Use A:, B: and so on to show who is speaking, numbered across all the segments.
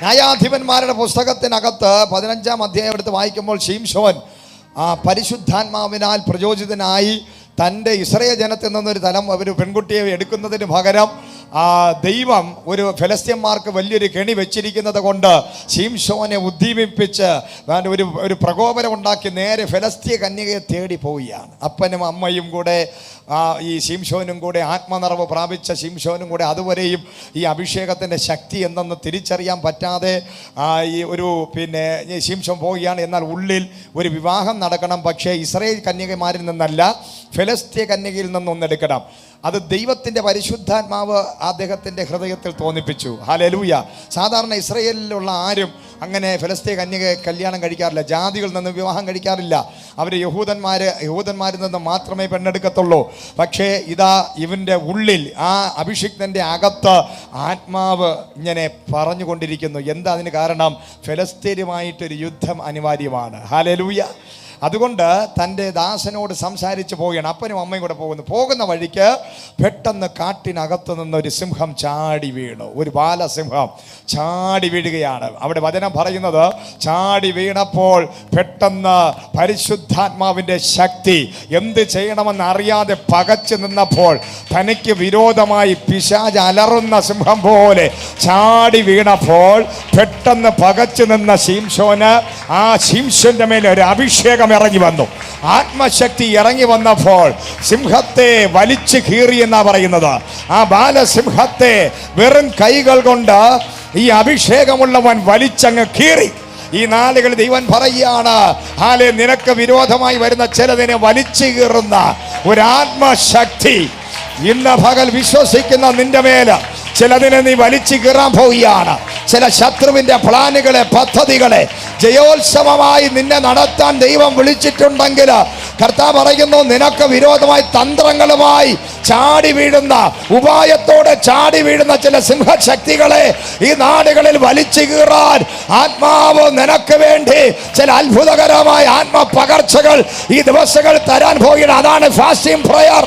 A: ന്യായാധിപന്മാരുടെ പുസ്തകത്തിനകത്ത് 15-ാം അധ്യായം എടുത്ത് വായിക്കുമ്പോൾ ശിംശോൻ പരിശുദ്ധാത്മാവിനാൽ പ്രചോദിതനായി തൻ്റെ ഇസ്രായേൽ ജനത്തിൽ നിന്നൊരു ഒരു പെൺകുട്ടിയെ എടുക്കുന്നതിന് പകരം ദൈവം ഒരു ഫെലിസ്ത്യന്മാർക്ക് വലിയൊരു കെണി വെച്ചിരിക്കുന്നത് കൊണ്ട് ശിംശോനെ ഉദ്ദീപിപ്പിച്ച് ഒരു പ്രകോപനം ഉണ്ടാക്കി നേരെ ഫെലിസ്ത്യ കന്യകയെ തേടി പോവുകയാണ്. അപ്പനും അമ്മയും കൂടെ ഈ ശിംശോനും കൂടെ ആത്മനിറവ് പ്രാപിച്ച ശിംശോനും കൂടെ അതുവരെയും ഈ അഭിഷേകത്തിൻ്റെ ശക്തി എന്തെന്ന് തിരിച്ചറിയാൻ പറ്റാതെ ശിംശോൻ പോവുകയാണ്. എന്നാൽ ഉള്ളിൽ ഒരു വിവാഹം നടക്കണം, പക്ഷേ ഇസ്രായേൽ കന്യകമാരിൽ നിന്നല്ല, ഫെലിസ്ത്യ കന്യകയിൽ നിന്നൊന്നെടുക്കണം. അത് ദൈവത്തിൻ്റെ പരിശുദ്ധാത്മാവ് അദ്ദേഹത്തിൻ്റെ ഹൃദയത്തിൽ തോന്നിപ്പിച്ചു. ഹല്ലേലൂയ. സാധാരണ ഇസ്രായേലിലുള്ള ആരും അങ്ങനെ ഫെലിസ്ത്യ കന്യകയെ കല്യാണം കഴിക്കാറില്ല, ജാതികളിൽ നിന്ന് വിവാഹം കഴിക്കാറില്ല. അവർ യഹൂദന്മാരിൽ നിന്ന് മാത്രമേ പെണ്ണെടുക്കത്തുള്ളൂ. പക്ഷേ ഇതാ ഇവൻ്റെ ഉള്ളിൽ ആ അഭിഷിക്തൻ്റെ അകത്ത് ആത്മാവ് ഇങ്ങനെ പറഞ്ഞുകൊണ്ടിരിക്കുന്നു. എന്താ അതിന് കാരണം? ഫെലിസ്ത്യരുമായിട്ടൊരു യുദ്ധം അനിവാര്യമാണ്. ഹല്ലേലൂയ. അതുകൊണ്ട് തൻ്റെ ദാസനോട് സംസാരിച്ച് പോവുകയാണ്. അപ്പനും അമ്മയും കൂടെ പോകുന്ന വഴിക്ക് പെട്ടെന്ന് കാട്ടിനകത്ത് നിന്നൊരു സിംഹം ചാടി വീണു. ഒരു ബാലസിംഹം ചാടി വീഴുകയാണ്. അവിടെ വചനം പറയുന്നത്, ചാടി വീണപ്പോൾ പെട്ടെന്ന് പരിശുദ്ധാത്മാവിൻ്റെ ശക്തി എന്ത് ചെയ്യണമെന്ന് അറിയാതെ പകച്ചു നിന്നപ്പോൾ തനിക്ക് വിരോധമായി പിശാച് അലറുന്ന സിംഹം പോലെ ചാടി വീണപ്പോൾ പെട്ടെന്ന് പകച്ചു നിന്ന ശിംശോന് ആ ശിംശോന്റെ മേലെ ഒരു അഭിഷേകം ഇറങ്ങി വന്നു. ആത്മശക്തി ഇറങ്ങി വന്നപ്പോൾ സിംഹത്തെ വലിച്ചു കീറി എന്നാ പറയുന്നത്. ആ ബാലസിംഹത്തെ വെറും കൈകൾ കൊണ്ട് ഈ അഭിഷേകമുള്ളവൻ വലിച്ചങ്ങ് കീറി. ഈ നാളുകൾ ദൈവം പറയുകയാണ്, നിനക്ക് വിരോധമായി വരുന്ന ചിലതിനെ വലിച്ചു കീറുന്ന ഒരു ആത്മശക്തി ഇന്ന് പകൽ വിശ്വസിക്കുന്ന നിന്റെ മേൽ ചിലതിനെ നീ വലിച്ചു കീറാൻ പോവുകയാണ്. ചില ശത്രുവിൻ്റെ പ്ലാനുകളെ, പദ്ധതികളെ ജയോത്സവമായി നിന്നെ നടത്താൻ ദൈവം വിളിച്ചിട്ടുണ്ടെങ്കിൽ കർത്താവ് പറയുന്നു, നിനക്ക് വിരോധമായി തന്ത്രങ്ങളുമായി ചാടി വീഴുന്ന, ഉപായത്തോടെ ചാടി വീഴുന്ന ചില സിംഹശക്തികളെ ഈ നാടുകളിൽ വലിച്ചു കീറാൻ ആത്മാവ് നിനക്ക് വേണ്ടി ചില അത്ഭുതകരമായ ആത്മപകർച്ചകൾ ഈ ദിവസങ്ങൾ തരാൻ പോവുകയാണ്. അതാണ് ഫാസ്റ്റിംഗ് പ്രയർ.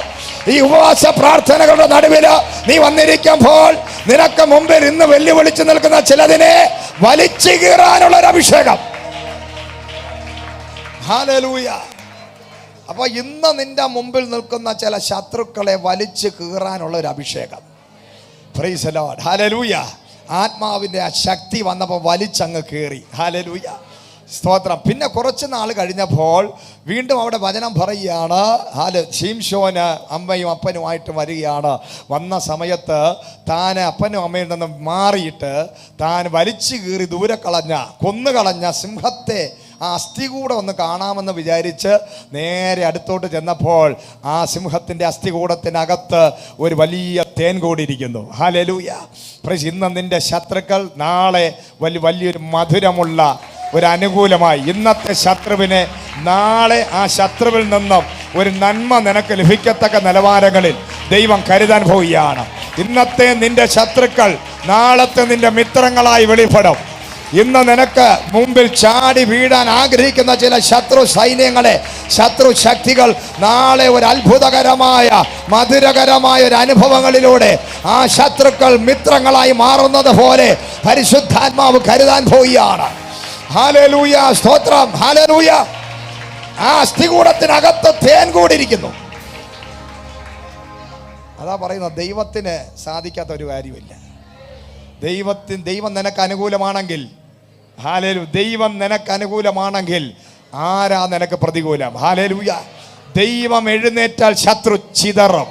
A: ഈ ഉപവാസ പ്രാർത്ഥനകളുടെ നടുവിൽ നീ വന്നിരിക്കുമ്പോൾ നിനക്ക് മുമ്പിൽ ഇന്ന് വെല്ലുവിളിച്ചു നിൽക്കുന്ന ചിലതിനെ വലിച്ചു കീറാനുള്ള ഒരു അഭിഷേകം. ഹല്ലേലൂയ. അപ്പൊ ഇന്ന് നിന്റെ മുമ്പിൽ നിൽക്കുന്ന ചില ശത്രുക്കളെ വലിച്ചു കീറാനുള്ള ഒരു അഭിഷേകം. Price the Lord. ഹല്ലേലൂയ. ആത്മാവിന്റെ ആ ശക്തി വന്നപ്പോൾ വലിച്ചങ്ങ് കീറി. ഹല്ലേലൂയ. സ്തോത്രം. പിന്നെ കുറച്ച് നാൾ കഴിഞ്ഞപ്പോൾ വീണ്ടും അവിടെ വചനം പറയുകയാണ്, ശിംശോന് അമ്മയും അപ്പനുമായിട്ട് വരികയാണ്. വന്ന സമയത്ത് താൻ അപ്പനും അമ്മയിൽ നിന്നും മാറിയിട്ട് താൻ വലിച്ചു കീറി ദൂരെ കൊന്നുകളഞ്ഞ സിംഹത്തെ ആ അസ്ഥി കൂടെ ഒന്ന് കാണാമെന്ന് വിചാരിച്ച് നേരെ അടുത്തോട്ട് ചെന്നപ്പോൾ ആ സിംഹത്തിൻ്റെ അസ്ഥികൂടത്തിനകത്ത് ഒരു വലിയ തേൻ കൂടിയിരിക്കുന്നു. ഹല്ലേലൂയ. ഇന്ന് നിന്റെ ശത്രുക്കൾ നാളെ വലിയൊരു മധുരമുള്ള ഒരു അനുകൂലമായി, ഇന്നത്തെ ശത്രുവിനെ നാളെ ആ ശത്രുവിൽ നിന്നും ഒരു നന്മ നിനക്ക് ലഭിക്കത്തക്ക നിലവാരങ്ങളിൽ ദൈവം കരുതാൻ പോവുകയാണ്. ഇന്നത്തെ നിന്റെ ശത്രുക്കൾ നാളത്തെ നിന്റെ മിത്രങ്ങളായി വെളിപ്പെടും. ഇന്ന് നിനക്ക് മുമ്പിൽ ചാടി വീഴാൻ ആഗ്രഹിക്കുന്ന ചില ശത്രു സൈന്യങ്ങളെ, ശത്രു ശക്തികൾ നാളെ ഒരു അത്ഭുതകരമായ മധുരകരമായ ഒരു അനുഭവങ്ങളിലൂടെ ആ ശത്രുക്കൾ മിത്രങ്ങളായി മാറുന്നത് പോലെ പരിശുദ്ധാത്മാവ് കരുതാൻ പോവുകയാണ്. ഹല്ലേലൂയ. സ്തോത്രം. ഹല്ലേലൂയ. ആ അസ്ഥികൂടത്തിനകത്ത് തേൻ കൂടിയിരിക്കുന്നു. അതാ പറയുന്നത്, ദൈവത്തിന് സാധിക്കാത്ത ഒരു കാര്യമില്ല. ദൈവം നിനക്ക് അനുകൂലമാണെങ്കിൽ, ഹല്ലേലൂയ, ദൈവം നിനക്ക് അനുകൂലമാണെങ്കിൽ ആരാ നിനക്ക് പ്രതികൂലം? ഹല്ലേലൂയ. ദൈവം എഴുന്നേറ്റാൽ ശത്രു ചിതറും.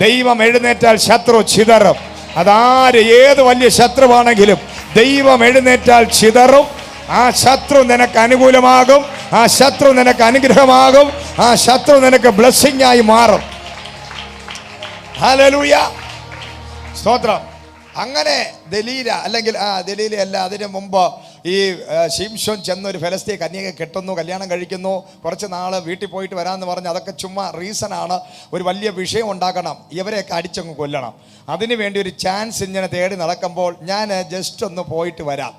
A: ദൈവം എഴുന്നേറ്റാൽ ശത്രു ചിതറും. അതാര് ഏത് വലിയ ശത്രുവാണെങ്കിലും ദൈവം എഴുന്നേറ്റാൽ ചിതറും. ആ ശത്രു നിനക്ക് അനുകൂലമാകും. ആ ശത്രു നിനക്ക് അനുഗ്രഹമാകും. ആ ശത്രു നിനക്ക് ബ്ലെസ്സിംഗ് ആയി മാറും. ഹല്ലേലൂയ. സ്തോത്രം. അങ്ങനെ ദലീലയല്ല, അതിന് മുമ്പ് ഈ ശിംശോൻ ചെന്നൊരു ഫെലിസ്ത്യ കന്യകയെ കെട്ടുന്നു, കല്യാണം കഴിക്കുന്നു. കുറച്ച് നാൾ വീട്ടിൽ പോയിട്ട് വരാമെന്ന് പറഞ്ഞ് അതൊക്കെ ചുമ്മാ റീസണാണ്. ഒരു വലിയ വിഷയം ഉണ്ടാക്കണം, ഇവരെയൊക്കെ അടിച്ചങ്ങ് കൊല്ലണം. അതിനു വേണ്ടി ഒരു ചാൻസ് ഇങ്ങനെ തേടി നടക്കുമ്പോൾ ഞാൻ ജസ്റ്റ് ഒന്ന് പോയിട്ട് വരാം,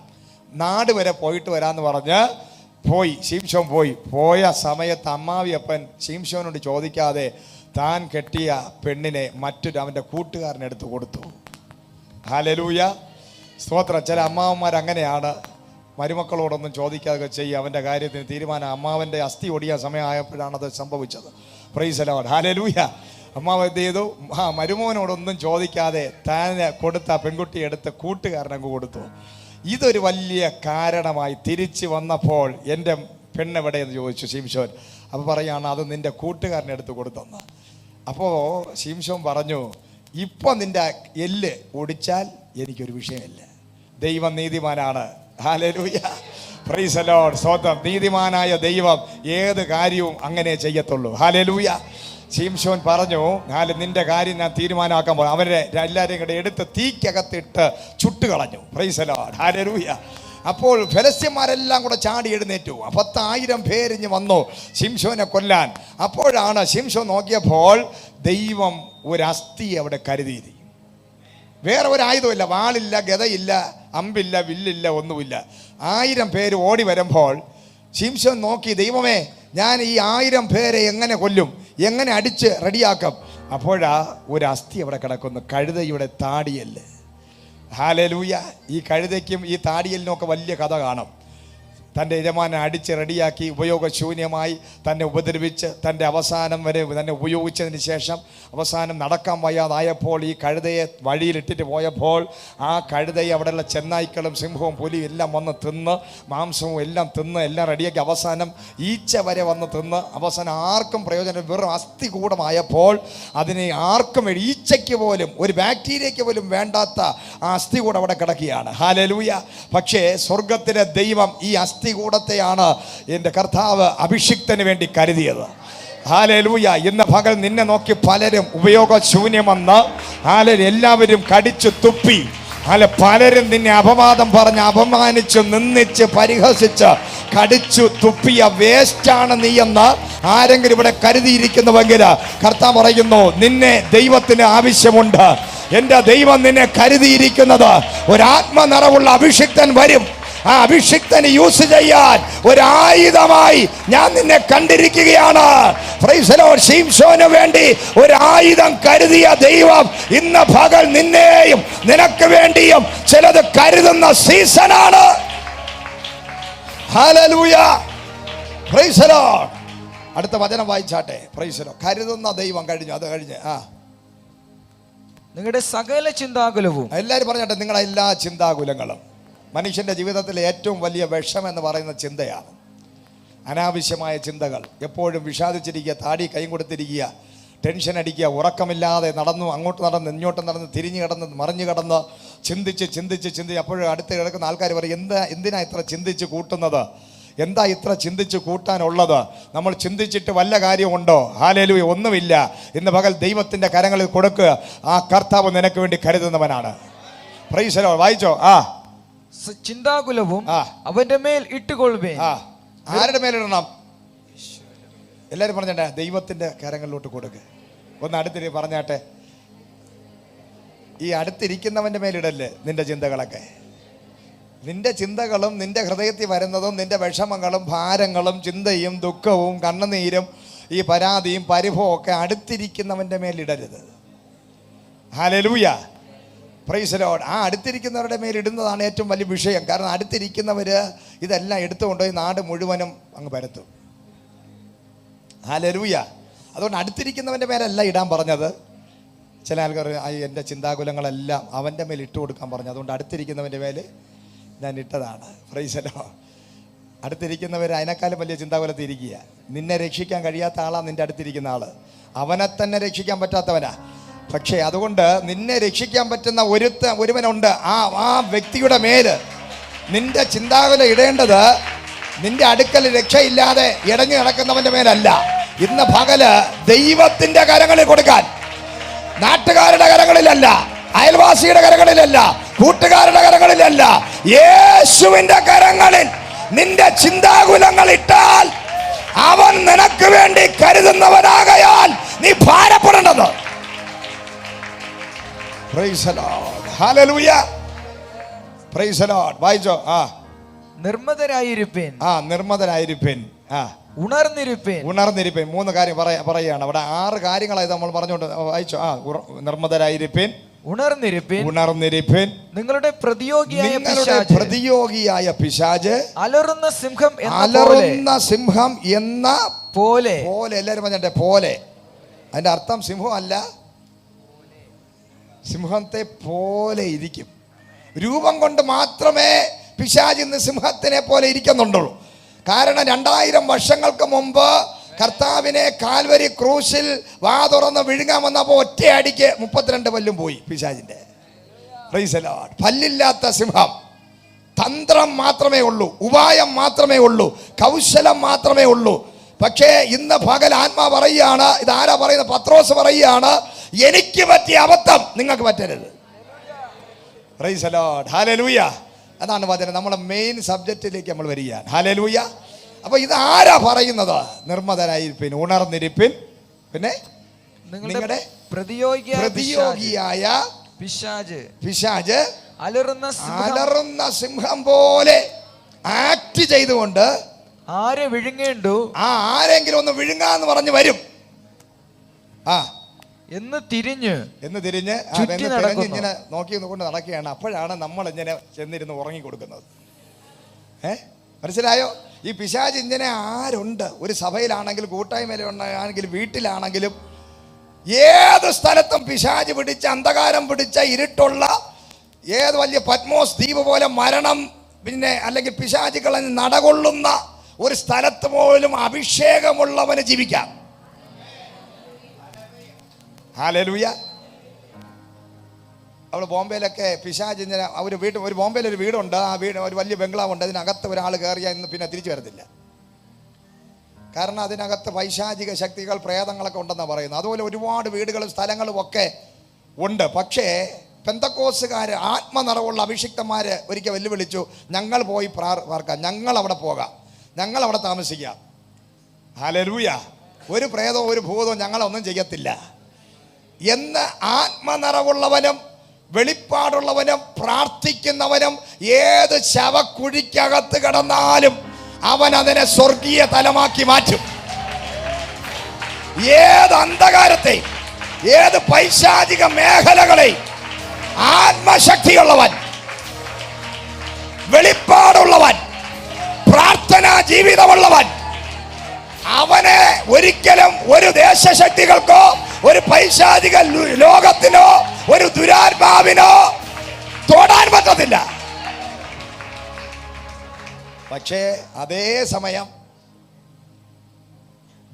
A: നാട് വരെ പോയിട്ട് വരാമെന്ന് പറഞ്ഞ് ശിംശോൻ പോയ സമയത്ത് അമ്മാവിയപ്പൻ ശിംശോനോട് ചോദിക്കാതെ താൻ കെട്ടിയ പെണ്ണിനെ അവൻ്റെ കൂട്ടുകാരനെടുത്ത് കൊടുത്തു. ഹല്ലേലൂയ. സ്തോത്രം. ചില അമ്മാവന്മാർ അങ്ങനെയാണ്, മരുമക്കളോടൊന്നും ചോദിക്കാതെ ചെയ്യും. അവൻ്റെ കാര്യത്തിന് തീരുമാനം. അമ്മാവൻ്റെ അസ്ഥി ഒടിയാൻ സമയമായപ്പോഴാണത് സംഭവിച്ചത്. Price the Lord. ഹല്ലേലൂയ. അമ്മാവ് എന്ത് ചെയ്തു? മരുമോനോടൊന്നും ചോദിക്കാതെ താൻ കൊടുത്ത പെൺകുട്ടിയെ എടുത്ത് കൂട്ടുകാരനങ്ങ് കൊടുത്തു. ഇതൊരു വലിയ കാരണമായി. തിരിച്ച് വന്നപ്പോൾ എൻ്റെ പെണ്ണെവിടെയെന്ന് ചോദിച്ചു ശിംശോൻ. അപ്പോൾ പറയാണ്, അത് നിൻ്റെ കൂട്ടുകാരനെ എടുത്ത് കൊടുത്തെന്ന്. അപ്പോൾ ശിംശോൻ പറഞ്ഞു, ഇപ്പം നിൻ്റെ എല്ല് ഒടിച്ചാൽ എനിക്കൊരു വിഷയമില്ല. ദൈവം നീതിമാനാണ്. ഹല്ലേലൂയ. Praise the Lord. സ്തോത്രം. നീതിമാനായ ദൈവം ഏത് കാര്യവും അങ്ങനെ ചെയ്യത്തുള്ളൂ. ഹല്ലേലൂയ. ശിംശോൻ പറഞ്ഞു, നിന്റെ കാര്യം ഞാൻ തീരുമാനമാക്കാൻ പോകും. അവരെ എല്ലാവരെയും കൂടെ എടുത്ത് തീക്കകത്തിട്ട് ചുട്ടുകളഞ്ഞു. Praise the Lord. ഹല്ലേലൂയ. അപ്പോൾ ഫെലിസ്ത്യന്മാരെല്ലാം കൂടെ ചാടി എഴുന്നേറ്റു. 10,000 പേരിഞ്ഞ് വന്നു ശിംശോനെ കൊല്ലാൻ. അപ്പോഴാണ് ശിംശോൻ നോക്കിയപ്പോൾ ദൈവം ഒരു അസ്ഥി അവിടെ കരുതി. വേറെ ഒരു ആയുധമില്ല, വാളില്ല, ഗദയില്ല, അമ്പില്ല, വില്ലില്ല, ഒന്നുമില്ല. 1000 പേര് ഓടി വരുമ്പോൾ ശിംശോൻ നോക്കി, ദൈവമേ, ഞാൻ ഈ 1000 പേരെ എങ്ങനെ കൊല്ലും, എങ്ങനെ അടിച്ച് റെഡിയാക്കാം? അപ്പോഴാ ഒരു അസ്ഥി അവിടെ കിടക്കുന്നു, കഴുതയുടെ താടിയല്ല്. ഹല്ലേലൂയ. ഈ കഴുതയ്ക്കും ഈ താടിയലിനൊക്കെ വലിയ കഥ കാണും. തൻ്റെ യജമാനെ അടിച്ച് റെഡിയാക്കി ഉപയോഗശൂന്യമായി തന്നെ ഉപദ്രവിച്ച് തൻ്റെ അവസാനം വരെ തന്നെ ഉപയോഗിച്ചതിന് ശേഷം അവസാനം നടക്കാൻ വയ്യാതായപ്പോൾ ഈ കഴുതയെ വഴിയിലിട്ടിട്ട് പോയപ്പോൾ ആ കഴുതയെ അവിടെയുള്ള ചെന്നായ്ക്കളും സിംഹവും പുലിയും എല്ലാം വന്ന് തിന്ന് മാംസവും എല്ലാം തിന്ന് എല്ലാം റെഡിയാക്കി അവസാനം ഈച്ച വരെ വന്ന് തിന്ന് അവസാനം ആർക്കും പ്രയോജനം, വെറും അസ്ഥി കൂടമായപ്പോൾ അതിനെ ആർക്കും ഈച്ചയ്ക്ക് പോലും ഒരു ബാക്ടീരിയയ്ക്ക് പോലും വേണ്ടാത്ത ആ അസ്ഥി കൂടെ അവിടെ കിടക്കുകയാണ്. ഹല്ലേലൂയ. പക്ഷേ സ്വർഗത്തിലെ ദൈവം ഈ അസ്ഥി കൂടത്തെയാണ് എൻ്റെ കർത്താവ് അഭിഷിക്തന് വേണ്ടി കരുതിയത്. ഹല്ലേലൂയ. ഇന്ന് പകൽ നിന്നെ നോക്കി പലരും ഉപയോഗശൂന്യമെന്ന് എല്ലാവരും കടിച്ചു തുപ്പി, പലരും നിന്നെ അപവാദം പറഞ്ഞ് അപമാനിച്ച് നിന്ദിച്ച് പരിഹസിച്ച് കടിച്ചു തുപ്പിയ വേസ്റ്റാണ് നീ എന്ന് ആരെങ്കിലും ഇവിടെ കരുതിയിരിക്കുന്നുവെങ്കിൽ കർത്താവ് പറയുന്നു, നിന്നെ ദൈവത്തിന് ആവശ്യമുണ്ട്. എൻ്റെ ദൈവം നിന്നെ കരുതിയിരിക്കുന്നത് ഒരാത്മനിറവുള്ള അഭിഷിക്തൻ വരും. ആ അഭിഷിക്തന് യൂസ് ചെയ്യാൻ ഒരായുധമായി ഞാൻ നിന്നെ കണ്ടിരിക്കുകയാണ്. Praise the Lord. ശിംശോന് വേണ്ടി ഒരായുധം കരുതിയ ദൈവം ഇന്ന് പകൽ നിന്നെയും നിനക്ക് വേണ്ടിയും ചിലത് കരുതുന്ന സീസണാണ്. ഹല്ലേലൂയ. Praise the Lord. അടുത്ത വചനം വായിച്ചാട്ടെ. Price the Lord. കരുതുന്ന ദൈവം കഴിഞ്ഞു. അത് കഴിഞ്ഞ്
B: നിങ്ങളുടെ സകല ചിന്താകുലവും,
A: എല്ലാവരും പറഞ്ഞാട്ടെ, നിങ്ങളുടെ എല്ലാ ചിന്താകുലങ്ങളും. മനുഷ്യൻ്റെ ജീവിതത്തിലെ ഏറ്റവും വലിയ വിഷമെന്ന് പറയുന്ന ചിന്തയാണ്. അനാവശ്യമായ ചിന്തകൾ. എപ്പോഴും വിഷാദിച്ചിരിക്കുക, താടി കൈ കൊടുത്തിരിക്കുക, ടെൻഷൻ അടിക്കുക, ഉറക്കമില്ലാതെ അങ്ങോട്ട് നടന്ന് ഇങ്ങോട്ട് നടന്ന് തിരിഞ്ഞു കിടന്ന് മറിഞ്ഞു കിടന്ന് ചിന്തിച്ച് അപ്പോഴും അടുത്ത് കിടക്കുന്ന ആൾക്കാർ പറയും, എന്തിനാ ഇത്ര ചിന്തിച്ച് കൂട്ടുന്നത്, എന്താ ഇത്ര ചിന്തിച്ച് കൂട്ടാനുള്ളത്, നമ്മൾ ചിന്തിച്ചിട്ട് വല്ല കാര്യമുണ്ടോ? ഹല്ലേലൂയ. ഒന്നുമില്ല. ഇന്ന് പകൽ ദൈവത്തിൻ്റെ കരങ്ങളിൽ കൊടുക്കുക. ആ കർത്താവ് നിനക്ക് വേണ്ടി കരുതുന്നവനാണ്. Price the Lord. വായിച്ചോ.
B: ചിന്താകുലവും അവന്റെ മേൽ ഇട്ടുകൊള്ളുവേ.
A: ആരുടെ മേലിടണം? എല്ലാവരും പറഞ്ഞേ, ദൈവത്തിന്റെ കരങ്ങളിലോട്ട് കൊടുക്കുക. ഒന്ന് അടുത്തിരി പറഞ്ഞാട്ടെ, ഈ അടുത്തിരിക്കുന്നവന്റെ മേലിടല്ലേ നിന്റെ ചിന്തകളൊക്കെ. നിന്റെ ചിന്തകളും നിന്റെ ഹൃദയത്തിൽ വരുന്നതും നിന്റെ വിഷമങ്ങളും ഭാരങ്ങളും ചിന്തയും ദുഃഖവും കണ്ണുനീരും ഈ പരാതിയും പരിഭവവും ഒക്കെ അടുത്തിരിക്കുന്നവന്റെ മേലിടരുത്. ഹല്ലേലൂയ. Praise the Lord. ആ അടുത്തിരിക്കുന്നവരുടെ മേലിടുന്നതാണ് ഏറ്റവും വലിയ വിഷയം. കാരണം അടുത്തിരിക്കുന്നവർ ഇതെല്ലാം എടുത്തുകൊണ്ടുപോയി നാട് മുഴുവനും അങ്ങ് പരത്തും. ഹല്ലേലൂയ. അതുകൊണ്ട് അടുത്തിരിക്കുന്നവൻ്റെ മേലല്ല ഇടാൻ പറഞ്ഞത്. ചില ആൾക്കാർ എൻ്റെ ചിന്താകുലങ്ങളെല്ലാം അവൻ്റെ മേൽ ഇട്ട് കൊടുക്കാൻ പറഞ്ഞു. അതുകൊണ്ട് അടുത്തിരിക്കുന്നവൻ്റെ മേൽ ഞാൻ ഇട്ടതാണ്. Price the Lord. അടുത്തിരിക്കുന്നവർ അതിനേക്കാളും വലിയ ചിന്താകുലത്തിൽ ഇരിക്കുക. നിന്നെ രക്ഷിക്കാൻ കഴിയാത്ത ആളാണ് നിൻ്റെ അടുത്തിരിക്കുന്ന ആൾ. അവനെ തന്നെ രക്ഷിക്കാൻ പറ്റാത്തവനാ. പക്ഷേ അതുകൊണ്ട് നിന്നെ രക്ഷിക്കാൻ പറ്റുന്ന ഒരുവനുണ്ട്. ആ വ്യക്തിയുടെ മേല് നിന്റെ ചിന്താകുല ഇടേണ്ടത് നിന്റെ അടുക്കൽ രക്ഷയില്ലാതെ ഇടഞ്ഞു നടക്കുന്നവന്റെ മേലല്ല. ഇന്ന് പകല് ദൈവത്തിന്റെ കരങ്ങളിൽ കൊടുക്കാൻ, നാട്ടുകാരുടെ കരങ്ങളിലല്ല, അയൽവാസിയുടെ കരങ്ങളിലല്ല, കൂട്ടുകാരുടെ കരങ്ങളിലല്ല, യേശുവിന്റെ കരങ്ങളിൽ നിന്റെ ചിന്താകുലങ്ങൾ ഇട്ടാൽ അവൻ നിനക്ക് വേണ്ടി കരുതുന്നവനാകയാൽ നീ ഭാരപ്പെടേണ്ടത്. Praise the Lord. Hallelujah. Praise the Lord. വായിച്ചോ.
B: നിർമ്മതരായിരിപ്പീൻ.
A: നിർമ്മതരായിരിപ്പീൻ.
B: ഉണർന്നിരിപ്പീൻ.
A: 3 കാര്യം പറയുകയാണ് അവിടെ. 6 കാര്യങ്ങളായി നമ്മൾ പറഞ്ഞുകൊണ്ട് വായിച്ചോ. നിർമ്മതരായിരിപ്പീൻ,
B: ഉണർന്നിരിപ്പിൻ.
A: ഉണർന്നിരിപ്പിൻ.
B: നിങ്ങളുടെ പ്രതിയോഗിയായ
A: പിശാച്
B: അലറുന്ന സിംഹം
A: എന്ന പോലെ. എല്ലാവരും പറഞ്ഞെ പോലെ. അതിന്റെ അർത്ഥം സിംഹം അല്ല, സിംഹത്തെ പോലെ ഇരിക്കും. രൂപം കൊണ്ട് മാത്രമേ പിശാച് ഇന്ന് സിംഹത്തിനെ പോലെ ഇരിക്കുന്നുണ്ടുള്ളൂ. കാരണം 2000 വർഷങ്ങൾക്ക് മുമ്പ് കർത്താവിനെ കാൽവരി ക്രൂശിൽ വാ തുറന്ന് വിഴുങ്ങാൻ വന്നപ്പോൾ ഒറ്റയടിക്ക് 32 പല്ലും പോയി പിശാചിന്റെ. Price the Lord. പല്ലില്ലാത്ത സിംഹം. തന്ത്രം മാത്രമേ ഉള്ളൂ, ഉപായം മാത്രമേ ഉള്ളൂ, കൗശലം മാത്രമേ ഉള്ളൂ. പക്ഷേ ഇന്ന് പകൽ ആത്മാ പറയുകയാണ്, ഇതാരാ പറയുന്നത്? പത്രോസ് പറയുകയാണ്, എനിക്ക് പറ്റിയ അബദ്ധം നിങ്ങൾക്ക് പറ്റരുത്. Praise the Lord. ഹല്ലേലൂയ. അതാണ് വചനം. നമ്മുടെ മെയിൻ സബ്ജക്റ്റിലേക്ക് നമ്മൾ വരികയാണ്. ഹല്ലേലൂയ. അപ്പൊ ഇത് ആരാ പറയുന്നത്? നിർമ്മതരായിരിപ്പിൻ, ഉണർന്നിരിപ്പിൻ. പിന്നെ നിങ്ങളുടെ പ്രതിയോഗിയായ പിശാച് അലറുന്ന സിംഹം പോലെ ആക്ട് ചെയ്തുകൊണ്ട്
B: ആരെ വിഴുങ്ങേണ്ടു,
A: ആരെങ്കിലും ഒന്ന് വിഴുങ്ങാന്ന് പറഞ്ഞു വരും.
B: എന്ന് തിരിഞ്ഞ്
A: ഇങ്ങനെ നോക്കി കൊണ്ട് നടക്കുകയാണ്. അപ്പോഴാണ് നമ്മൾ ഇങ്ങനെ ചെന്നിരുന്ന് ഉറങ്ങി കൊടുക്കുന്നത്. മനസ്സിലായോ? ഈ പിശാച് ഇങ്ങനെ ആരുണ്ട്? ഒരു സഭയിലാണെങ്കിലും, കൂട്ടായ്മയിലാണെങ്കിലും, വീട്ടിലാണെങ്കിലും, ഏത് സ്ഥലത്തും പിശാച് പിടിച്ച, അന്ധകാരം പിടിച്ച, ഇരുട്ടുള്ള, ഏത് വലിയ പത്മോസ് ദ്വീപ് പോലെ മരണം പിന്നെ അല്ലെങ്കിൽ പിശാചുകളെ നടകൊള്ളുന്ന ഒരു സ്ഥലത്ത് പോലും അഭിഷേകമുള്ളവന് ജീവിക്കാം. ഹല്ലേലൂയ. അവിടെ ബോംബെയിലൊക്കെ പിശാച് ഇങ്ങനെ ഒരു ബോംബെയിൽ ഒരു വീടുണ്ട്. ആ വീട് ഒരു വലിയ ബംഗ്ലാവുണ്ട്. അതിനകത്ത് ഒരാൾ കയറിയാൽ ഇന്ന് പിന്നെ തിരിച്ചു വരത്തില്ല. കാരണം അതിനകത്ത് പൈശാചിക ശക്തികൾ, പ്രേതങ്ങളൊക്കെ ഉണ്ടെന്നാണ് പറയുന്നത്. അതുപോലെ ഒരുപാട് വീടുകളും സ്ഥലങ്ങളും ഒക്കെ ഉണ്ട്. പക്ഷേ പെന്തക്കോസുകാർ, ആത്മനിറവുള്ള അഭിഷിക്തന്മാർ ഒരിക്കൽ വെല്ലുവിളിച്ചു, ഞങ്ങൾ പോയി പാർക്കാം, ഞങ്ങൾ അവിടെ പോകാം, ഞങ്ങൾ അവിടെ താമസിക്കാം. ഹല്ലേലൂയ. ഒരു പ്രേതവും ഒരു ഭൂതവും ഞങ്ങളൊന്നും ചെയ്യത്തില്ല എന്ന് ആത്മനിറവുള്ളവനും വെളിപ്പാടുള്ളവനും പ്രാർത്ഥിക്കുന്നവനും ഏത് ശവക്കുഴിക്കകത്ത് കിടന്നാലും അവൻ അതിനെ സ്വർഗീയ തലമാക്കി മാറ്റും. ഏത് അന്ധകാരത്തെ, ഏത് പൈശാചിക മേഖലകളെ ആത്മശക്തിയുള്ളവൻ, വെളിപ്പാടുള്ളവൻ, പ്രാർത്ഥനാ ജീവിതമുള്ളവൻ, അവനെ ഒരിക്കലും ഒരു ദേശശക്തികൾക്കോ ഒരു പൈശാചിക ലോകത്തിനോ ഒരു ദുരാത്മാവിനോ തൊടാൻ പറ്റത്തില്ല. പക്ഷേ അതേ സമയം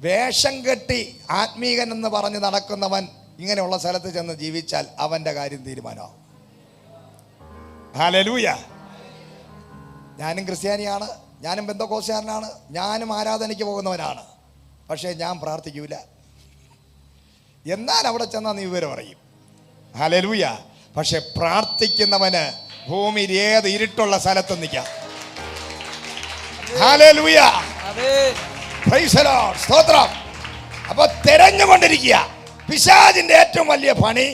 A: വേഷം കെട്ടി ആത്മീകൻ എന്ന് പറഞ്ഞ് നടക്കുന്നവൻ ഇങ്ങനെയുള്ള സ്ഥലത്ത് ചെന്ന് ജീവിച്ചാൽ അവന്റെ കാര്യം തീരുമാനമാവും. ഹല്ലേലൂയ. ഞാനും ക്രിസ്ത്യാനിയാണ്, ഞാനും പെന്തക്കോസ്തുകാരനാണ്, ഞാനും ആരാധനയ്ക്ക് പോകുന്നവനാണ്. പക്ഷേ ഞാൻ പ്രാർത്ഥിക്കൂല. എന്നാൽ അവിടെ ചെന്നാൽ നീ വിവരം അറിയും. ഹല്ലേലൂയ. പക്ഷെ പ്രാർത്ഥിക്കുന്നവന് ഭൂമിയിൽ ഏത് ഇരുട്ടുള്ള സ്ഥലത്തും നിൽക്കാം. ഹല്ലേലൂയ. Praise the Lord. സ്തോത്രം. അപ്പൊ തെരഞ്ഞുകൊണ്ടിരിക്കുക. പിശാചിന്റെ ഏറ്റവും വലിയ പണി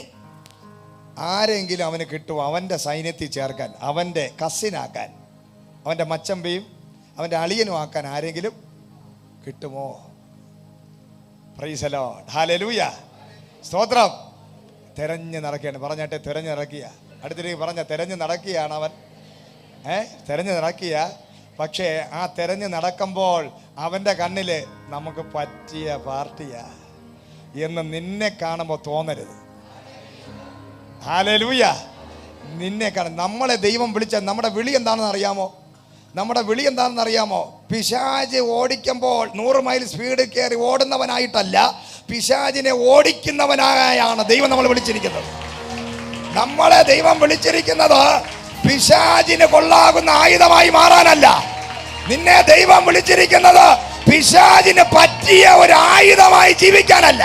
A: ആരെങ്കിലും അവന് കിട്ടുമോ അവന്റെ സൈന്യത്തിൽ ചേർക്കാൻ, അവന്റെ കസിനാക്കാൻ, അവന്റെ മച്ചമ്പയും അവന്റെ അളിയനും ആക്കാൻ ആരെങ്കിലും കിട്ടുമോ? Price the Lord. ഹല്ലേലൂയ. സ്തോത്രം. തെരഞ്ഞു നടക്കുകയാണ്. പറഞ്ഞാട്ടെ, തെരഞ്ഞു നടക്കുക. അടുത്തിലേക്ക് പറഞ്ഞ തെരഞ്ഞു നടക്കുകയാണ് അവൻ. തെരഞ്ഞു നടക്കുക. പക്ഷേ ആ തെരഞ്ഞു നടക്കുമ്പോൾ അവൻ്റെ കണ്ണിൽ നമുക്ക് പറ്റിയ പാർട്ടിയാ എന്ന് നിന്നെ കാണുമ്പോൾ തോന്നരുത്. ഹല്ലേലൂയ. നിന്നെ കാണും. നമ്മളെ ദൈവം വിളിച്ച നമ്മുടെ വിളി എന്താണെന്ന് അറിയാമോ? നമ്മുടെ വിളി എന്താണെന്ന് അറിയാമോ? പിശാച് ഓടിക്കുമ്പോൾ 100 മൈൽ സ്പീഡ് കയറി ഓടുന്നവനായിട്ടല്ല, പിശാചിനെ ഓടിക്കുന്നവനായാണ് ദൈവം നമ്മൾ വിളിച്ചിരിക്കുന്നത്. നമ്മളെ ദൈവം വിളിച്ചിരിക്കുന്നത് പിശാചിന് കൊള്ളാകുന്ന ആയുധമായി മാറാനല്ല. നിന്നെ ദൈവം വിളിച്ചിരിക്കുന്നത് പിശാചിന് പറ്റിയ ഒരു ആയുധമായി ജീവിക്കാനല്ല,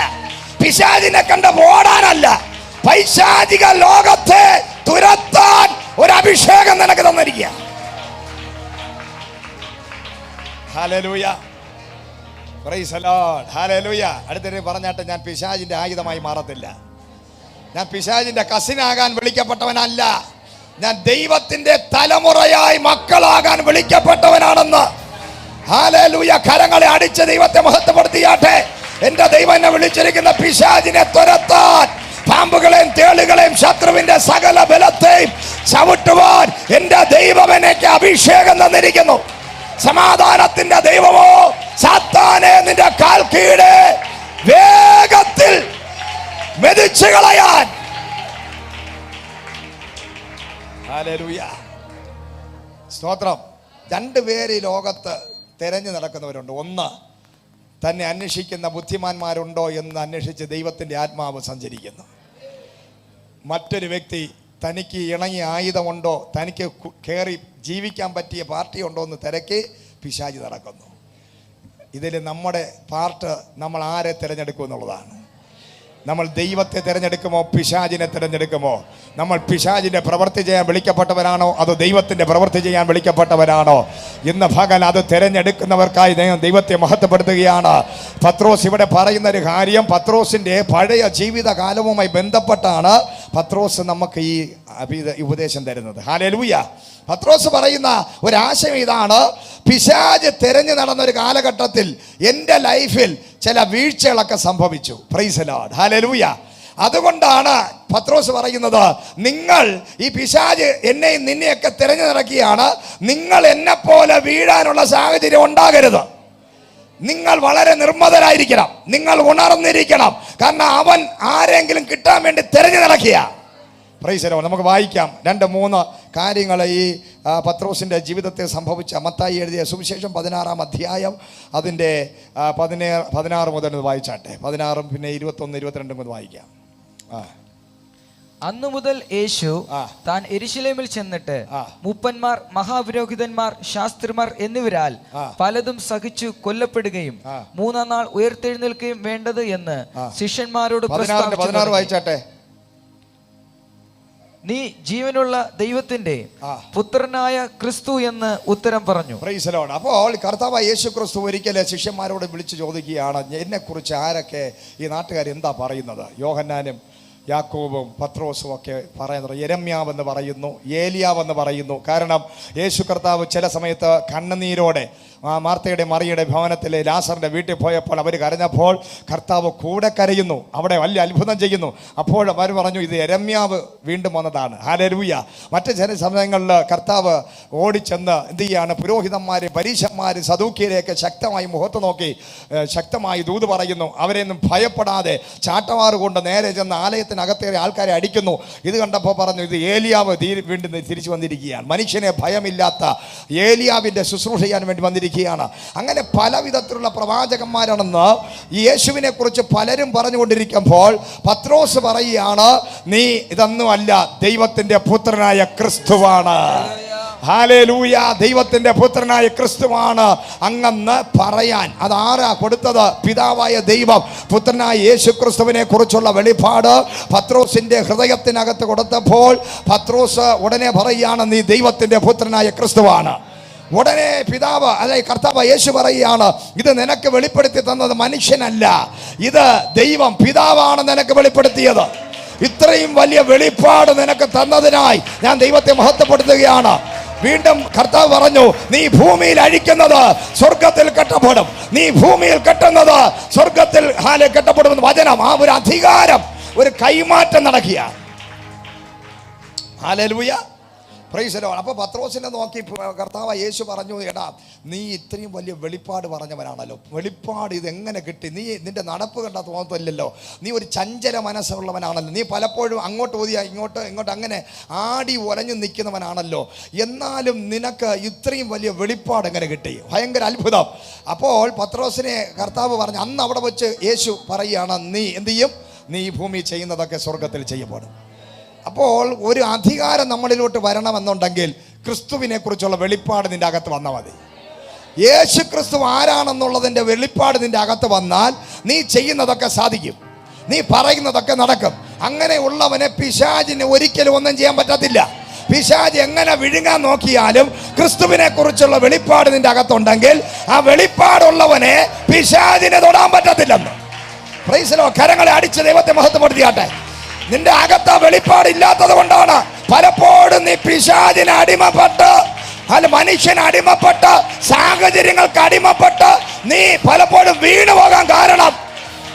A: പിശാചിനെ കണ്ട് ഓടാനല്ല. പൈശാചിക ലോകത്തെ തുരത്താൻ ഒരു അഭിഷേകം നിനക്ക് തന്നിരിക്കുക. ഹല്ലേലൂയ. Praise the Lord. ഹല്ലേലൂയ. അടുത്തിട്ട് പറഞ്ഞാട്ടെ, ഞാൻ പിശാചിന്റെ ആയുധമായി മാറത്തില്ല. ഞാൻ പിശാചിന്റെ കസിനാകാൻ വിളിക്കപ്പെട്ടവനല്ല. ഞാൻ ദൈവത്തിന്റെ തലമുറയായി മക്കളാകാൻ വിളിക്കപ്പെട്ടവനാണെന്ന്. ഹല്ലേലൂയ. കരങ്ങളെ അടിച്ച് ദൈവത്തെ മഹത്വപ്പെടുത്തിയാട്ടെ. എന്റെ ദൈവം എന്നെ വിളിച്ചിരിക്കുന്ന പിശാചിനെ തുരത്താൻ, പാമ്പുകളെയും തേളുകളെയും ശത്രുവിന്റെ സകല ബലത്തെയും ചവിട്ടുവാൻ എന്റെ ദൈവം എനിക്ക് അഭിഷേകം തന്നിരിക്കുന്നു. സമാധാനത്തിന്റെ ദൈവമോ സാത്താനെ നിന്റെ കാൽ കീഴെ വേഗത്തിൽ മെതിച്ചു കളയാൻ. ഹല്ലേലൂയ, സ്തോത്രം. രണ്ടുപേര് ഈ ലോകത്ത് തിരഞ്ഞു നടക്കുന്നവരുണ്ട്. ഒന്ന്, തന്നെ അന്വേഷിക്കുന്ന ബുദ്ധിമാന്മാരുണ്ടോ എന്ന് അന്വേഷിച്ച് ദൈവത്തിൻ്റെ ആത്മാവ് സഞ്ചരിക്കുന്നു. മറ്റൊരു വ്യക്തി തനിക്ക് ഇണങ്ങിയ ആയുധമുണ്ടോ, തനിക്ക് കയറി ജീവിക്കാൻ പറ്റിയ പാർട്ടി ഉണ്ടോ എന്ന് തിരക്കി പിശാചി നടക്കുന്നു. ഇതിൽ നമ്മുടെ പാർട്ട് നമ്മൾ ആരെ തിരഞ്ഞെടുക്കും എന്നുള്ളതാണ്. നമ്മൾ ദൈവത്തെ തിരഞ്ഞെടുക്കുമോ പിശാചിനെ തിരഞ്ഞെടുക്കുമോ? നമ്മൾ പിശാചിന്റെ പ്രവൃത്തി ചെയ്യാൻ വിളിക്കപ്പെട്ടവരാണോ അതോ ദൈവത്തിന്റെ പ്രവൃത്തി ചെയ്യാൻ വിളിക്കപ്പെട്ടവരാണോ? ഇന്ന് പകൽ അത് തിരഞ്ഞെടുക്കുന്നവർക്കായി ദൈവത്തെ മഹത്വപ്പെടുത്തുകയാണ്. പത്രോസ് ഇവിടെ പറയുന്ന ഒരു കാര്യം, പത്രോസിന്റെ പഴയ ജീവിതകാലവുമായി ബന്ധപ്പെട്ടാണ് പത്രോസ് നമുക്ക് ഈ ഉപദേശം തരുന്നത്. ഹല്ലേലൂയ. പത്രോസ് പറയുന്ന ഒരാശയം ഇതാണ്, പിശാച് തിരഞ്ഞു നടന്നൊരു കാലഘട്ടത്തിൽ എൻ്റെ ലൈഫിൽ ചില വീഴ്ചകളൊക്കെ സംഭവിച്ചു. Price the Lord, hallelujah. അതുകൊണ്ടാണ് പത്രോസ് പറയുന്നത്, നിങ്ങൾ ഈ പിശാച് എന്നെയും നിന്നെയൊക്കെ തിരഞ്ഞു നടക്കുകയാണ്, നിങ്ങൾ എന്നെ പോലെ വീഴാനുള്ള സാഹചര്യം ഉണ്ടാകരുത്. നിങ്ങൾ വളരെ നിർമ്മതരായിരിക്കണം, നിങ്ങൾ ഉണർന്നിരിക്കണം. കാരണം അവൻ ആരെങ്കിലും കിട്ടാൻ വേണ്ടി തിരഞ്ഞു നടക്കുക. Price the Lord. നമുക്ക് വായിക്കാം 2-3 കാര്യങ്ങൾ ഈ പത്രോസിൻ്റെ ജീവിതത്തിൽ സംഭവിച്ച മത്തായി എഴുതിയ സുവിശേഷം 16-ാം അധ്യായം അതിൻ്റെ 16 മുതൽ വായിച്ചാട്ടെ. 16 പിന്നെ 21, 22 മുതൽ വായിക്കാം.
B: അന്നു മുതൽ യേശു താൻ യെരൂശലേമിൽ ചെന്നിട്ട് മൂപ്പന്മാർ, മഹാപുരോഹിതന്മാർ, ശാസ്ത്രിമാർ എന്നിവരാൽ പലതും സഹിച്ചു കൊല്ലപ്പെടുകയും 3-ാം നാൾ ഉയർത്തെഴുന്നേൽക്കുകയും വേണ്ടത് എന്ന് ശിഷ്യന്മാരോട്
A: പ്രസ്താവിച്ചു. വായിച്ചാട്ടെ.
B: നീ ജീവനുള്ള ദൈവത്തിന്റെ പുത്രനായ ക്രിസ്തു എന്ന് ഉത്തരം പറഞ്ഞു.
A: Price the Lord. അപ്പോൾ കർത്താവായ യേശു ക്രിസ്തു ഒരിക്കൽ ശിഷ്യന്മാരോട് വിളിച്ചു ചോദിക്കുകയാണ്, എന്നെക്കുറിച്ച് ആരൊക്കെ ഈ നാട്ടുകാർ എന്താ പറയുന്നത്? യോഹന്നാനും യാക്കോബും പത്രോസും ഒക്കെ പറയുന്നത് യെരമ്യാവെന്ന് പറയുന്നു, ഏലിയാവെന്ന് പറയുന്നു. കാരണം യേശു കർത്താവ് ചില സമയത്ത് കണ്ണുനീരോടെ മാർത്തയുടെ മറിയുടെ ഭവനത്തിൽ ലാസറിന്റെ വീട്ടിൽ പോയപ്പോൾ അവർ കരഞ്ഞപ്പോൾ കർത്താവ് കൂടെ കരയുന്നു, അവിടെ വലിയ അത്ഭുതം ചെയ്യുന്നു. അപ്പോൾ അവർ പറഞ്ഞു, ഇത് യെരമ്യാവ് വീണ്ടും വന്നതാണ്. ഹല്ലേലൂയ. മറ്റ് ചില സമയങ്ങളിൽ കർത്താവ് ഓടിച്ചെന്ന് എന്ത് ചെയ്യാണ്, പുരോഹിതന്മാരും പരീശന്മാരും സദൂക്യരെയൊക്കെ ശക്തമായി മുഖത്ത് നോക്കി ശക്തമായി ദൂത് പറയുന്നു. അവരെയൊന്നും ഭയപ്പെടാതെ ചാട്ടവാറ് കൊണ്ട് നേരെ ചെന്ന് ആലയത്തിനകത്തേറെ ആൾക്കാരെ അടിക്കുന്നു. ഇത് കണ്ടപ്പോൾ പറഞ്ഞു, ഇത് ഏലിയാവ് വീണ്ടും തിരിച്ചു വന്നിരിക്കുകയാണ്. മനുഷ്യനെ ഭയമില്ലാത്ത ഏലിയാവിൻ്റെ ശുശ്രൂഷ ചെയ്യാൻ വേണ്ടി വന്നിരിക്കുകയാണ്. അങ്ങനെ പല വിധത്തിലുള്ള പ്രവാചകന്മാരാണെന്ന് യേശുവിനെ കുറിച്ച് പലരും പറഞ്ഞുകൊണ്ടിരിക്കുമ്പോൾ പത്രോസ് പറയുകയാണ്, നീ ഇതൊന്നുമല്ല, ദൈവത്തിന്റെ പുത്രനായ ക്രിസ്തുവാണ്. ഹല്ലേലൂയ. ദൈവത്തിന്റെ പുത്രനായ ക്രിസ്തുവാണ് അങ്ങെന്ന് പറയാൻ അതാരാ കൊടുത്തത്? പിതാവായ ദൈവം പുത്രനായ യേശു ക്രിസ്തുവിനെ കുറിച്ചുള്ള വെളിപ്പാട് പത്രോസിന്റെ ഹൃദയത്തിനകത്ത് കൊടുത്തപ്പോൾ പത്രോസ് ഉടനെ പറയുകയാണ്, നീ ദൈവത്തിന്റെ പുത്രനായ ക്രിസ്തുവാണ്. ഉടനെ പിതാവ് അതായത് കർത്താവ് യേശു പറയുകയാണ്, ഇത് നിനക്ക് വെളിപ്പെടുത്തി തന്നത് മനുഷ്യനല്ല, ഇത് ദൈവം പിതാവാണ് നിനക്ക് വെളിപ്പെടുത്തിയത്. ഇത്രയും വലിയ വെളിപ്പാട് നിനക്ക് തന്നതിനായി ഞാൻ ദൈവത്തെ മഹത്വപ്പെടുത്തുകയാണ്. വീണ്ടും കർത്താവ് പറഞ്ഞു, നീ ഭൂമിയിൽ അഴിക്കുന്നത് സ്വർഗത്തിൽ കെട്ടപ്പെടും, നീ ഭൂമിയിൽ കെട്ടുന്നത് സ്വർഗത്തിൽ കെട്ടപ്പെടുമെന്ന് വചനം. ആ ഒരു അധികാരം, ഒരു കൈമാറ്റം നടക്കുക. ഹല്ലേലൂയ. Praise the Lord. അപ്പോൾ പത്രോസിനെ നോക്കി കർത്താവ് യേശു പറഞ്ഞു, എടാ നീ ഇത്രയും വലിയ വെളിപ്പാട് പറഞ്ഞവനാണല്ലോ, വെളിപ്പാട് ഇതെങ്ങനെ കിട്ടി? നീ നിന്റെ നടപ്പ് കണ്ടാൽ തോന്നത്തില്ലല്ലോ, നീ ഒരു ചഞ്ചല മനസ്സുള്ളവനാണല്ലോ, നീ പലപ്പോഴും അങ്ങോട്ട് ഓതിയ ഇങ്ങോട്ട് അങ്ങനെ ആടി ഉലഞ്ഞു നിൽക്കുന്നവനാണല്ലോ, എന്നാലും നിനക്ക് ഇത്രയും വലിയ വെളിപ്പാട് എങ്ങനെ കിട്ടി? ഭയങ്കര അത്ഭുതം. അപ്പോൾ പത്രോസിനെ കർത്താവ് പറഞ്ഞു, അന്ന് അവിടെ വെച്ച് യേശു പറയുകയാണ്, നീ എന്ത് ചെയ്യും? നീ ഈ ഭൂമി ചെയ്യുന്നതൊക്കെ സ്വർഗത്തിൽ ചെയ്യപ്പെടും. അപ്പോൾ ഒരു അധികാരം നമ്മളിലോട്ട് വരണമെന്നുണ്ടെങ്കിൽ ക്രിസ്തുവിനെ കുറിച്ചുള്ള വെളിപ്പാട് നിന്റെ അകത്ത് വന്നാൽ മതി. യേശു ക്രിസ്തു ആരാണെന്നുള്ളതിൻ്റെ വെളിപ്പാട് നിന്റെ അകത്ത് വന്നാൽ നീ ചെയ്യുന്നതൊക്കെ സാധിക്കും, നീ പറയുന്നതൊക്കെ നടക്കും. അങ്ങനെയുള്ളവനെ പിശാചിന് ഒരിക്കലും ഒന്നും ചെയ്യാൻ പറ്റത്തില്ല. പിശാച് എങ്ങനെ വിഴുങ്ങാൻ നോക്കിയാലും ക്രിസ്തുവിനെ കുറിച്ചുള്ള വെളിപ്പാട് നിന്റെ അകത്തുണ്ടെങ്കിൽ ആ വെളിപ്പാടുള്ളവനെ പിശാചിനെ തൊടാൻ പറ്റത്തില്ലെന്ന്. Price the Lord. കരങ്ങളെ അടിച്ച് ദൈവത്തെ മഹത്വപ്പെടുത്തിയാട്ടെ. നിന്റെ അകത്ത് വെളിപ്പാടില്ലാത്തത് കൊണ്ടാണ് പലപ്പോഴും നീ പിശാചിന് അടിമപ്പെട്ട്, അല്ല മനുഷ്യന് അടിമപ്പെട്ട്, സാഹചര്യങ്ങൾക്ക് അടിമപ്പെട്ട് നീ പലപ്പോഴും വീണു പോകാൻ കാരണം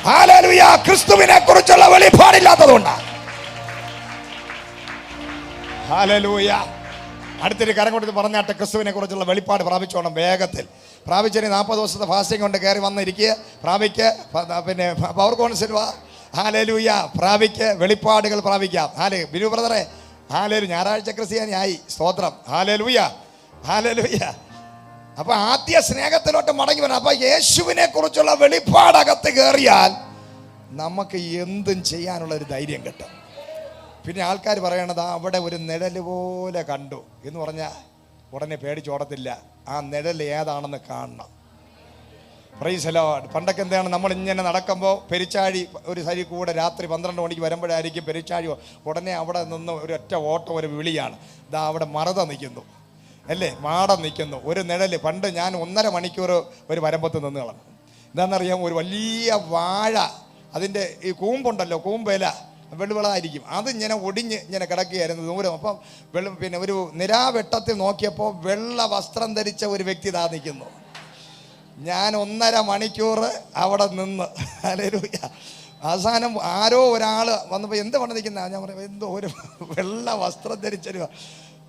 A: ഹല്ലേലൂയ, ക്രിസ്തുവിനെ കുറിച്ചുള്ള വെളിപ്പാടില്ലാത്തത് കൊണ്ടാണ്. ഹല്ലേലൂയ. അടുത്തൊരു കരം കൊടുത്ത് പറഞ്ഞാട്ടെ, ക്രിസ്തുവിനെ കുറിച്ചുള്ള വെളിപ്പാട് പ്രാപിച്ചോണം വേഗത്തിൽ. പ്രാപിച്ചതിന് 40 ദിവസത്തെ ഫാസ്റ്റിംഗ് കൊണ്ട് കയറി വന്നിരിക്കുക. പ്രാപിക്ക്, പിന്നെ പവർ കോൺസിൽ വാ. ഹല്ലേലൂയ. പ്രാപിക്ക്, വെളിപ്പാടുകൾ പ്രാപിക്കാം. ബിനു ബ്രദറെ, ഹല്ലേലൂയ. ഞായറാഴ്ച ക്രിസ്ത്യാനിയായി. സ്തോത്രം. Hallelujah, hallelujah. അപ്പൊ ആദ്യ സ്നേഹത്തിലോട്ട് മടങ്ങി വരണം. അപ്പൊ യേശുവിനെ കുറിച്ചുള്ള വെളിപ്പാടകത്ത് കയറിയാൽ നമുക്ക് എന്തും ചെയ്യാനുള്ള ഒരു ധൈര്യം കിട്ടും. പിന്നെ ആൾക്കാർ പറയണത് അവിടെ ഒരു നിഴല് പോലെ കണ്ടു എന്ന് പറഞ്ഞാൽ ഉടനെ പേടിച്ചോടത്തില്ല. ആ നിഴൽ ഏതാണെന്ന് കാണണം. Price the Lord. പണ്ടൊക്കെ എന്താണ്, നമ്മൾ ഇങ്ങനെ നടക്കുമ്പോൾ പെരിച്ചാഴി ഒരു സരി കൂടെ രാത്രി 12 മണിക്ക് വരുമ്പോഴായിരിക്കും പെരിച്ചാഴി. ഉടനെ അവിടെ നിന്ന് ഒരു ഒറ്റ ഓട്ടം, ഒരു വിളിയാണ്. ഇതാ അവിടെ മറുത നിൽക്കുന്നു, അല്ലേ, മാടം നിൽക്കുന്നു, ഒരു നിഴൽ. പണ്ട് ഞാൻ 1.5 മണിക്കൂർ ഒരു വരമ്പത്ത് നിന്ന് കളഞ്ഞു. എന്താണെന്നറിയാം, ഒരു വലിയ വാഴ, അതിൻ്റെ ഈ കൂമ്പുണ്ടല്ലോ, കൂമ്പേല വെള്ളുവിളായിരിക്കും, അത് ഇങ്ങനെ ഒടിഞ്ഞ് ഇങ്ങനെ കിടക്കുകയായിരുന്നു ദൂരം. അപ്പം പിന്നെ ഒരു നിരാവെട്ടത്തിൽ നോക്കിയപ്പോൾ വെള്ള വസ്ത്രം ധരിച്ച ഒരു വ്യക്തി താ നിൽക്കുന്നു. ഞാൻ 1.5 മണിക്കൂർ അവിടെ നിന്ന്. ഹല്ലേലൂയ. അവസാനം ആരോ ഒരാൾ വന്നപ്പോൾ എന്ത് പണ്ട് നിൽക്കുന്ന, ഞാൻ പറയാം എന്തോ ഒരു വെള്ള വസ്ത്രം ധരിച്ചൊരു.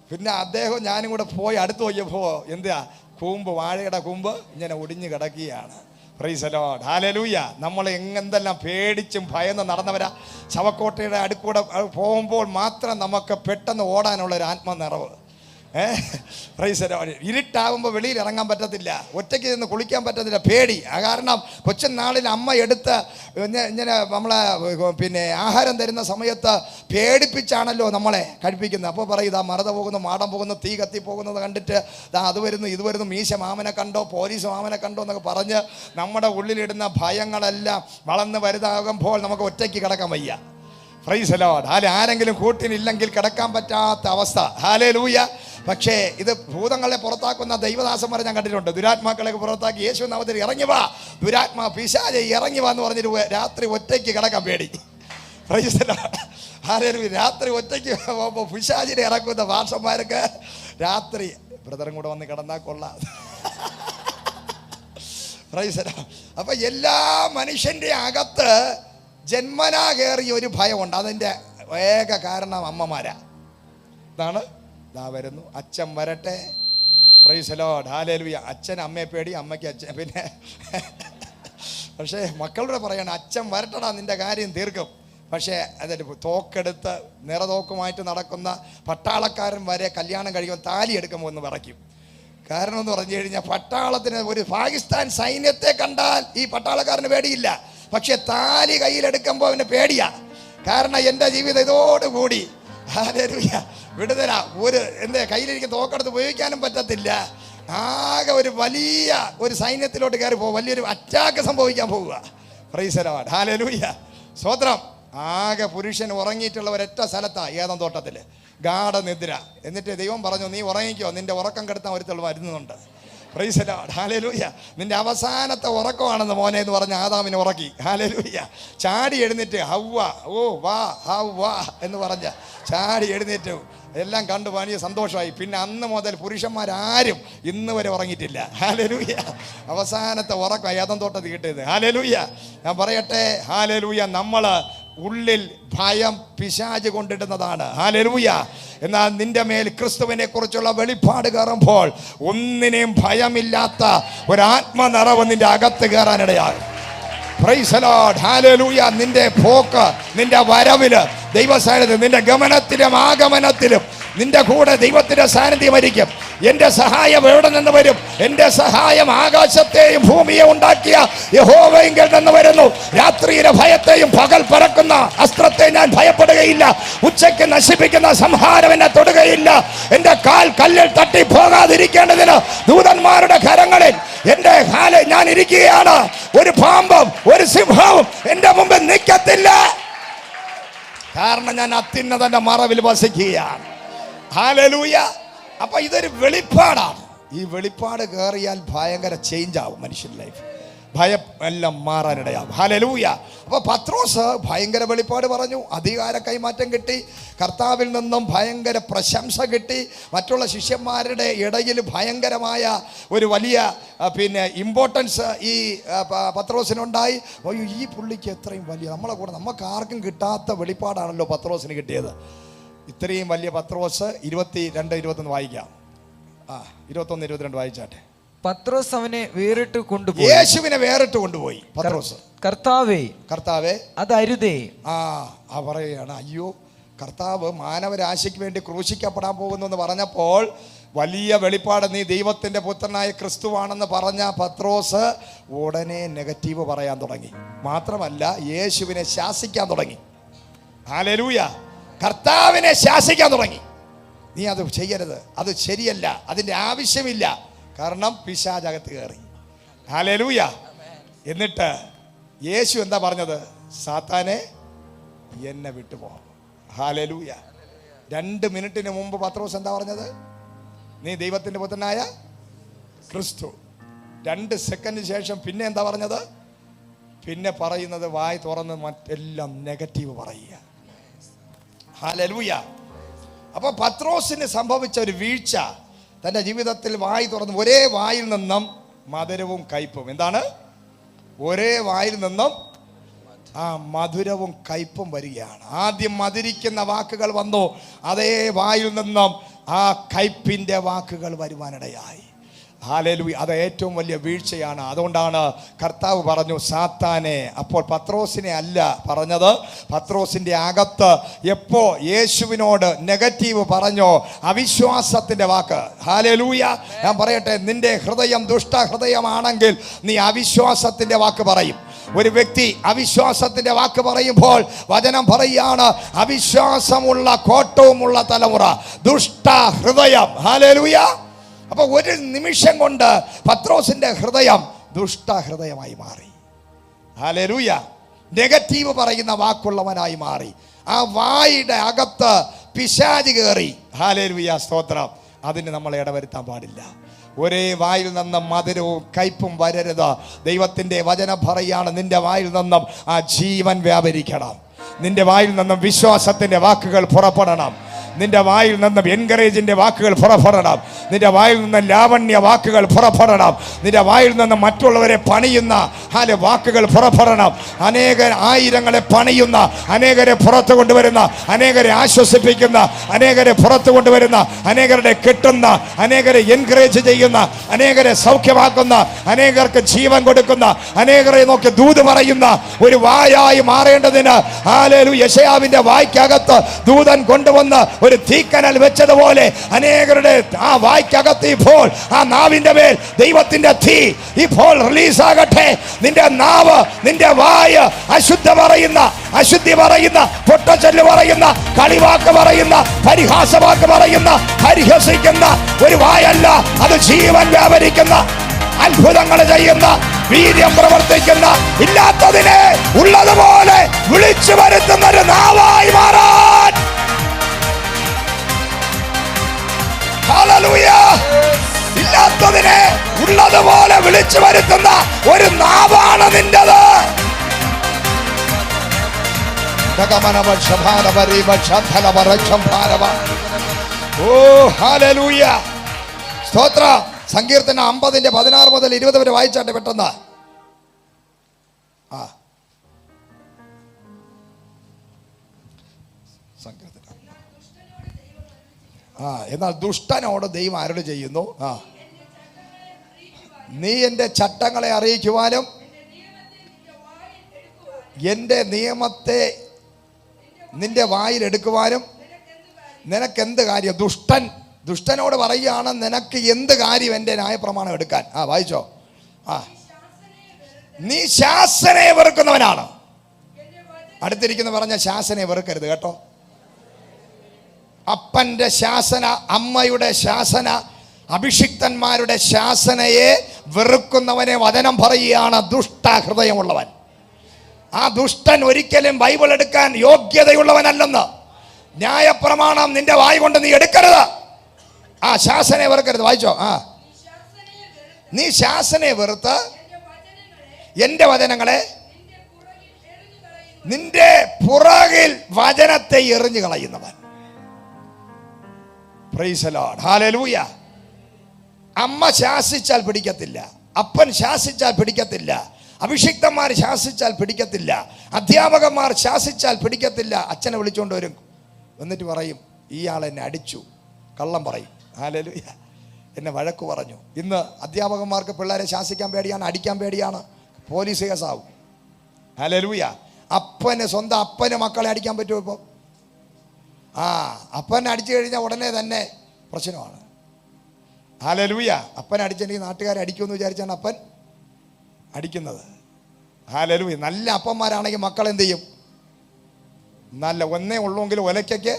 A: പിന്നെ അദ്ദേഹം ഞാനും കൂടെ പോയി അടുത്ത് നോക്കിയപ്പോൾ എന്താ, കൂമ്പ്, വാഴയുടെ കൂമ്പ് ഇങ്ങനെ ഒടിഞ്ഞ് കിടക്കുകയാണ്. Price the Lord. ഹല്ലേലൂയ. നമ്മൾ എന്തെല്ലാം പേടിച്ചും ഭയന്ന് നടന്നവരാ. ശവക്കോട്ടയുടെ അടുക്കൂടെ പോകുമ്പോൾ മാത്രം നമുക്ക് പെട്ടെന്ന് ഓടാനുള്ള ഒരു ആത്മനിറവ്. Praise the Lord. ഇരുട്ടാകുമ്പോൾ വെളിയിൽ ഇറങ്ങാൻ പറ്റത്തില്ല, ഒറ്റയ്ക്ക് നിന്ന് കുളിക്കാൻ പറ്റത്തില്ല, പേടി. കാരണം കൊച്ചുനാളിൽ അമ്മ എടുത്ത് ഇങ്ങനെ നമ്മളെ പിന്നെ ആഹാരം തരുന്ന സമയത്ത് പേടിപ്പിച്ചാണല്ലോ നമ്മളെ കഴിപ്പിക്കുന്നത്. അപ്പോൾ പറയും, ഇതാ മറുത പോകുന്നു, മാടം പോകുന്നു, തീ കത്തി പോകുന്നത് കണ്ടിട്ട് അത് വരുന്നു, ഇത് വരുന്നു, മീശ മാമനെ കണ്ടോ, പോലീസ് മാമനെ കണ്ടോ എന്നൊക്കെ പറഞ്ഞ് നമ്മുടെ ഉള്ളിലിടുന്ന ഭയങ്ങളെല്ലാം വളർന്ന് വലുതാകുമ്പോൾ നമുക്ക് ഒറ്റയ്ക്ക് കിടക്കാൻ വയ്യ. Price the Lord. ആരെങ്കിലും കൂട്ടിനില്ലെങ്കിൽ കിടക്കാൻ പറ്റാത്ത അവസ്ഥ. ഹല്ലേലൂയ. പക്ഷേ ഇത് ഭൂതങ്ങളെ പുറത്താക്കുന്ന ദൈവദാസന്മാരെ ഞാൻ കണ്ടിട്ടുണ്ട്. ദുരാത്മാക്കളെ പുറത്താക്കി യേശു നാമത്തിൽ ഇറങ്ങി വാ, ദുരാത്മാ പിശാചേ ഇറങ്ങി വാ എന്ന് പറഞ്ഞിട്ട് രാത്രി ഒറ്റയ്ക്ക് കിടക്കാൻ പേടി. Price the Lord. ഹല്ലേലൂയ. രാത്രി ഒറ്റയ്ക്ക് പോകുമ്പോൾ പിശാചിനെ ഇറക്കുന്ന ഭാഷന്മാർക്ക് രാത്രി ബ്രദറും കൂടെ വന്ന് കിടന്നാൽ കൊള്ളാം. Price the Lord. അപ്പൊ എല്ലാ മനുഷ്യന്റെ അകത്ത് ജന്മനാ കയറിയ ഒരു ഭയമുണ്ട്. അതിൻ്റെ ഏക കാരണം അമ്മമാരാ. ഇതാണ്, ഇതാ വരുന്നു, അച്ഛൻ വരട്ടെ. Price the Lord. ഹല്ലേലൂയ. അച്ഛൻ അമ്മയെ പേടി, അമ്മയ്ക്ക് അച്ഛൻ. പിന്നെ പക്ഷേ മക്കളോട് പറയണം, അച്ഛൻ വരട്ടടാ, നിന്റെ കാര്യം തീർക്കും. പക്ഷേ അതൊരു തോക്കെടുത്ത് നിറതോക്കുമായിട്ട് നടക്കുന്ന പട്ടാളക്കാരൻ വരെ കല്യാണം കഴിക്കുമ്പോൾ താലി എടുക്കുമ്പോൾ ഒന്ന് വിറയ്ക്കും. കാരണം എന്ന് പറഞ്ഞു കഴിഞ്ഞാൽ, പട്ടാളത്തിന് ഒരു പാകിസ്ഥാൻ സൈന്യത്തെ കണ്ടാൽ ഈ പട്ടാളക്കാരന് പേടിയില്ല, പക്ഷെ താലി കയ്യിലെടുക്കുമ്പോൾ അവന് പേടിയാ. കാരണം എൻ്റെ ജീവിതം ഇതോടുകൂടി ഹല്ലേലൂയ വിടുതല. എൻ്റെ കയ്യിലിരിക്കുന്ന തോക്കെടുത്ത് ഉപയോഗിക്കാനും പറ്റത്തില്ല. ആകെ ഒരു വലിയ ഒരു സൈന്യത്തിലോട്ട് കയറി പോകും, വലിയൊരു അറ്റാക്ക് സംഭവിക്കാൻ പോവുക. Price the Lord. ഹല്ലേലൂയ. സ്തോത്രം. ആകെ പുരുഷൻ ഉറങ്ങിയിട്ടുള്ള ഒരൊറ്റ സ്ഥലത്താ, ഏതം തോട്ടത്തിൽ, ഗാഢനിദ്ര. എന്നിട്ട് ദൈവം പറഞ്ഞു, നീ ഉറങ്ങിക്കോ, നിന്റെ ഉറക്കം കെടുത്താൻ ഒരുത്തൾ വരുന്നുണ്ട്. Price the Lord. ഹല്ലേലൂയ. നിന്റെ അവസാനത്തെ ഉറക്കമാണെന്ന് മോനെ എന്ന് പറഞ്ഞ് ആദാമിനെ ഉറക്കി. ഹല്ലേലൂയ. ചാടി എഴുന്നേറ്റ് ഹവ്വ, ഓ വാ ഹവ്വ എന്ന് പറഞ്ഞ് ചാടി എഴുന്നേറ്റു. എല്ലാം കണ്ടു വലിയ സന്തോഷമായി. പിന്നെ അന്ന് മുതൽ പുരുഷന്മാരാരും ഇന്ന് വരെ ഉറങ്ങിയിട്ടില്ല. ഹല്ലേലൂയ. അവസാനത്തെ ഉറക്കം ഏതം തോട്ടത്തിൽ കിട്ടിയത്. ഹല്ലേലൂയ. ഞാൻ പറയട്ടെ, ഹല്ലേലൂയ, നമ്മൾ ഉള്ളിൽ ഭയം പിശാച് കൊണ്ടിടുന്നതാണ്. ഹല്ലേലൂയ. എന്നാൽ നിന്റെ മേൽ ക്രിസ്തുവിനെ കുറിച്ചുള്ള വെളിപ്പാട് കയറുമ്പോൾ ഒന്നിനെയും ഭയമില്ലാത്ത ഒരാത്മനിറവ് നിന്റെ അകത്ത് കയറാനിടയാകും. Praise the Lord. ഹല്ലേലൂയ. നിന്റെ പോക്ക്, നിന്റെ വരവില് ദൈവസാന്നിധ്യം, നിന്റെ ഗമനത്തിലും ആഗമനത്തിലും നിന്റെ കൂടെ ദൈവത്തിന്റെ സാന്നിധ്യമായിരിക്കും. എന്റെ സഹായം എവിടെ നിന്ന് വരും? എന്റെ സഹായം ആകാശത്തെയും ഭൂമിയെ ഉണ്ടാക്കിയ യഹോവയിങ്കൽ നിന്ന് വരുന്നു. രാത്രിയിലെ ഭയത്തെയും പകൽ പറക്കുന്ന അസ്ത്രത്തെ ഞാൻ ഭയപ്പെടുകയില്ല. ഉച്ചയ്ക്ക് നശിപ്പിക്കുന്ന സംഹാരം എന്നെ തൊടുകയില്ല. എന്റെ കാൽ കല്ലിൽ തട്ടി പോകാതിരിക്കേണ്ടതിന് ദൂതന്മാരുടെ കരങ്ങളിൽ എന്റെ കാലിൽ ഞാൻ ഇരിക്കുകയാണ്. ഒരു പാമ്പും ഒരു സിംഹവും എന്റെ മുമ്പിൽ നിൽക്കത്തില്ല. കാരണം ഞാൻ അത്യുന്നതന്റെ മറവിൽ വസിക്കുകയാണ്. ഹല്ലേലൂയ. അപ്പൊ ഇതൊരു വെളിപ്പാടാണ്. ഈ വെളിപ്പാട് കയറിയാൽ ഭയങ്കര ചേഞ്ച് ആവും മനുഷ്യൻ ലൈഫ്. ഭയം എല്ലാം മാറാനിടയാവും. ഹല്ലേലൂയ. അപ്പൊ പത്രോസ് ഭയങ്കര വെളിപ്പാട് പറഞ്ഞു, അധികാര കൈമാറ്റം കിട്ടി, കർത്താവിൽ നിന്നും ഭയങ്കര പ്രശംസ കിട്ടി, മറ്റുള്ള ശിഷ്യന്മാരുടെ ഇടയിൽ ഭയങ്കരമായ ഒരു വലിയ പിന്നെ ഇമ്പോർട്ടൻസ് ഈ പത്രോസിനുണ്ടായി. അയ്യോ, ഈ പുള്ളിക്ക് എത്രയും വലിയ, നമ്മളെ കൂടെ നമുക്ക് ആർക്കും കിട്ടാത്ത വെളിപ്പാടാണല്ലോ പത്രോസിന് കിട്ടിയത്. ഇത്രയും വലിയ പത്രോസ് 22-21 വായിക്കാം. 21-22 വായിച്ചാട്ടെ.
B: പത്രോസ് അവനെ വേറിട്ട് കൊണ്ടുപോയി.
A: യേശുവിനെ വേറിട്ട് കൊണ്ടുപോയി പത്രോസ്. കർത്താവേ
B: അതരുതേ.
A: പറയുകയാണ്, അയ്യോ കർത്താവ് മാനവരാശിക്ക് വേണ്ടി ക്രൂശിക്കപ്പെടാൻ പോകുന്നു എന്ന് പറഞ്ഞപ്പോൾ വലിയ വെളിപ്പാട്, നീ ദൈവത്തിന്റെ പുത്രനായ ക്രിസ്തുവാണെന്ന് പറഞ്ഞ പത്രോസ് ഉടനെ നെഗറ്റീവ് പറയാൻ തുടങ്ങി. മാത്രമല്ല യേശുവിനെ ശാസിക്കാൻ തുടങ്ങി. ഹല്ലേലൂയ. കർത്താവിനെ ശാസിക്കാൻ തുടങ്ങി. നീ അത് ചെയ്യരുത്, അത് ശരിയല്ല, അതിൻ്റെ ആവശ്യമില്ല. കാരണം പിശാചകത്ത് കയറി. ഹല്ലേലൂയ. എന്നിട്ട് യേശു എന്താ പറഞ്ഞത്? സാത്താനെ എന്നെ വിട്ടുപോ. ഹല്ലേലൂയ. 2 മിനിറ്റിന് മുമ്പ് പത്രോസ് എന്താ പറഞ്ഞത്? നീ ദൈവത്തിന്റെ പുത്രനായ ക്രിസ്തു. 2 സെക്കൻഡിന് ശേഷം പിന്നെ എന്താ പറഞ്ഞത്? പിന്നെ പറയുന്നത് വായി തുറന്ന് മറ്റെല്ലാം നെഗറ്റീവ് പറയുക. ഹല്ലേലൂയ. അപ്പൊ പത്രോസിന് സംഭവിച്ച ഒരു വീഴ്ച, തൻ്റെ ജീവിതത്തിൽ വായി തുറന്ന് ഒരേ വായിൽ നിന്നും മധുരവും കയ്പും. എന്താണ്? ഒരേ വായിൽ നിന്നും മധുരവും കയ്പും വരികയാണ്. ആദ്യം മധുരിക്കുന്ന വാക്കുകൾ വന്നു, അതേ വായിൽ നിന്നും കയ്പിൻ്റെ വാക്കുകൾ വരുവാനിടയായി. ഹല്ലേലൂയ. അത് ഏറ്റവും വലിയ വീഴ്ചയാണ്. അതുകൊണ്ടാണ് കർത്താവ് പറഞ്ഞു സാത്താനെ. അപ്പോൾ പത്രോസിനെ അല്ല പറഞ്ഞത്, പത്രോസിൻ്റെ അകത്ത് എപ്പോ യേശുവിനോട് നെഗറ്റീവ് പറഞ്ഞോ, അവിശ്വാസത്തിൻ്റെ വാക്ക്. ഹല്ലേലൂയ. ഞാൻ പറയട്ടെ, നിന്റെ ഹൃദയം ദുഷ്ടഹൃദയമാണെങ്കിൽ നീ അവിശ്വാസത്തിൻ്റെ വാക്ക് പറയും. ഒരു വ്യക്തി അവിശ്വാസത്തിന്റെ വാക്ക് പറയുമ്പോൾ വചനം പറയുകയാണ്, അവിശ്വാസമുള്ള കോട്ടവുമുള്ള തലമുറ, ദുഷ്ട ഹൃദയം. ഹല്ലേലൂയ. അപ്പൊ ഒരു നിമിഷം കൊണ്ട് പത്രോസിന്റെ ഹൃദയം ദുഷ്ടഹൃദയമായി മാറി. ഹല്ലേലൂയ. നെഗറ്റീവ് പറയുന്ന വാക്കുള്ളവനായി മാറി. ആ വായുടെ അകത്ത് പിശാച് കയറി. ഹല്ലേലൂയ. സ്തോത്രം. അതിന് നമ്മൾ ഇടവരുത്താൻ പാടില്ല. ഒരേ വായിൽ നിന്നും മധുരവും കയ്പും വരരുത്. ദൈവത്തിന്റെ വചനം പറയാണ്, നിന്റെ വായിൽ നിന്നും ജീവൻ വ്യാപരിക്കണം. നിന്റെ വായിൽ നിന്നും വിശ്വാസത്തിന്റെ വാക്കുകൾ പുറപ്പെടണം. നിന്റെ വായിൽ നിന്നും എൻകറേജിന്റെ വാക്കുകൾ പുറപ്പെടണം. നിന്റെ വായിൽ നിന്നും ലാവണ്യ വാക്കുകൾ പുറപ്പെടണം. നിന്റെ വായിൽ നിന്നും മറ്റുള്ളവരെ പണിയുന്ന വാക്കുകൾ പുറപ്പെടണം. ആയിരങ്ങളെ പണിയുന്ന, അനേകരെ പുറത്തു കൊണ്ടുവരുന്ന, അനേകരെ ആശ്വസിപ്പിക്കുന്ന, അനേകരെ പുറത്തു കൊണ്ടുവരുന്ന, അനേകരുടെ കിട്ടുന്ന, അനേകരെ എൻകറേജ് ചെയ്യുന്ന, അനേകരെ സൗഖ്യമാക്കുന്ന, അനേകർക്ക് ജീവൻ കൊടുക്കുന്ന, അനേകരെ നോക്കി ദൂത് പറയുന്ന ഒരു വായായി മാറേണ്ടതിന് ഹല്ലേലൂയ. യെശയ്യാവിന്റെ വായ്ക്കകത്ത് ദൂതൻ കൊണ്ടുവന്ന് ഒരു തീക്കനൽ വെച്ചതുപോലെ അനേകരുടെ വായ്ക്കകത്ത് ഇപ്പോൾ നാവിന്റെ മേൽ ദൈവത്തിന്റെ തീ ഇപ്പോൾ റിലീസാകട്ടെ. നിന്റെ നാവ്, നിന്റെ വായ് അശുദ്ധി പറയുന്ന, പൊട്ടച്ചൊല്ല് പറയുന്ന, കളിവാക്ക് പറയുന്ന, പരിഹാസവാക്ക് പറയുന്ന, പരിഹസിക്കുന്ന ഒരു വായല്ല. അത് ജീവൻ വ്യാപരിക്കുന്ന, അത്ഭുതങ്ങൾ ചെയ്യുന്ന, വീര്യം പ്രവർത്തിക്കുന്ന, ഇല്ലാത്തതിനെ ഉള്ളതുപോലെ വിളിച്ചു വരുത്തുന്ന ഒരു നാവായി മാറാൻ. ഹല്ലേലൂയ. ഇല്ലാത്തതിനെ ഉള്ളതുപോലെ വിളിച്ചു വരുത്തുന്ന ഒരു നാവാണ് നിന്റേത്. ഓ ഹല്ലേലൂയ. സ്തോത്രം. സങ്കീർത്തനം 50:16 മുതൽ 20 വരെ വായിച്ചാട്ടെ പെട്ടെന്ന്. എന്നാൽ ദുഷ്ടനോട് ദൈവം അരുളി ചെയ്യുന്നു, നീ എൻ്റെ ചട്ടങ്ങളെ അറിയിക്കുവാനും എൻ്റെ നിയമത്തെ നിന്റെ വായിൽ എടുക്കുവാനും നിനക്കെന്ത് കാര്യം? ദുഷ്ടനോട് പറയുകയാണ്, നിനക്ക് എന്ത് കാര്യം എൻ്റെ ന്യായപ്രമാണം എടുക്കാൻ? വായിച്ചോ. നീ ശാസനയെ വെറുക്കുന്നവനാണ്. അടുത്തിരിക്കുന്ന പറഞ്ഞ ശാസനയെ വെറുക്കരുത് കേട്ടോ. അപ്പന്റെ ശാസന, അമ്മയുടെ ശാസന, അഭിഷിക്തന്മാരുടെ ശാസനയെ വെറുക്കുന്നവനെ വചനം പറയുകയാണ് ദുഷ്ടഹൃദയമുള്ളവൻ. ആ ദുഷ്ടൻ ഒരിക്കലും ബൈബിൾ എടുക്കാൻ യോഗ്യതയുള്ളവനല്ലെന്ന്. ന്യായപ്രമാണം നിന്റെ വായ കൊണ്ട് നീ എടുക്കരുത്. ശാസനയെ വെറുക്കരുത്. വായിച്ചോ. നീ ശാസനയെ വെറുത്ത് എന്റെ വചനങ്ങളെ, നിന്റെ പുറകിൽ വചനത്തെ എറിഞ്ഞു കളയുന്നവൻ. Praise the Lord. ഹല്ലേലൂയ. അമ്മ ശാസിച്ചാൽ പിടിക്കത്തില്ല, അപ്പൻ ശാസിച്ചാൽ പിടിക്കത്തില്ല, അഭിഷിക്തന്മാർ ശാസിച്ചാൽ പിടിക്കത്തില്ല, അധ്യാപകന്മാർ ശാസിച്ചാൽ പിടിക്കത്തില്ല. അച്ഛനെ വിളിച്ചുകൊണ്ട് വരും, എന്നിട്ട് പറയും ഇയാൾ എന്നെ അടിച്ചു, കള്ളം പറയും. ഹല്ലേലൂയ. എന്നെ വഴക്ക് പറഞ്ഞു. ഇന്ന് അധ്യാപകന്മാർക്ക് പിള്ളേരെ ശാസിക്കാൻ പേടിയാണ്, അടിക്കാൻ പേടിയാണ്, പോലീസ് കേസാവും. ഹല്ലേലൂയ. സ്വന്തം അപ്പന് മക്കളെ അടിക്കാൻ പറ്റുമോ ഇപ്പോൾ? അപ്പനെ അടിച്ചു കഴിഞ്ഞാൽ ഉടനെ തന്നെ പ്രശ്നമാണ്. ഹല്ലേലൂയ. അപ്പൻ അടിച്ചിട്ടുണ്ടെങ്കിൽ നാട്ടുകാരെ അടിക്കുമെന്ന് വിചാരിച്ചാണ് അപ്പൻ അടിക്കുന്നത്. ഹല്ലേലൂയ. നല്ല അപ്പന്മാരാണെങ്കിൽ മക്കൾ എന്ത് ചെയ്യും? നല്ല ഒന്നേ ഉള്ളൂങ്കിൽ ഒലയ്ക്കൊക്കെ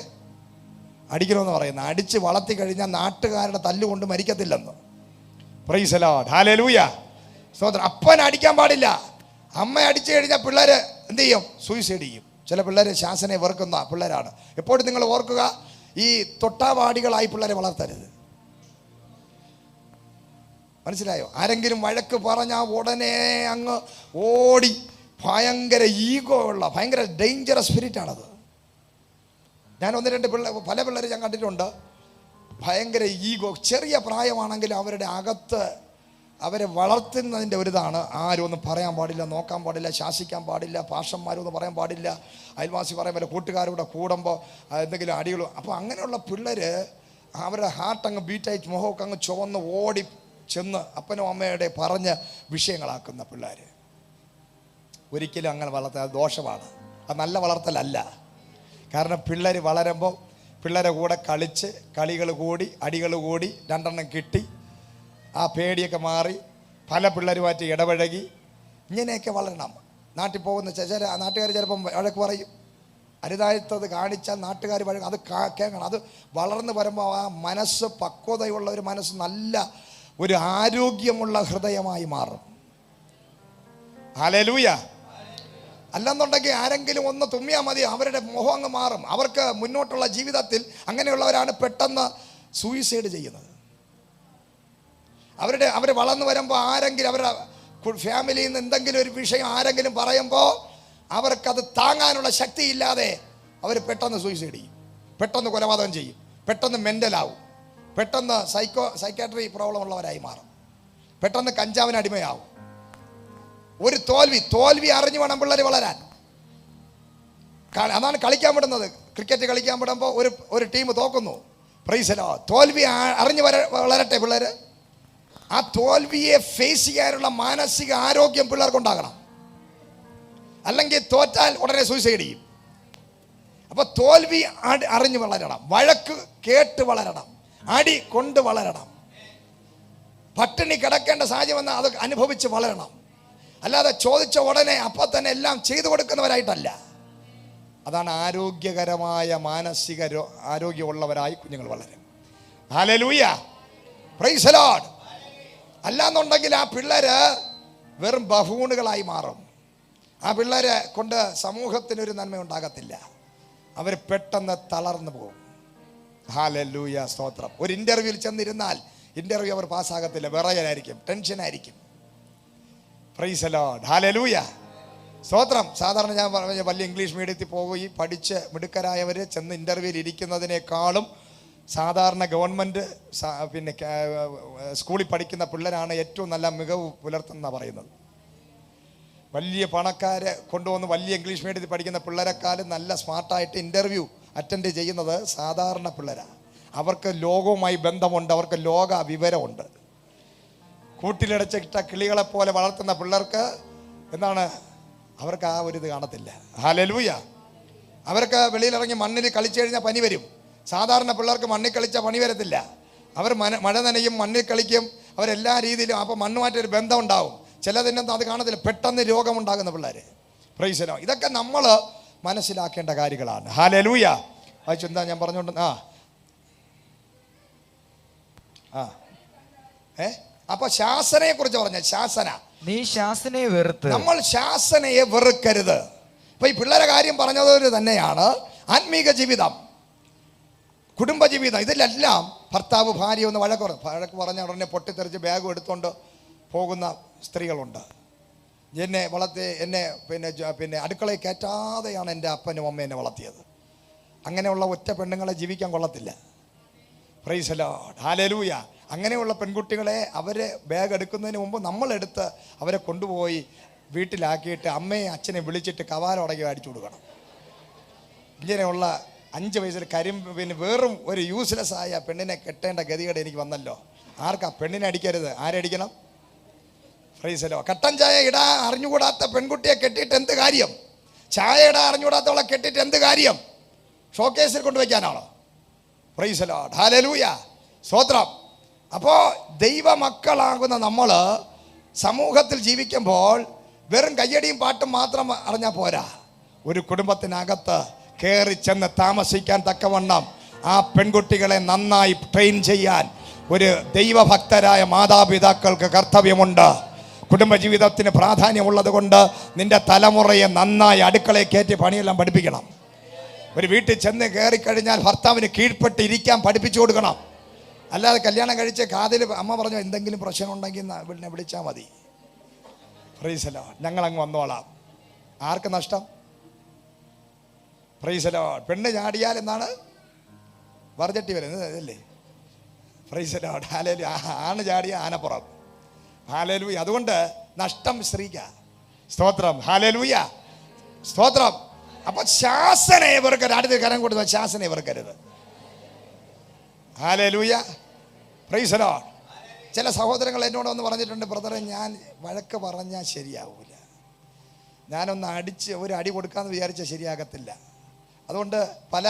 A: അടിക്കണമെന്ന് പറയുന്നത്. അടിച്ച് വളർത്തി കഴിഞ്ഞാൽ നാട്ടുകാരുടെ തല്ലുകൊണ്ട് മരിക്കത്തില്ലെന്ന്. Praise the Lord. ഹല്ലേലൂയ. സ്തോത്രം. അപ്പൻ അടിക്കാൻ പാടില്ല. അമ്മ അടിച്ചു കഴിഞ്ഞാൽ പിള്ളേർ എന്ത് ചെയ്യും? സൂയിസൈഡ് ചെയ്യും. ചില പിള്ളേർ ശാസനയെ വെറുക്കുന്ന പിള്ളേരാണ്. എപ്പോഴും നിങ്ങൾ ഓർക്കുക, ഈ തൊട്ടാവാടികളായി പിള്ളേരെ വളർത്തരുത്. മനസ്സിലായോ? ആരെങ്കിലും വഴക്ക് പറഞ്ഞാൽ ഉടനെ അങ്ങ് ഓടി, ഭയങ്കര ഈഗോ ഉള്ള ഭയങ്കര ഡേഞ്ചറസ് സ്പിരിറ്റാണത്. ഞാൻ ഒന്ന് രണ്ട് പല പിള്ളേർ ഞാൻ കണ്ടിട്ടുണ്ട്, ഭയങ്കര ഈഗോ. ചെറിയ പ്രായമാണെങ്കിൽ അവരുടെ അകത്ത് അവരെ വളർത്തുന്നതിൻ്റെ ഒരിതാണ്. ആരും ഒന്നും പറയാൻ പാടില്ല, നോക്കാൻ പാടില്ല, ശാസിക്കാൻ പാടില്ല, പാഷന്മാരൊന്നും പറയാൻ പാടില്ല, അയൽവാസി പറയാൻ പറ്റില്ല, കൂട്ടുകാരുടെ കൂടുമ്പോൾ എന്തെങ്കിലും അടികളും. അപ്പോൾ അങ്ങനെയുള്ള പിള്ളേർ അവരുടെ ഹാർട്ട് അങ്ങ് ബീറ്റായിട്ട് മുഖമൊക്കെ അങ്ങ് ചുവന്ന് ഓടി ചെന്ന് അപ്പനും അമ്മയുടെ പറഞ്ഞ് വിഷയങ്ങളാക്കുന്ന പിള്ളേർ. ഒരിക്കലും അങ്ങനെ വളർത്താൻ ദോഷമാണ്. അത് നല്ല വളർത്തലല്ല. കാരണം പിള്ളേർ വളരുമ്പോൾ പിള്ളേരെ കൂടെ കളിച്ച് കളികൾ കൂടി അടികൾ കൂടി രണ്ടെണ്ണം കിട്ടി ആ പേടിയൊക്കെ മാറി പല പിള്ളേരുമായിട്ട് ഇടപഴകി ഇങ്ങനെയൊക്കെ വളരണം. നാട്ടിൽ പോകുന്ന നാട്ടുകാർ ചിലപ്പം വഴക്ക് പറയും, അരുതായത്തത് കാണിച്ചാൽ നാട്ടുകാർ വഴക്ക്, അത് കേൾക്കണം. അത് വളർന്ന് വരുമ്പോൾ ആ മനസ്സ്, പക്വതയുള്ള ഒരു മനസ്സ്, നല്ല ഒരു ആരോഗ്യമുള്ള ഹൃദയമായി മാറും. ഹല്ലേലൂയ. അല്ലെന്നുണ്ടെങ്കിൽ ആരെങ്കിലും ഒന്ന് തുമ്മിയാൽ മതി, അവരുടെ മുഖം അങ്ങ് മാറും. അവർക്ക് മുന്നോട്ടുള്ള ജീവിതത്തിൽ അങ്ങനെയുള്ളവരാണ് പെട്ടെന്ന് സൂയിസൈഡ് ചെയ്യുന്നത്. അവർ വളർന്നു വരുമ്പോൾ ആരെങ്കിലും അവരുടെ ഫാമിലിയിൽ നിന്ന് എന്തെങ്കിലും ഒരു വിഷയം ആരെങ്കിലും പറയുമ്പോൾ അവർക്കത് താങ്ങാനുള്ള ശക്തിയില്ലാതെ അവർ പെട്ടെന്ന് സൂയിസൈഡ് ചെയ്യും, പെട്ടെന്ന് കൊലപാതകം ചെയ്യും, പെട്ടെന്ന് മെൻ്റലാവും, പെട്ടെന്ന് സൈക്കാട്രി പ്രോബ്ലം ഉള്ളവരായി മാറും, പെട്ടെന്ന് കഞ്ചാവിന് അടിമയാവും. ഒരു തോൽവി അറിഞ്ഞു വേണം പിള്ളേർ വളരാൻ. അതാണ് കളിക്കാൻ വിടുന്നത്. ക്രിക്കറ്റ് കളിക്കാൻ വിടുമ്പോൾ ഒരു ടീം തോക്കുന്നു, പ്രൈസ് ദി ലോർഡ്. തോൽവി അറിഞ്ഞു വളരട്ടെ പിള്ളേർ. ആ തോൽവിയെ ഫേസ് ചെയ്യാനുള്ള മാനസിക ആരോഗ്യം പിള്ളേർക്കുണ്ടാകണം. അല്ലെങ്കിൽ തോറ്റാൽ ഉടനെ സൂയിസൈഡ് ചെയ്യും. അപ്പോൾ തോൽവി അറിഞ്ഞു വളരണം, വഴക്ക് കേട്ട് വളരണം, അടി കൊണ്ട് വളരണം, പട്ടിണി കിടക്കേണ്ട സാഹചര്യം വന്നാൽ അത് അനുഭവിച്ച് വളരണം. അല്ലാതെ ചോദിച്ച ഉടനെ അപ്പം തന്നെ എല്ലാം ചെയ്തു കൊടുക്കുന്നവരായിട്ടല്ല. അതാണ് ആരോഗ്യകരമായ മാനസിക ആരോഗ്യമുള്ളവരായി കുഞ്ഞുങ്ങൾ വളരും. ഹല്ലേലൂയ. Praise the Lord. അല്ലാന്നുണ്ടെങ്കിൽ ആ പിള്ളേര് വെറും ബഹൂണുകളായി മാറും. ആ പിള്ളേരെ കൊണ്ട് സമൂഹത്തിനൊരു നന്മ ഉണ്ടാകത്തില്ല. അവർ പെട്ടെന്ന് തളർന്നു പോകും. ഹല്ലേലൂയ. സ്തോത്രം. ഒരു ഇൻ്റർവ്യൂവിൽ ചെന്നിരുന്നാൽ ഇൻ്റർവ്യൂ അവർ പാസ്സാകത്തില്ല, വിറയലായിരിക്കും, ടെൻഷനായിരിക്കും. Praise the Lord. ഹല്ലേലൂയ. സ്തോത്രം. സാധാരണ ഞാൻ പറഞ്ഞ വലിയ ഇംഗ്ലീഷ് മീഡിയത്തിൽ പോയി പഠിച്ച് മിടുക്കരായവർ ചെന്ന് ഇൻ്റർവ്യൂവിൽ ഇരിക്കുന്നതിനേക്കാളും സാധാരണ ഗവൺമെൻറ് സ്കൂളിൽ പഠിക്കുന്ന പിള്ളേരാണ് ഏറ്റവും നല്ല മികവ് പുലർത്തുന്നതാണ് പറയുന്നത്. വലിയ പണക്കാരെ കൊണ്ടുവന്ന് വലിയ ഇംഗ്ലീഷ് മീഡിയത്തിൽ പഠിക്കുന്ന പിള്ളേരെക്കാളും നല്ല സ്മാർട്ടായിട്ട് ഇൻ്റർവ്യൂ അറ്റൻഡ് ചെയ്യുന്നത് സാധാരണ പിള്ളേരാണ്. അവർക്ക് ലോകവുമായി ബന്ധമുണ്ട്, അവർക്ക് ലോക വിവരമുണ്ട്. കൂട്ടിലടച്ചിട്ട കിളികളെപ്പോലെ വളർത്തുന്ന പിള്ളേർക്ക് എന്താണ്, അവർക്ക് ആ ഒരു ഇത് കാണത്തില്ല. ഹല്ലേലൂയ. അവർക്ക് വെളിയിലിറങ്ങി മണ്ണിൽ കളിച്ചു കഴിഞ്ഞാൽ പനി വരും. സാധാരണ പിള്ളേർക്ക് മണ്ണിൽ കളിച്ചാൽ പണി വരത്തില്ല. അവർ മഴ നനയും, മണ്ണിൽ കളിക്കും, അവരെല്ലാ രീതിയിലും. അപ്പോൾ മണ്ണുമായിട്ടൊരു ബന്ധം ഉണ്ടാവും. ചിലതിനൊന്നും അത് കാണത്തില്ല, പെട്ടെന്ന് രോഗമുണ്ടാകുന്ന പിള്ളേർ. Price the Lord. ഇതൊക്കെ നമ്മൾ മനസ്സിലാക്കേണ്ട കാര്യങ്ങളാണ്. ഹല്ലേലൂയ. അത് ചിന്ത ഞാൻ പറഞ്ഞുകൊണ്ട് അപ്പൊ ശാസനയെ കുറിച്ച് പറഞ്ഞ ശാസന,
B: നീ ശാസനയെ വെറുത്ത്.
A: നമ്മൾ ശാസനയെ വെറുക്കരുത്. അപ്പൊ ഈ പിള്ളേരെ കാര്യം പറഞ്ഞത് തന്നെയാണ് ആത്മീക ജീവിതം, കുടുംബജീവിതം. ഇതിലെല്ലാം ഭർത്താവ് ഭാര്യ ഒന്ന് വഴക്ക് പറഞ്ഞ ഉടനെ പൊട്ടിത്തെറിച്ച് ബാഗും എടുത്തുകൊണ്ട് പോകുന്ന സ്ത്രീകളുണ്ട്. എന്നെ പിന്നെ അടുക്കളയിൽ കയറ്റാതെയാണ് എൻ്റെ അപ്പനും അമ്മ എന്നെ വളർത്തിയത്. അങ്ങനെയുള്ള ഒറ്റ പെണ്ണുങ്ങളെ ജീവിക്കാൻ കൊള്ളത്തില്ല. Price the Lord. ഹല്ലേലൂയ. അങ്ങനെയുള്ള പെൺകുട്ടികളെ അവരെ ബാഗ് എടുക്കുന്നതിന് മുമ്പ് നമ്മളെടുത്ത് അവരെ കൊണ്ടുപോയി വീട്ടിലാക്കിയിട്ട് അമ്മയെ അച്ഛനെ വിളിച്ചിട്ട് കവാലം അടക്കി അടിച്ചു കൊടുക്കണം. ഇങ്ങനെയുള്ള 5 വയസ്സിൽ പിന്നെ വെറും ഒരു യൂസ്ലെസ് ആയ പെണ്ണിനെ കെട്ടേണ്ട ഗതികേട് എനിക്ക് വന്നല്ലോ. ആർക്കാ? പെണ്ണിനെ അടിക്കരുത്. ആരടിക്കണം? ഫ്രൈസലോ. കട്ടൻ ചായ ഇടാൻ അറിഞ്ഞുകൂടാത്ത പെൺകുട്ടിയെ കെട്ടിയിട്ട് എന്ത് കാര്യം? ചായ ഇടാൻ അറിഞ്ഞുകൂടാത്തവളെ കെട്ടിയിട്ട് എന്ത് കാര്യം? ഷോക്കേസിൽ കൊണ്ടുവയ്ക്കാനാണോ? ഫ്രൈസലോ. ഹല്ലേലൂയ, സ്തോത്രം. അപ്പോൾ ദൈവമക്കളാകുന്ന നമ്മൾ സമൂഹത്തിൽ ജീവിക്കുമ്പോൾ വെറും കയ്യടിയും പാട്ടും മാത്രം അറിഞ്ഞാൽ പോരാ. ഒരു കുടുംബത്തിനകത്ത് കയറി ചെന്ന് താമസിക്കാൻ തക്കവണ്ണം ആ പെൺകുട്ടികളെ നന്നായി ട്രെയിൻ ചെയ്യാൻ ഒരു ദൈവഭക്തരായ മാതാപിതാക്കൾക്ക് കർത്തവ്യമുണ്ട്. കുടുംബജീവിതത്തിന് പ്രാധാന്യമുള്ളത് കൊണ്ട് നിന്റെ തലമുറയെ നന്നായി അടുക്കളയെ കയറ്റി പണിയെല്ലാം പഠിപ്പിക്കണം. ഒരു വീട്ടിൽ ചെന്ന് കയറിക്കഴിഞ്ഞാൽ ഭർത്താവിന് കീഴ്പ്പെട്ട് ഇരിക്കാൻ പഠിപ്പിച്ചു കൊടുക്കണം. അല്ലാതെ കല്യാണം കഴിച്ച് കാതിൽ അമ്മ പറഞ്ഞു എന്തെങ്കിലും പ്രശ്നം ഉണ്ടെങ്കിൽ വീടിനെ വിളിച്ചാൽ മതി, പ്രൈസലോ, ഞങ്ങളങ്ങ് വന്നോളാം. ആർക്ക് നഷ്ടം? പ്രൈസലോ. പെണ്ണ് ചാടിയാൽ എന്നാണ് വറചട്ടി വരുന്നത് അല്ലേ? പ്രൈസലോ. ഹാലേലൂയ. ആണ് ചാടിയ ആനപ്പുറം. ഹാലേലൂയ. അതുകൊണ്ട് നഷ്ടം സ്ത്രീക്കാ. സ്തോത്രം. ഹാലേലൂയ, സ്തോത്രം. അപ്പൊ ശാസനയെ വെറുക്കരുത്. അടുത്ത കരം കൊടുത്ത ശാസനയെ വെറുക്കരുത്. ഹാലേലൂയ, പ്രൈസ് ദി ലോർഡ്. ചില സഹോദരങ്ങൾ എന്നോട് ഒന്ന് പറഞ്ഞിട്ടുണ്ട്, ബ്രദറെ ഞാൻ വഴക്ക് പറഞ്ഞാൽ ശരിയാവൂല, ഞാനൊന്ന് അടിച്ച് ഒരു അടി കൊടുക്കാമെന്ന് വിചാരിച്ചാൽ ശരിയാകത്തില്ല. അതുകൊണ്ട് പല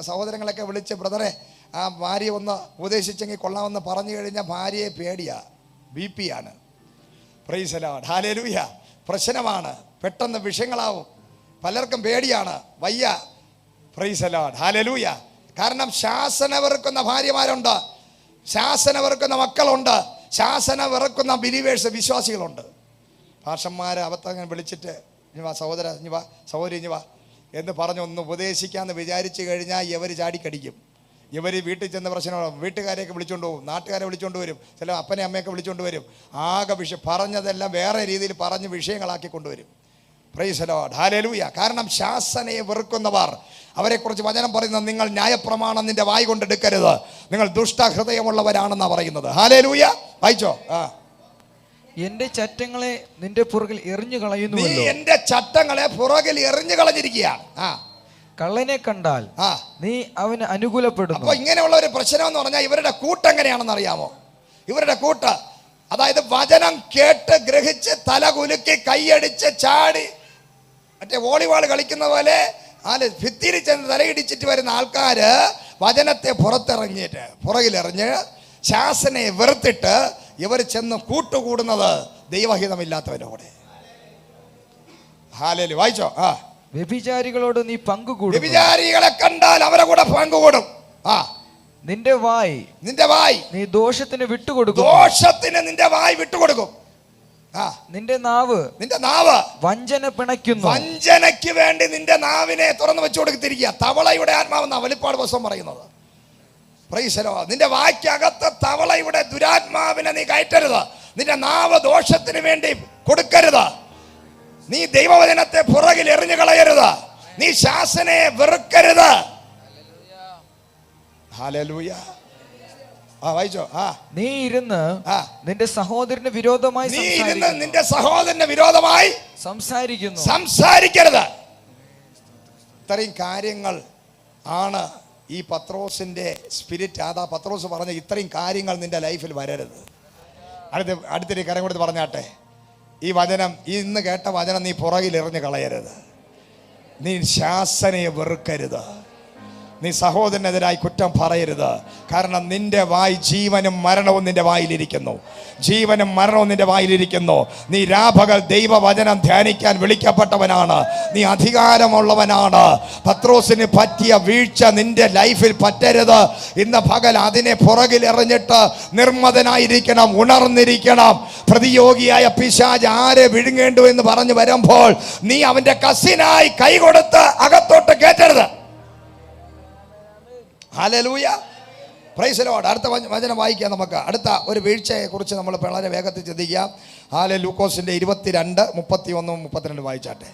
A: സഹോദരങ്ങളൊക്കെ വിളിച്ച് ബ്രദറെ ആ ഭാര്യയെ ഒന്ന് ഉപദേശിച്ചെങ്കിൽ കൊള്ളാമെന്ന് പറഞ്ഞു കഴിഞ്ഞാൽ ഭാര്യയെ പേടിയാ, BP ആണ്. Price the Lord. ഹല്ലേലൂയ. പ്രശ്നമാണ്, പെട്ടെന്ന് വിഷയങ്ങളാവും, പലർക്കും പേടിയാണ്, വയ്യ. Price the Lord. ഹല്ലേലൂയ. കാരണം ശാസന വെറുക്കുന്ന ഭാര്യമാരുണ്ട്, ശാസന വെറുക്കുന്ന മക്കളുണ്ട്, ശാസന വെറുക്കുന്ന ബിലീവേഴ്സ് വിശ്വാസികളുണ്ട്. ഭാഷന്മാരെ അവത്തങ്ങനെ വിളിച്ചിട്ട് ഇനി വാ സഹോദര, ഇനി വാ സഹോദരി, ഇനി വാ എന്ന് പറഞ്ഞ് ഒന്ന് ഉപദേശിക്കാമെന്ന് വിചാരിച്ചു കഴിഞ്ഞാൽ ഇവർ ചാടിക്കടിക്കും. ഇവർ വീട്ടിൽ ചെന്ന പ്രശ്നമാണ്. വീട്ടുകാരെയൊക്കെ വിളിച്ചുകൊണ്ട് പോകും, നാട്ടുകാരെ വിളിച്ചുകൊണ്ട് വരും, ചില അപ്പനെ അമ്മയൊക്കെ വിളിച്ചുകൊണ്ട് വരും. ആകെ പറഞ്ഞതെല്ലാം വേറെ രീതിയിൽ പറഞ്ഞ് വിഷയങ്ങളാക്കി കൊണ്ടുവരും. Price the Lord. ഹല്ലേലൂയ. കാരണം ശാസനയെ വെറുക്കുന്നവർ, അവരെക്കുറിച്ച് വചനം പറയുന്നത് നിങ്ങൾ ന്യായപ്രമാണം നിന്റെ വായി കൊണ്ടെടുക്കരുത്, നിങ്ങൾ ദുഷ്ടഹൃദയമുള്ളവരാണെന്നാണ് പറയുന്നത്. ഹല്ലേലൂയ. വായിച്ചോ.
B: എന്റെ ചട്ടങ്ങളെ നിന്റെ പുറകിൽ എറിഞ്ഞു കളയുന്നു.
A: നീ എന്റെ ചട്ടങ്ങളെ പുറകിൽ എറിഞ്ഞു കളഞ്ഞിരിക്കുകയാണ്.
B: കള്ളനെ കണ്ടാൽ നീ അവന് അനുകൂലപ്പെടുന്നു.
A: അപ്പൊ ഇങ്ങനെയുള്ള ഒരു പ്രശ്നം എന്ന് പറഞ്ഞാൽ ഇവരുടെ കൂട്ടെങ്ങനെയാണെന്ന് അറിയാമോ? ഇവരുടെ കൂട്ട്, അതായത് വചനം കേട്ട് ഗ്രഹിച്ച് തലകുലുക്കി കൈയടിച്ച് ചാടി മറ്റേ വോളിബോൾ കളിക്കുന്ന പോലെ ഭിത്തിയിൽ ചെന്ന് തലയിടിച്ചിട്ട് വരുന്ന ആൾക്കാര് വചനത്തെ പുറകിലെറിഞ്ഞ് ശാസനയെ വെറുത്തിട്ട് ഇവർ ചെന്ന് കൂട്ടുകൂടുന്നത് ദൈവഹിതമില്ലാത്തവരോടെ. ഹല്ലേലൂയ. വായിച്ചോ.
B: വ്യഭിചാരികളോട് നീ പങ്കുകൂടും.
A: വ്യഭിചാരികളെ കണ്ടാൽ അവരെ കൂടെ പങ്കുകൂടും.
B: നിന്റെ വായ് നീ ദോഷത്തിന് വിട്ടുകൊടുക്കും.
A: ദോഷത്തിന് നിന്റെ വായ് വിട്ടുകൊടുക്കും.
B: നിന്റെ നാവ് വഞ്ചന പിണയ്ക്കുന്നു.
A: വഞ്ചനയ്ക്ക് വേണ്ടി നിന്റെ നാവിനെ തുറന്നു വെച്ചു കൊടുത്തിരിക്കുക. തവളയുടെ ആത്മാവെന്ന വെളിപ്പാട് പുസ്തകം പറയുന്നത്. Price the Lord. നിന്റെ വായ്ക്കകത്ത് തവളയുടെ ദുരാത്മാവിനെ നീ കയറ്റരുത്. നിന്റെ നാവ് ദോഷത്തിന് വേണ്ടി കൊടുക്കരുത്. നീ ദൈവവചനത്തെ പുറകിൽ എറിഞ്ഞു കളയരുത്. നീ ശാസനയെ വെറുക്കരുത്. ഹല്ലേലൂയ. വായിച്ചോ.
B: നീ ഇരുന്ന് നിന്റെ സഹോദരന് വിരോധമായി
A: സംസാരിക്കരുത്. ഇത്രയും കാര്യങ്ങൾ ആണ് ഈ പത്രോസിന്റെ സ്പിരിറ്റ്. അതാ പത്രോസ് പറഞ്ഞ ഇത്രയും കാര്യങ്ങൾ നിന്റെ ലൈഫിൽ വരരുത്. അടുത്തൊരു കരം കൊടുത്ത് പറഞ്ഞാട്ടെ, ഈ വചനം, ഇന്ന് കേട്ട വചനം നീ പുറകിൽ എറിഞ്ഞ് കളയരുത്. നീ ശാസനയെ വെറുക്കരുത്. നീ സഹോദരനെതിരായി കുറ്റം പറയരുത്. കാരണം നിന്റെ വായ് ജീവനും മരണവും നിന്റെ വായിലിരിക്കുന്നു. ജീവനും മരണവും നിന്റെ വായിലിരിക്കുന്നു. നീ രാപകൽ ദൈവവചനം ധ്യാനിക്കാൻ വിളിക്കപ്പെട്ടവനാണ്. നീ അധികാരമുള്ളവനാണ്. പത്രോസിന് പറ്റിയ വീഴ്ച നിന്റെ ലൈഫിൽ പറ്റരുത്. ഇന്ന് പകൽ അതിനെ പുറകിൽ എറിഞ്ഞിട്ട് നിർമ്മതനായിരിക്കണം, ഉണർന്നിരിക്കണം. പ്രതിയോഗിയായ പിശാച് ആരെ വിഴുങ്ങേണ്ടു എന്ന് പറഞ്ഞു വരുമ്പോൾ നീ അവന്റെ കസിനായി കൈ കൊടുത്ത് അകത്തോട്ട് കയറ്റരുത്. ഹല്ലേലൂയ. Praise the Lord. അടുത്ത വചനം വായിക്കാം നമുക്ക്. അടുത്ത ഒരു വീഴ്ചയെ കുറിച്ച് നമ്മൾ വളരെ വേഗത്തിൽ ചിന്തിക്കാം. ലൂക്കോസിന്റെ 22, 31, 32 വായിച്ചാട്ടെ.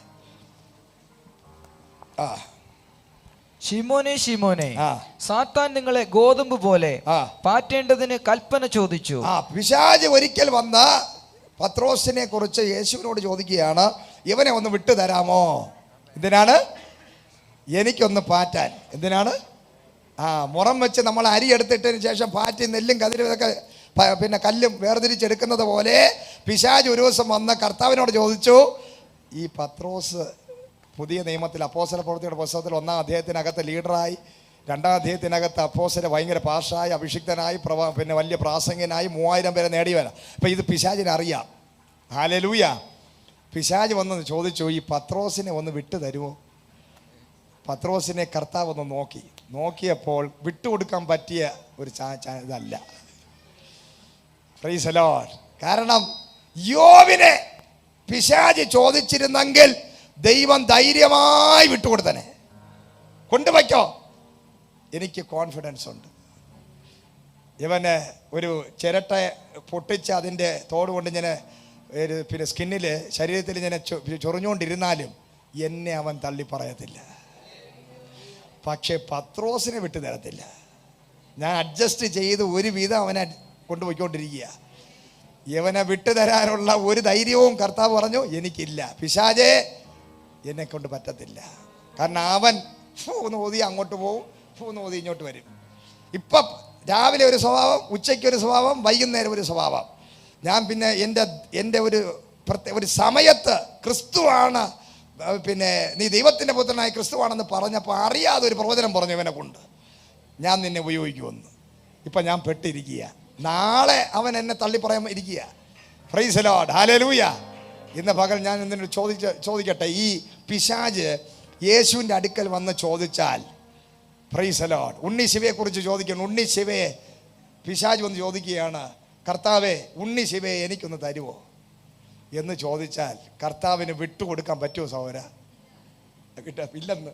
B: ശിമോനെ ശിമോനെ, സാത്താൻ നിങ്ങളെ ഗോതമ്പ് പോലെ പാറ്റേണ്ടതിന് കൽപ്പന ചോദിച്ചു.
A: പിശാച് ഒരിക്കൽ വന്ന് പത്രോസിനെ കുറിച്ച് യേശുവിനോട് ചോദിക്കുകയാണ്, ഇവനെ ഒന്ന് വിട്ടു തരാമോ? ഇതിനാണ് എനിക്കൊന്ന് പാറ്റാൻ. എന്തിനാണ്? മുറം വെച്ച് നമ്മൾ അരി എടുത്തിട്ടതിന് ശേഷം പാറ്റി നെല്ലും കതിരും ഇതൊക്കെ പിന്നെ കല്ലും വേർതിരിച്ചെടുക്കുന്നത് പോലെ പിശാച് ഒരു ദിവസം വന്ന് കർത്താവിനോട് ചോദിച്ചു, ഈ പത്രോസ് പുതിയ നിയമത്തിൽ അപ്പോസ്തല പ്രവൃത്തിയുടെ പുസ്തകത്തിൽ 1-ാം അധ്യായത്തിനകത്ത് ലീഡറായി, 2-ാം അധ്യായത്തിനകത്ത് അപ്പോസ്തല ഭയങ്കര പാഷായി, അഭിഷിക്തനായി, പിന്നെ വലിയ പ്രാസംഗനായി 3000 പേരെ നേടിയവനാണ്. അപ്പം ഇത് പിശാചിനെ അറിയാം. ഹല്ലേലൂയ. പിശാച് വന്ന് ചോദിച്ചു, ഈ പത്രോസിനെ ഒന്ന് വിട്ടു തരുമോ? പത്രോസിനെ കർത്താവ് ഒന്ന് നോക്കിയപ്പോൾ വിട്ടുകൊടുക്കാൻ പറ്റിയ ഒരു ഇതല്ല. Price the Lord. കാരണം യോബിനെ പിശാച് ചോദിച്ചിരുന്നെങ്കിൽ ദൈവം ധൈര്യമായി വിട്ടുകൊടുത്തനെ. കൊണ്ടുവയ്ക്കോ, എനിക്ക് കോൺഫിഡൻസ് ഉണ്ട്. ഇവന് ഒരു ചിരട്ട പൊട്ടിച്ച് അതിൻ്റെ തോട് കൊണ്ട് ഇങ്ങനെ പിന്നെ സ്കിന്നിൽ ശരീരത്തിൽ ഇങ്ങനെ ചൊറിഞ്ഞുകൊണ്ടിരുന്നാലും എന്നെ അവൻ തള്ളി പറയത്തില്ല. പക്ഷെ പത്രോസിനെ വിട്ടു തരത്തില്ല. ഞാൻ അഡ്ജസ്റ്റ് ചെയ്ത് ഒരുവിധം അവനെ കൊണ്ടുപോയിക്കൊണ്ടിരിക്കുക. ഇവനെ വിട്ടുതരാനുള്ള ഒരു ധൈര്യവും കർത്താവ് പറഞ്ഞു എനിക്കില്ല. പിശാചേ, എന്നെ കൊണ്ട് പറ്റത്തില്ല. കാരണം അവൻ ഒന്ന് ഓതി അങ്ങോട്ട് പോവും, ഒന്ന് ഓതി ഇങ്ങോട്ട് വരും. ഇപ്പം രാവിലെ ഒരു സ്വഭാവം, ഉച്ചയ്ക്ക് ഒരു സ്വഭാവം, വൈകുന്നേരം ഒരു സ്വഭാവം. ഞാൻ പിന്നെ എൻ്റെ ഒരു സമയത്ത് ക്രിസ്തുവാണ്, പിന്നെ നീ ദൈവത്തിൻ്റെ പുത്രനായ ക്രിസ്തുവാണെന്ന് പറഞ്ഞപ്പോൾ അറിയാതെ ഒരു പ്രവചനം പറഞ്ഞു ഇവനെ കൊണ്ട്, ഞാൻ നിന്നെ ഉപയോഗിക്കുമെന്ന്. ഇപ്പം ഞാൻ പെട്ടിരിക്കുക. നാളെ അവൻ എന്നെ തള്ളി പറയാൻ ഇരിക്കുക. Price the Lord. ഹല്ലേലൂയ. ഇന്ന് പകൽ ഞാൻ എന്തിനോട് ചോദിക്കട്ടെ, ഈ പിശാച് യേശുവിൻ്റെ അടുക്കൽ വന്ന് ചോദിച്ചാൽ, പ്രൈസ് ദി ലോർഡ്, ഉണ്ണി ശിവയെ കുറിച്ച് ചോദിക്കണം. ഉണ്ണി ശിവയെ പിശാച് വന്ന് ചോദിക്കുകയാണ്, കർത്താവേ ഉണ്ണി ശിവയെ എനിക്കൊന്ന് തരുമോ എന്ന് ചോദിച്ചാൽ കർത്താവിന് വിട്ടുകൊടുക്കാൻ പറ്റുമോ സഹോദര? ഇല്ലെന്ന്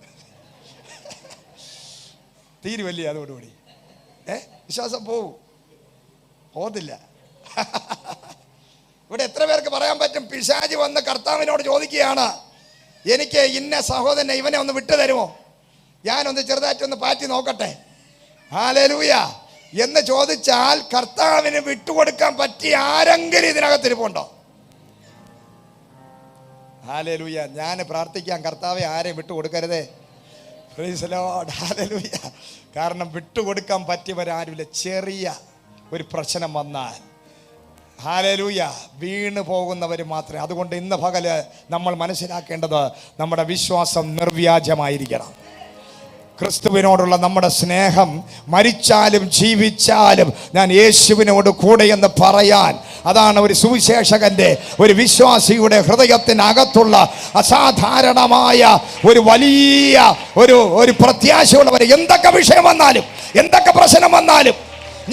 A: തീരുവല്ലേ? അതോടുകൂടി വിശ്വാസം പോകത്തില്ല. ഇവിടെ എത്ര പേർക്ക് പറയാൻ പറ്റും, പിശാച് വന്ന് കർത്താവിനോട് ചോദിക്കുകയാണ്, എനിക്ക് ഇന്ന സഹോദരനെ ഇവനെ ഒന്ന് വിട്ടു തരുമോ, ഞാനൊന്ന് ചെറുതായിട്ടൊന്ന് പാറ്റി നോക്കട്ടെ, ഹല്ലേലൂയ എന്ന് ചോദിച്ചാൽ കർത്താവിന് വിട്ടുകൊടുക്കാൻ പറ്റിയ ആരെങ്കിലും ഇതിനകത്തിരിപ്പുണ്ടോ? ഹല്ലേലൂയ. ഞാൻ പ്രാർത്ഥിക്കാം, കർത്താവെ ആരെയും വിട്ടുകൊടുക്കരുതേ. Praise the Lord. ഹല്ലേലൂയ. കാരണം വിട്ടുകൊടുക്കാൻ പറ്റിയവരാരുമില്ല. ചെറിയ ഒരു പ്രശ്നം വന്നാൽ ഹല്ലേലൂയ വീണ് പോകുന്നവർ മാത്രമേ. അതുകൊണ്ട് ഇന്ന് പകല് നമ്മൾ മനസ്സിലാക്കേണ്ടത്, നമ്മുടെ വിശ്വാസം നിർവ്യാജമായിരിക്കണം. ക്രിസ്തുവിനോടുള്ള നമ്മുടെ സ്നേഹം മരിച്ചാലും ജീവിച്ചാലും ഞാൻ യേശുവിനോട് കൂടെ എന്ന് പറയാൻ, അതാണ് ഒരു സുവിശേഷകന്റെ, ഒരു വിശ്വാസിയുടെ ഹൃദയത്തിനകത്തുള്ള അസാധാരണമായ ഒരു വലിയ ഒരു പ്രത്യാശയുള്ളവരെ. എന്തൊക്കെ വിഷയം വന്നാലും, എന്തൊക്കെ പ്രശ്നം വന്നാലും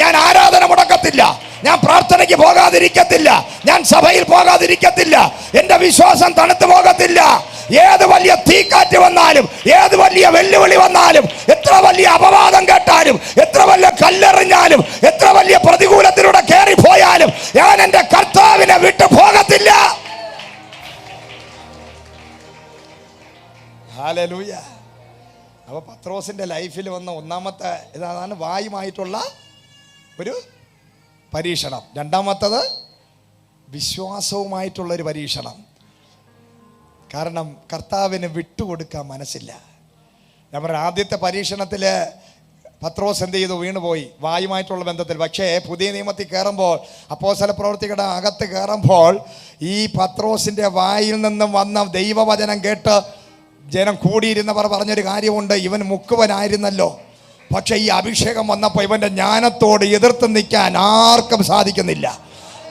A: ഞാൻ ആരാധന മുടക്കത്തില്ല, ഞാൻ പ്രാർത്ഥനയ്ക്ക് പോകാതിരിക്കത്തില്ല, ഞാൻ സഭയിൽ പോകാതിരിക്കത്തില്ല, എൻ്റെ വിശ്വാസം തണുത്തു പോകത്തില്ല. ഏത് വലിയ തീക്കാറ്റ് വന്നാലും, ഏത് വലിയ വെല്ലുവിളി വന്നാലും, എത്ര വലിയ അപവാദം കേട്ടാലും, എത്ര വലിയ കല്ലെറിഞ്ഞാലും, എത്ര വലിയ പ്രതികൂലത്തിലൂടെ കയറിപ്പോയാലും ഞാൻ എൻ്റെ കർത്താവിനെ വിട്ടു പോകത്തില്ല. ഹല്ലേലൂയ. അപ്പൊ പത്രോസിന്റെ ലൈഫിൽ വന്ന ഒന്നാമത്തെ ഇതാണ് വായുമായിട്ടുള്ള ഒരു പരീക്ഷണം. രണ്ടാമത്തത് വിശ്വാസവുമായിട്ടുള്ള ഒരു പരീക്ഷണം. കാരണം കർത്താവിന് വിട്ടുകൊടുക്കാൻ മനസ്സില്ല. ഞാൻ പറഞ്ഞ ആദ്യത്തെ പരീക്ഷണത്തിൽ പത്രോസ് എന്ത് ചെയ്തു? വീണുപോയി വായുമായിട്ടുള്ള ബന്ധത്തിൽ. പക്ഷേ പുതിയ നിയമത്തിൽ കയറുമ്പോൾ, അപ്പോസ്തല പ്രവൃത്തികളുടെ അകത്ത് കയറുമ്പോൾ, ഈ പത്രോസിൻ്റെ വായിൽ നിന്നും വന്ന ദൈവവചനം കേട്ട് ജനം കൂടിയിരുന്നവർ പറഞ്ഞൊരു കാര്യമുണ്ട്, ഇവൻ മുക്കുവനായിരുന്നല്ലോ, പക്ഷെ ഈ അഭിഷേകം വന്നപ്പോൾ ഇവൻ്റെ ജ്ഞാനത്തോട് എതിർത്ത് നിൽക്കാൻ ആർക്കും സാധിക്കുന്നില്ല.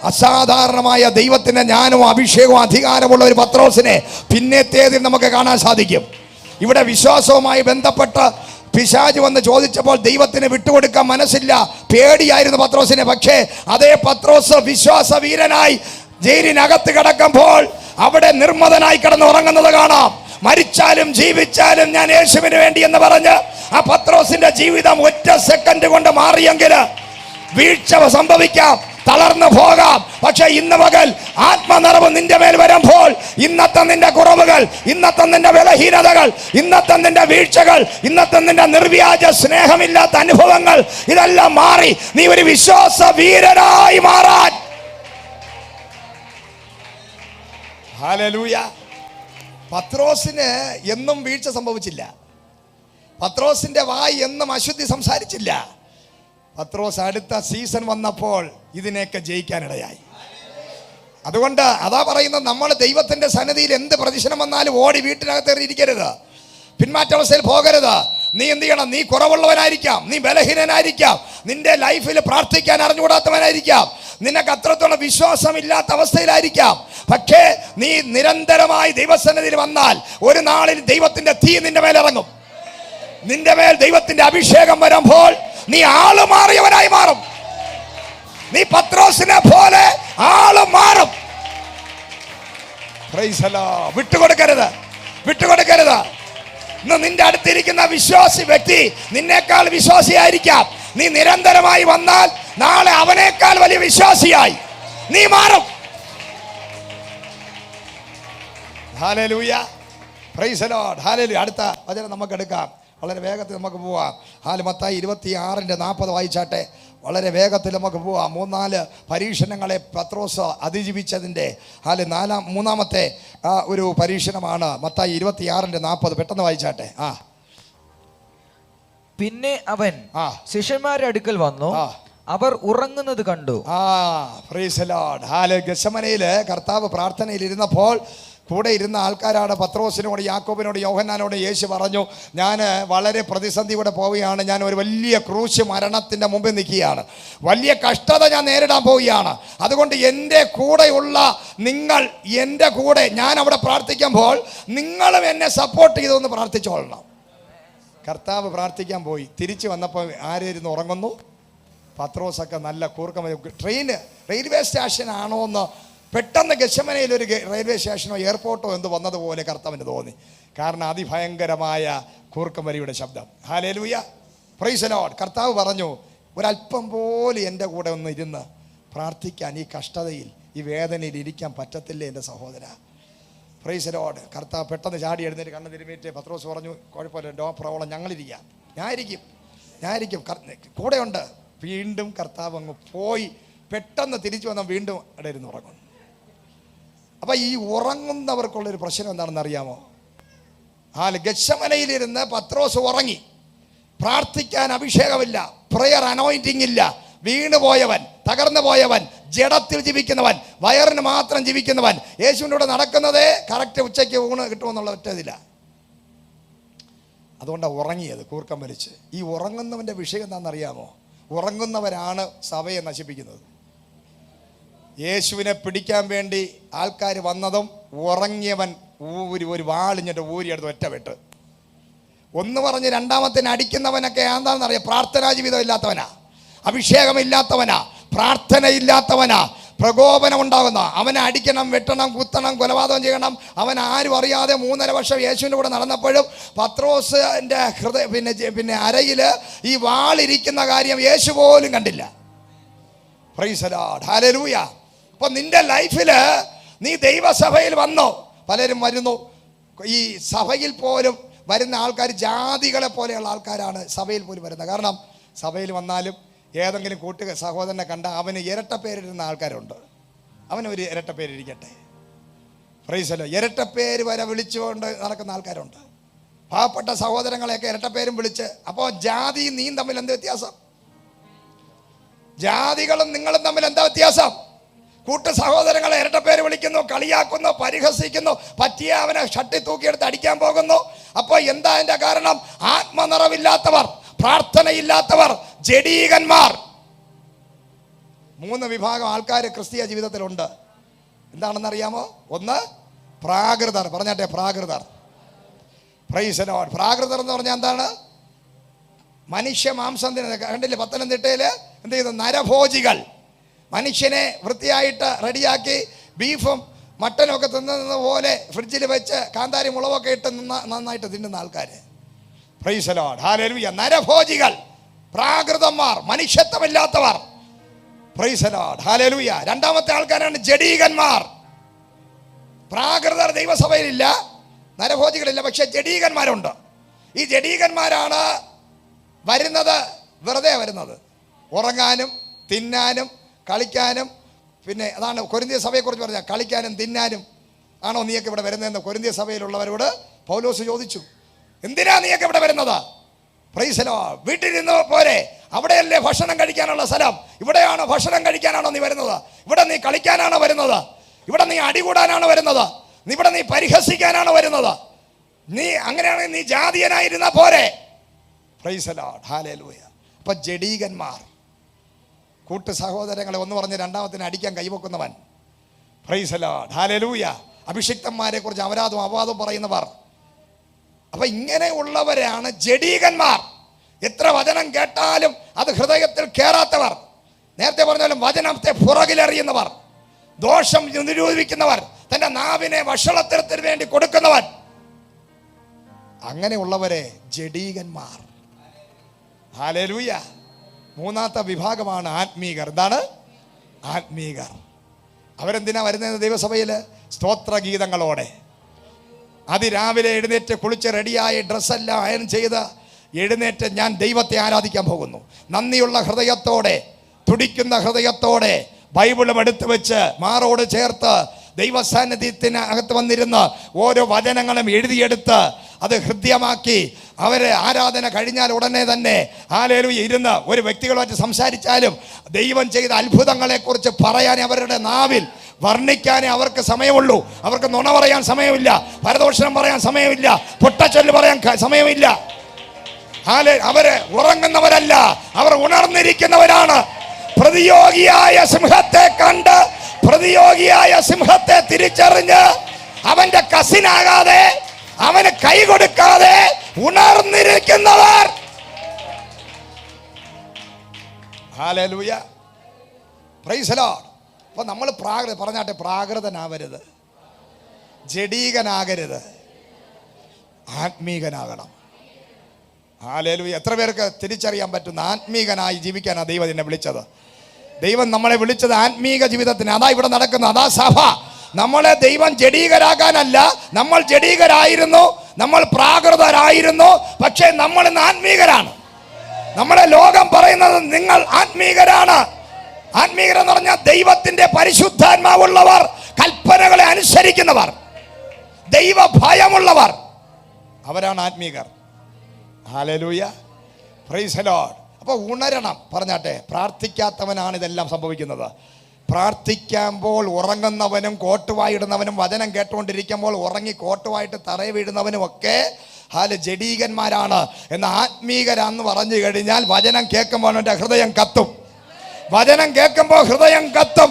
A: അസാധാരണമായ ദൈവത്തിൻ്റെ ജ്ഞാനവും അഭിഷേകവും അധികാരമുള്ള ഒരു പത്രോസിനെ പിന്നത്തേതിൽ നമുക്ക് കാണാൻ സാധിക്കും. ഇവിടെ വിശ്വാസവുമായി ബന്ധപ്പെട്ട് പിശാച് വന്ന് ചോദിച്ചപ്പോൾ ദൈവത്തിന് വിട്ടുകൊടുക്കാൻ മനസ്സില്ല, പേടിയായിരുന്നു പത്രോസിനെ. പക്ഷേ അതേ പത്രോസ് വിശ്വാസ വീരനായി ജയിലിനകത്ത് കിടക്കുമ്പോൾ അവിടെ നിർമ്മതനായി കിടന്ന് ഉറങ്ങുന്നത് കാണാം. മരിച്ചാലും ജീവിച്ചാലും ഞാൻ യേശുവിന് വേണ്ടി എന്ന് പറഞ്ഞ് ആ പത്രോസിന്റെ ജീവിതം ഒറ്റ സെക്കൻഡ് കൊണ്ട് മാറിയെങ്കിൽ വീഴ്ച സംഭവിക്കാം, തളർന്നു പോകാം. പക്ഷെ ഇന്ന് പകൽ ആത്മനിറവ് നിന്റെ മേൽ വരുമ്പോൾ ഇന്നത്തെ നിന്റെ കുറവുകൾ, ഇന്നത്തെ നിന്റെ ബലഹീനതകൾ, ഇന്നത്തെ നിന്റെ വീഴ്ചകൾ, ഇന്നത്തെ നിന്റെ നിർവ്യാജ സ്നേഹമില്ലാത്ത അനുഭവങ്ങൾ ഇതെല്ലാം മാറി നീ ഒരു വിശ്വാസ വീരനായി മാറാൻ. ഹല്ലേലൂയ. പത്രോസിന് എന്നും വീഴ്ച സംഭവിച്ചില്ല. പത്രോസിന്റെ വായി എന്നും അശുദ്ധി സംസാരിച്ചില്ല. പത്രോസ് അടുത്ത സീസൺ വന്നപ്പോൾ ഇതിനെയൊക്കെ ജയിക്കാനിടയായി. അതുകൊണ്ട് അതാ പറയുന്നത്, നമ്മൾ ദൈവത്തിന്റെ സന്നിധിയിൽ എന്ത് പ്രദർശനം വന്നാലും ഓടി വീട്ടിനകത്ത് ഇരിക്കരുത്, പിന്മാറ്റാവസ്ഥയിൽ പോകരുത്. നീ എന്ത് ചെയ്യണം? നീ കുറവുള്ളവനായിരിക്കാം, നീ ബലഹീനനായിരിക്കാം, നിന്റെ ലൈഫിൽ പ്രാർത്ഥിക്കാൻ അറിഞ്ഞുകൂടാത്തവനായിരിക്കാം, നിനക്ക് അത്രത്തോളം വിശ്വാസമില്ലാത്ത അവസ്ഥയിലായിരിക്കാം. പക്ഷേ നീ നിരന്തരമായി ദൈവസന്നിധിയിൽ വന്നാൽ ഒരു നാളിൽ ദൈവത്തിന്റെ തീ നിന്റെ മേൽ ഇറങ്ങും. നിന്റെ മേൽ ദൈവത്തിന്റെ അഭിഷേകം വരുമ്പോൾ നീ ആള് മാറിയവനായി മാറും. നീ പത്രോസിനെ പോലെ ആള് മാറും. വിട്ടുകൊടുക്കരുത്, വിട്ടുകൊടുക്കരുത്. ഇന്ന് നിന്റെ അടുത്തിരിക്കുന്ന വിശ്വാസി വ്യക്തി നിന്നേക്കാൾ വിശ്വാസിയായിരിക്കാം. നീ നിരന്തരമായി വന്നാൽ നാളെ അവനേക്കാൾ വലിയ വിശ്വാസിയായി നീ മാറും. Hallelujah, praise the Lord, hallelujah. അടുത്ത വചനം നമുക്ക് എടുക്കാം, വളരെ വേഗത്തിൽ നമുക്ക് പോവാം. മത്തായി 26:40 വായിച്ചാട്ടെ. വളരെ വേഗത്തിൽ നമുക്ക് പോവാം. 3-4 പരീക്ഷണങ്ങളെ പത്രോസ് അതിജീവിച്ചതിൻ്റെ മൂന്നാമത്തെ ഒരു പരീക്ഷണമാണ് മത്തായി 26:40. പെട്ടെന്ന് വായിച്ചാട്ടെ.
B: പിന്നെ അവൻ ശിഷ്യന്മാരുടെ അടുക്കൽ വന്നു, അവർ ഉറങ്ങുന്നത് കണ്ടു.
A: Price the Lord. ഗെത്സമനയില് കർത്താവ് പ്രാർത്ഥനയിൽ ഇരുന്നപ്പോൾ കൂടെ ഇരുന്ന ആൾക്കാരാണ്. പത്രോസിനോട്, യാക്കോബിനോട്, യോഹന്നാനോട് യേശു പറഞ്ഞു, ഞാൻ വളരെ പ്രതിസന്ധിയോടെ പോവുകയാണ്, ഞാൻ ഒരു വലിയ ക്രൂശ് മരണത്തിൻ്റെ മുമ്പിൽ നിൽക്കുകയാണ്, വലിയ കഷ്ടത ഞാൻ നേരിടാൻ പോവുകയാണ്. അതുകൊണ്ട് എൻ്റെ കൂടെയുള്ള നിങ്ങൾ, എൻ്റെ കൂടെ ഞാൻ അവിടെ പ്രാർത്ഥിക്കുമ്പോൾ നിങ്ങളും എന്നെ സപ്പോർട്ട് ചെയ്തൊന്ന് പ്രാർത്ഥിച്ചോളണം. കർത്താവ് പ്രാർത്ഥിക്കാൻ പോയി, തിരിച്ചു വന്നപ്പോൾ ആരായിരുന്നു ഉറങ്ങുന്നു? പത്രോസൊക്കെ നല്ല കൂർക്കം. റെയിൽവേ സ്റ്റേഷൻ ആണോ എന്ന് പെട്ടെന്ന് ഗെത്സമനയിൽ ഒരു റെയിൽവേ സ്റ്റേഷനോ എയർപോർട്ടോ എന്ത് വന്നതുപോലെ കർത്താവിന് തോന്നി. കാരണം അതിഭയങ്കരമായ കൂർക്കം വരിയുടെ ശബ്ദം. Hallelujah, praise the Lord. കർത്താവ് പറഞ്ഞു, ഒരല്പം പോലും എൻ്റെ കൂടെ ഒന്ന് ഇരുന്ന് പ്രാർത്ഥിക്കാൻ ഈ കഷ്ടതയിൽ, ഈ വേദനയിൽ ഇരിക്കാൻ പറ്റത്തില്ലേ എൻ്റെ സഹോദര? Price the Lord. കർത്താവ് പെട്ടെന്ന് ചാടി എഴുന്നേറ്റ് കണ്ണ് തിരുമിയിട്ട് പത്രോസ് പറഞ്ഞു, കുഴപ്പമില്ല, നോ പ്രോബ്ലം, ഞങ്ങളിരിക്കാം, ഞാനിരിക്കും കൂടെയുണ്ട്. വീണ്ടും കർത്താവ് അങ്ങ് പോയി. പെട്ടെന്ന് തിരിച്ചു വന്നാൽ വീണ്ടും അവിടെ ഇരുന്ന് ഉറങ്ങുന്നു. അപ്പം ഈ ഉറങ്ങുന്നവർക്കുള്ളൊരു പ്രശ്നം എന്താണെന്ന് അറിയാമോ? ഗെത്സമനയിലിരുന്ന് പത്രോസ് ഉറങ്ങി. പ്രാർത്ഥിക്കാൻ അഭിഷേകമില്ല, പ്രയർ അനോയിന്റിങ് ഇല്ല. വീണുപോയവൻ, തകർന്നു പോയവൻ, ജഡത്തിൽ ജീവിക്കുന്നവൻ, വയറിന് മാത്രം ജീവിക്കുന്നവൻ, യേശുവിൻ്റെ കൂടെ നടക്കുന്നത് കറക്റ്റ് ഉച്ചയ്ക്ക് ഊണ് കിട്ടുമെന്നുള്ള ഒറ്റതില്ല. അതുകൊണ്ടാണ് ഉറങ്ങിയത്, കൂർക്കം വലിച്ച്. ഈ ഉറങ്ങുന്നവൻ്റെ വിഷയം എന്താണെന്നറിയാമോ? ഉറങ്ങുന്നവരാണ് സഭയെ നശിപ്പിക്കുന്നത്. യേശുവിനെ പിടിക്കാൻ വേണ്ടി ആൾക്കാർ വന്നതും ഉറങ്ങിയവൻ ഒരു വാളിഞ്ഞിട്ട് ഊരിയെടുത്ത് ഒറ്റ വെട്ട്. ഒന്ന് പറഞ്ഞ് രണ്ടാമത്തിന് അടിക്കുന്നവനൊക്കെ എന്താണെന്നറിയാം? പ്രാർത്ഥനാ ജീവിതം ഇല്ലാത്തവനാ, അഭിഷേകമില്ലാത്തവനാ, പ്രാർത്ഥനയില്ലാത്തവനാ, പ്രകോപനം ഉണ്ടാകുന്ന. അവനെ അടിക്കണം, വെട്ടണം, കുത്തണം, കൊലപാതകം ചെയ്യണം. അവൻ ആരും അറിയാതെ 3.5 വർഷം യേശുവിൻ്റെ കൂടെ നടന്നപ്പോഴും പത്രോസിൻ്റെ പിന്നെ അരയിൽ ഈ വാളിരിക്കുന്ന കാര്യം യേശു പോലും കണ്ടില്ല. Price the Lord, hallelujah. അപ്പൊ നിന്റെ ലൈഫില് നീ ദൈവസഭയിൽ വന്നോ? പലരും വരുന്നു. ഈ സഭയിൽ പോലും വരുന്ന ആൾക്കാർ ജാതികളെ പോലെയുള്ള ആൾക്കാരാണ് സഭയിൽ പോലും വരുന്നത്. കാരണം സഭയിൽ വന്നാലും ഏതെങ്കിലും സഹോദരനെ കണ്ട അവന് ഇരട്ട പേരിടുന്ന ആൾക്കാരുണ്ട്. അവനൊരു ഇരട്ട പേരിരിക്കട്ടെ. Price the Lord. ഇരട്ട പേര് വരെ വിളിച്ചുകൊണ്ട് നടക്കുന്ന ആൾക്കാരുണ്ട്. പാവപ്പെട്ട സഹോദരങ്ങളെയൊക്കെ ഇരട്ട പേരും വിളിച്ച്. അപ്പോൾ ജാതിയും നീയും തമ്മിൽ എന്ത് വ്യത്യാസം? ജാതികളും നിങ്ങളും തമ്മിൽ എന്താ വ്യത്യാസം? കൂട്ടു സഹോദരങ്ങളെ ഇരട്ട പേര് വിളിക്കുന്നു, കളിയാക്കുന്നു, പരിഹസിക്കുന്നു, പറ്റിയ അവനെ ഷട്ടി തൂക്കിയെടുത്ത് അടിക്കാൻ പോകുന്നു. അപ്പോൾ എന്താ അതിന്റെ കാരണം? ആത്മനിറവില്ലാത്തവർ, പ്രാർത്ഥനയില്ലാത്തവർ, ജഡീകന്മാർ. 3 വിഭാഗം ആൾക്കാർ ക്രിസ്തീയ ജീവിതത്തിലുണ്ട്. എന്താണെന്നറിയാമോ? ഒന്ന് പ്രാകൃതർ. പറഞ്ഞാട്ടെ, പ്രാകൃതർ. Praise the Lord. പ്രാകൃതർ എന്ന് പറഞ്ഞാൽ എന്താണ്? മനുഷ്യ മാംസം കണ്ടില്ലേ പത്തനംതിട്ടയിൽ എന്ത് ചെയ്തു? നരഭോജികൾ. മനുഷ്യനെ വൃത്തിയായിട്ട് റെഡിയാക്കി ബീഫും മട്ടനും ഒക്കെ തിന്നുന്നത് പോലെ ഫ്രിഡ്ജിൽ വെച്ച് കാന്താരി മുളകൊക്കെ ഇട്ട് നന്നായിട്ട് തിന്നുന്ന ആൾക്കാർ. Praise the Lord, hallelujah. നരഭോജികൾ, പ്രാകൃതന്മാർ, മനുഷ്യത്വമില്ലാത്തവർ. Praise the Lord, hallelujah. രണ്ടാമത്തെ ആൾക്കാരാണ് ജഡീകന്മാർ. പ്രാകൃതർ ദൈവസഭയിലില്ല, നരഭോജികളില്ല, പക്ഷെ ജഡീകന്മാരുണ്ട്. ഈ ജഡീകന്മാരാണ് വരുന്നത്, വെറുതെ വരുന്നത്, ഉറങ്ങാനും തിന്നാനും കളിക്കാനും. പിന്നെ അതാണ് കൊരിന്ത്യ സഭയെക്കുറിച്ച് പറഞ്ഞാൽ, കളിക്കാനും തിന്നാനും ആണോ നീയൊക്കെ ഇവിടെ വരുന്നതെന്ന് കൊരിന്ത്യ സഭയിലുള്ളവരോട് പൗലോസ് ചോദിച്ചു. എന്തിനാ നീയൊക്കെ ഇവിടെ വരുന്നത്? Price the Lord. വീട്ടിലിരുന്ന് പോരെ, അവിടെയല്ലേ ഭക്ഷണം കഴിക്കാനുള്ള സ്ഥലം. ഇവിടെയാണോ ഭക്ഷണം കഴിക്കാനാണോ നീ വരുന്നത്? ഇവിടെ നീ കളിക്കാനാണോ വരുന്നത്? ഇവിടെ നീ അടികൂടാനാണോ വരുന്നത്? ഇവിടെ നീ പരിഹസിക്കാനാണോ വരുന്നത്? നീ അങ്ങനെയാണെങ്കിൽ നീ ജാതീയനായിരുന്ന പോരെ. Praise the Lord. ഹല്ലേലൂയ. അപ്പൊ ജഡീകന്മാർ, കൂട്ടു സഹോദരങ്ങളെ ഒന്ന് പറഞ്ഞ് രണ്ടാമത്തിന് അടിക്കാൻ കൈവക്കുന്നവൻ. Praise the Lord. ഹല്ലേലൂയ. അഭിഷിക്തന്മാരെ കുറിച്ച് അപരാധവും അപവാദവും പറയുന്നവർ. അപ്പൊ ഇങ്ങനെയുള്ളവരാണ് ജഡീകന്മാർ. എത്ര വചനം കേട്ടാലും അത് ഹൃദയത്തിൽ കയറാത്തവർ. നേരത്തെ പറഞ്ഞാലും വചനത്തെ പുറകിലെറിയുന്നവർ, ദോഷം നിരൂപിക്കുന്നവർ, തന്റെ നാവിനെ വഷളത്തരത്തിന് വേണ്ടി കൊടുക്കുന്നവർ, അങ്ങനെയുള്ളവരെ ജഡീകന്മാർ. ഹല്ലേലൂയ. മൂന്നാമത്തെ വിഭാഗമാണ് ആത്മീകർ. എന്താണ് ആത്മീകർ? അവരെന്തിനാ വരുന്നത് ദൈവസഭയിൽ? സ്തോത്രഗീതങ്ങളോടെ. അതിരാവിലെ എഴുന്നേറ്റ് കുളിച്ച് റെഡിയായി ഡ്രസ്സെല്ലാം അയൺ ചെയ്ത് എഴുന്നേറ്റ് ഞാൻ ദൈവത്തെ ആരാധിക്കാൻ പോകുന്നു. നന്ദിയുള്ള ഹൃദയത്തോടെ, തുടിക്കുന്ന ഹൃദയത്തോടെ ബൈബിളും എടുത്തു വെച്ച് മാറോട് ചേർത്ത് ദൈവസാന്നിധ്യത്തിന് അകത്ത് വന്നിരുന്ന് ഓരോ വചനങ്ങളും എഴുതിയെടുത്ത് അത് ഹൃദ്യമാക്കി അവരെ ആരാധന കഴിഞ്ഞാൽ ഉടനെ തന്നെ ഹല്ലേലൂയ ഇരുന്ന് ഒരു വ്യക്തികളുമായിട്ട് സംസാരിച്ചാലും ദൈവം ചെയ്ത അത്ഭുതങ്ങളെക്കുറിച്ച് പറയാൻ അവരുടെ നാവിൽ വർണ്ണിക്കാനേ അവർക്ക് സമയമുള്ളൂ. അവർക്ക് നുണ പറയാൻ സമയമില്ല, പരദോഷണം പറയാൻ സമയമില്ല, പൊട്ടച്ചൊല്ല് പറയാൻ സമയമില്ല. അവര് ഉറങ്ങുന്നവരല്ല, അവർ ഉണർന്നിരിക്കുന്നവരാണ്. പ്രതിയോഗിയായ സിംഹത്തെ കണ്ട്, പ്രതിയോഗിയായ സിംഹത്തെ തിരിച്ചറിഞ്ഞ് അവന്റെ കസിനാകാതെ, അവന് കൈ കൊടുക്കാതെ ഉണർന്നിരിക്കുന്നവർ. ഹല്ലേലൂയ. Praise the Lord. അപ്പൊ നമ്മൾ പറഞ്ഞാട്ടെ, പ്രാകൃതനാവരുത്, ജഡീകനാകരുത്, ആത്മീകനാകണം. ഹല്ലേലൂയ. എത്ര പേർക്ക് തിരിച്ചറിയാൻ പറ്റുന്ന ആത്മീകനായി ജീവിക്കാനാണ് ദൈവം എന്നെ വിളിച്ചത്? ദൈവം നമ്മളെ വിളിച്ചത് ആത്മീക ജീവിതത്തിന്. അതാ ഇവിടെ നടക്കുന്നത്, അതാ സഭ. നമ്മളെ ദൈവം ജഡീകരാകാനല്ല. നമ്മൾ ജഡീകരായിരുന്നു, നമ്മൾ പ്രാകൃതരായിരുന്നു, പക്ഷേ നമ്മൾ ഇന്ന് ആത്മീകരാണ്. നമ്മളെ ലോകം പറയുന്നത് നിങ്ങൾ ആത്മീകരാണ്. ആത്മീകരെന്ന് പറഞ്ഞാൽ ദൈവത്തിന്റെ പരിശുദ്ധാത്മാവുള്ളവർ, കൽപ്പനകളെ അനുസരിക്കുന്നവർ, ദൈവ ഭയമുള്ളവർ, അവരാണ് ആത്മീകർ. ഹല്ലേലൂയ. Praise the Lord. അപ്പോൾ ഉണരണം. പറഞ്ഞാട്ടെ, പ്രാർത്ഥിക്കാത്തവനാണ് ഇതെല്ലാം സംഭവിക്കുന്നത്. പ്രാർത്ഥിക്കുമ്പോൾ ഉറങ്ങുന്നവനും കോട്ടുവായിടുന്നവനും, വചനം കേട്ടുകൊണ്ടിരിക്കുമ്പോൾ ഉറങ്ങി കോട്ടുവായിട്ട് തറയെ വീഴുന്നവനും ഒക്കെ ജഡീകന്മാരാണ്. എന്ന ആത്മീകരാന്ന് പറഞ്ഞു കഴിഞ്ഞാൽ വചനം കേൾക്കുമ്പോൾ എൻ്റെ ഹൃദയം കത്തും. വചനം കേൾക്കുമ്പോൾ ഹൃദയം കത്തും.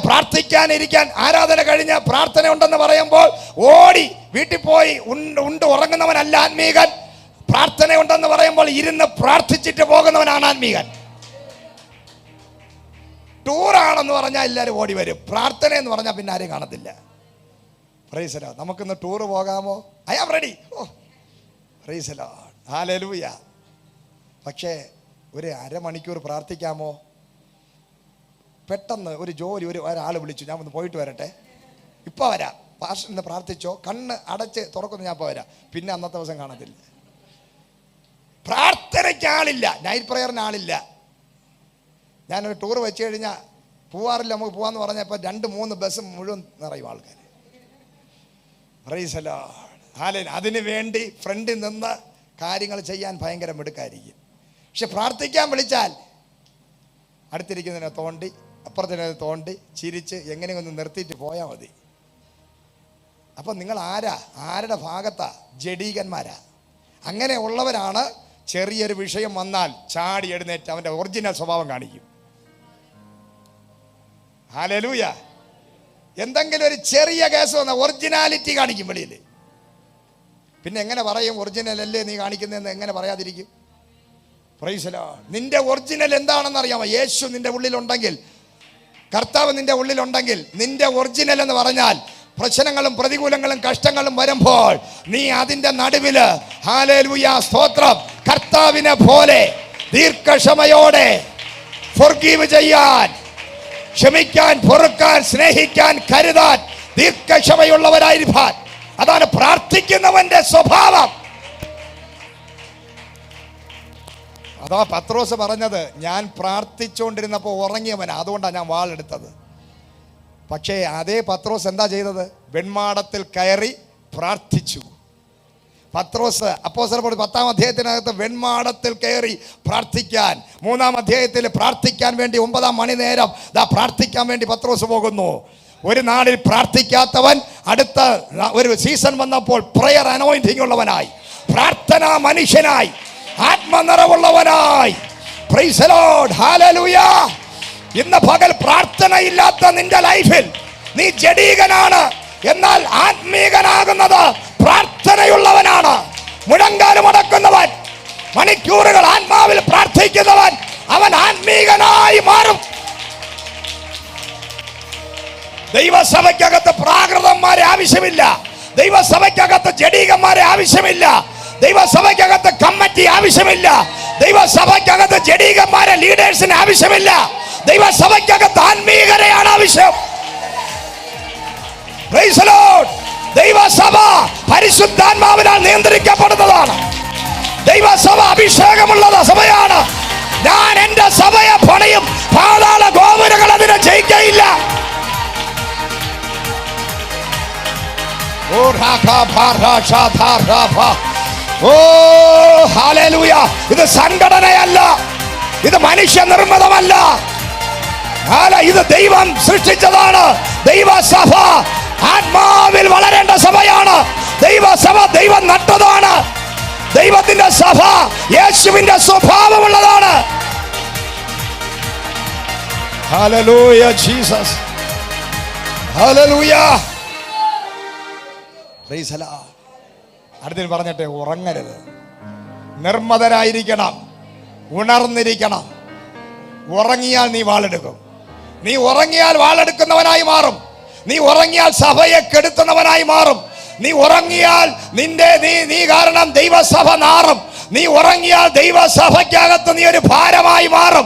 A: പ്രാർത്ഥിക്കാനിരിക്കാൻ, ആരാധന കഴിഞ്ഞ് പ്രാർത്ഥന ഉണ്ടെന്ന് പറയുമ്പോൾ ഓടി വീട്ടിൽ പോയി ഉണ്ട് ഉറങ്ങുന്നവനല്ല ആത്മീകൻ. പ്രാർത്ഥന ഉണ്ടെന്ന് പറയുമ്പോൾ ഇരുന്ന് പ്രാർത്ഥിച്ചിട്ട് പോകുന്നവനാണ് ആത്മീകൻ. ടൂറാണെന്ന് പറഞ്ഞാൽ എല്ലാവരും ഓടി വരും. പ്രാർത്ഥന എന്ന് പറഞ്ഞാൽ പിന്നെ ആരെയും കാണത്തില്ല. Praise the Lord. നമുക്കിന്ന് ടൂർ പോകാമോ? I am ready. ഓ, പ്രൈസ് ദി ലോർഡ്. ഹല്ലേലൂയ. പക്ഷേ ഒരു അരമണിക്കൂർ പ്രാർത്ഥിക്കാമോ? പെട്ടെന്ന് ഒരു ജോലി, ഒരാൾ വിളിച്ചു, ഞാൻ ഒന്ന് പോയിട്ട് വരട്ടെ, ഇപ്പം വരാം, പാസ്റ്റർ ഇന്ന് പ്രാർത്ഥിച്ചോ, കണ്ണ് അടച്ച് തുറക്കുന്നു, ഞാൻ ഇപ്പോൾ വരാം. പിന്നെ അന്നത്തെ ദിവസം കാണത്തില്ല. പ്രാർത്ഥനയ്ക്ക് ആളില്ല, നൈറ്റ് പ്രയറിന് ആളില്ല. ഞാനൊരു ടൂർ വെച്ച് കഴിഞ്ഞാൽ പോവാറില്ല, നമുക്ക് പോവാന്ന് പറഞ്ഞപ്പോൾ 2-3 ബസ് മുഴുവൻ നിറയും ആൾക്കാർ. Praise the Lord. ഹല്ലേലൂയ. അതിനു വേണ്ടി ഫ്രണ്ടിൽ നിന്ന് കാര്യങ്ങൾ ചെയ്യാൻ ഭയങ്കര മിടുക്കായിരിക്കും. പക്ഷെ പ്രാർത്ഥിക്കാൻ വിളിച്ചാൽ അടുത്തിരിക്കുന്നതിനെ തോണ്ടി, അപ്പുറത്തിനെ തോണ്ടി, ചിരിച്ച് എങ്ങനെയൊന്ന് നിർത്തിയിട്ട് പോയാൽ മതി. അപ്പം നിങ്ങൾ ആരുടെ ഭാഗത്താ? ജഡീകന്മാരാ. അങ്ങനെ ഉള്ളവരാണ് ചെറിയൊരു വിഷയം വന്നാൽ ചാടി എഴുന്നേറ്റ് അവൻ്റെ ഒറിജിനൽ സ്വഭാവം കാണിക്കും. ഹല്ലേലൂയ. എന്തെങ്കിലും ഒരു ചെറിയ കേസ് വന്ന ഒറിജിനാലിറ്റി കാണിക്കും വെളിയിൽ. പിന്നെ എങ്ങനെ പറയും ഒറിജിനൽ അല്ലേ നീ കാണിക്കുന്നതെന്ന്? എങ്ങനെ പറയാതിരിക്കും? Praise the Lord. നിന്റെ ഒറിജിനൽ എന്താണെന്ന് അറിയാമോ? യേശു നിന്റെ ഉള്ളിലുണ്ടെങ്കിൽ, കർത്താവ് നിന്റെ ഉള്ളിലുണ്ടെങ്കിൽ, നിന്റെ ഒറിജിനൽ എന്ന് പറഞ്ഞാൽ പ്രശ്നങ്ങളും പ്രതികൂലങ്ങളും കഷ്ടങ്ങളും വരുമ്പോൾ നീ അതിന്റെ നടുവില് ഹല്ലേലൂയ സ്തോത്രം കർത്താവിനെ പോലെ ദീർഘക്ഷമയോടെ ഫോർഗീവ് ചെയ്യാൻ, ക്ഷമിക്കാൻ, പൊറുക്കാൻ, സ്നേഹിക്കാൻ, കരുതാൻ ദീർഘക്ഷമയുള്ളവരായിരിക്കാൻ. അതാണ് പ്രാർത്ഥിക്കുന്നവന്റെ സ്വഭാവം. അതാ പത്രോസ് പറഞ്ഞത്, ഞാൻ പ്രാർത്ഥിച്ചുകൊണ്ടിരുന്നപ്പോൾ ഉറങ്ങിയവനാ, അതുകൊണ്ടാണ് ഞാൻ വാളെടുത്തത്. പക്ഷേ അതേ പത്രോസ് എന്താ ചെയ്തത്? വെൺമാടത്തിൽ കയറി പ്രാർത്ഥിച്ചു. പത്രോസ് അപ്പോസ്തലർ 10-ാം അധ്യായത്തിനകത്ത് വെൺമാടത്തിൽ കയറി പ്രാർത്ഥിക്കാൻ, 3-ാം അധ്യായത്തിൽ പ്രാർത്ഥിക്കാൻ വേണ്ടി 9-ാം മണി നേരം പ്രാർത്ഥിക്കാൻ വേണ്ടി പത്രോസ് പോകുന്നു. ഒരു നാളിൽ പ്രാർത്ഥിക്കാത്തവൻ അടുത്ത ഒരു സീസൺ വന്നപ്പോൾ പ്രയർ അനോയിന്റിംഗ് ഉള്ളവനായി, പ്രാർത്ഥനാ മനുഷ്യനായി, ആത്മനിറവുള്ളവനായി. Praise the Lord, hallelujah. ഇന്ന് പകൽ പ്രാർത്ഥനയില്ലാത്ത നിന്റെ ലൈഫിൽ നീ ജഡീകനാണ്. എന്നാൽ ആത്മീകനാകുന്നത് പ്രാർത്ഥനയുള്ളവനാണ്. മുഴങ്കാല് മുടക്കുന്നവൻ, മണിക്കൂറുകൾ ആത്മാവിൽ പ്രാർത്ഥിക്കുന്നവൻ, അവൻ ആത്മീകനായി മാറും. ദൈവസഭയ്ക്കകത്ത് പ്രാകൃതന്മാരെ ആവശ്യമില്ല, ദൈവസഭയ്ക്കകത്ത് ജഡീകന്മാരെ ആവശ്യമില്ല, ദൈവസഭയ്ക്കകത്ത് കമ്മിറ്റി ആവശ്യമില്ല, ദൈവസഭയ്ക്കകത്ത് ജഡീകന്മാരെ ലീഡേഴ്സിന് ആവശ്യമില്ല. ദൈവസഭയ്ക്കകത്ത് ആത്മീകരെയാണ് ആവശ്യം. Price the Lord. ദൈവസഭ പരിശുദ്ധാത്മാവിനാൽ നിയന്ത്രിക്കപ്പെടുന്നതാണ്. ദൈവസഭ അഭിഷേകമുള്ള സഭയാണ്. ഞാൻ എന്റെ സഭയെ പണിയും, പാതാള ഗോപുരങ്ങൾ അതിനെ ജയിക്കയില്ല. ഓ ഹല്ലേലൂയ. ഇത് സംഘടനയല്ല, ഇത് മനുഷ്യ നിർമ്മിതമല്ല, ഇത് ദൈവം സൃഷ്ടിച്ചതാണ്. ദൈവസഭ ആത്മാവിൽ വളരേണ്ട സഭയാണ്. ദൈവസഭ ദൈവം നട്ടതാണ്. ദൈവത്തിന്റെ സഭ യേശുവിന്റെ സ്വഭാവമുള്ളതാണ്. Hallelujah Jesus, hallelujah. Praise the Lord. അടുത്ത പറഞ്ഞിട്ടെ, ഉറങ്ങരുത്, നിർമ്മതരായിരിക്കണം, ഉണർന്നിരിക്കണം. ഉറങ്ങിയാൽ നീ വാളെടുക്കും. നീ ഉറങ്ങിയാൽ വാളെടുക്കുന്നവനായി മാറും. നീ ഉറങ്ങിയാൽ സഭയെ കെടുത്തുന്നവനായി മാറും. നീ ഉറങ്ങിയാൽ നീ കാരണം ദൈവസഭ നാറും. നീ ഉറങ്ങിയാൽ ദൈവസഭയ്ക്കകത്ത് നീ ഒരു ഭാരമായി മാറും.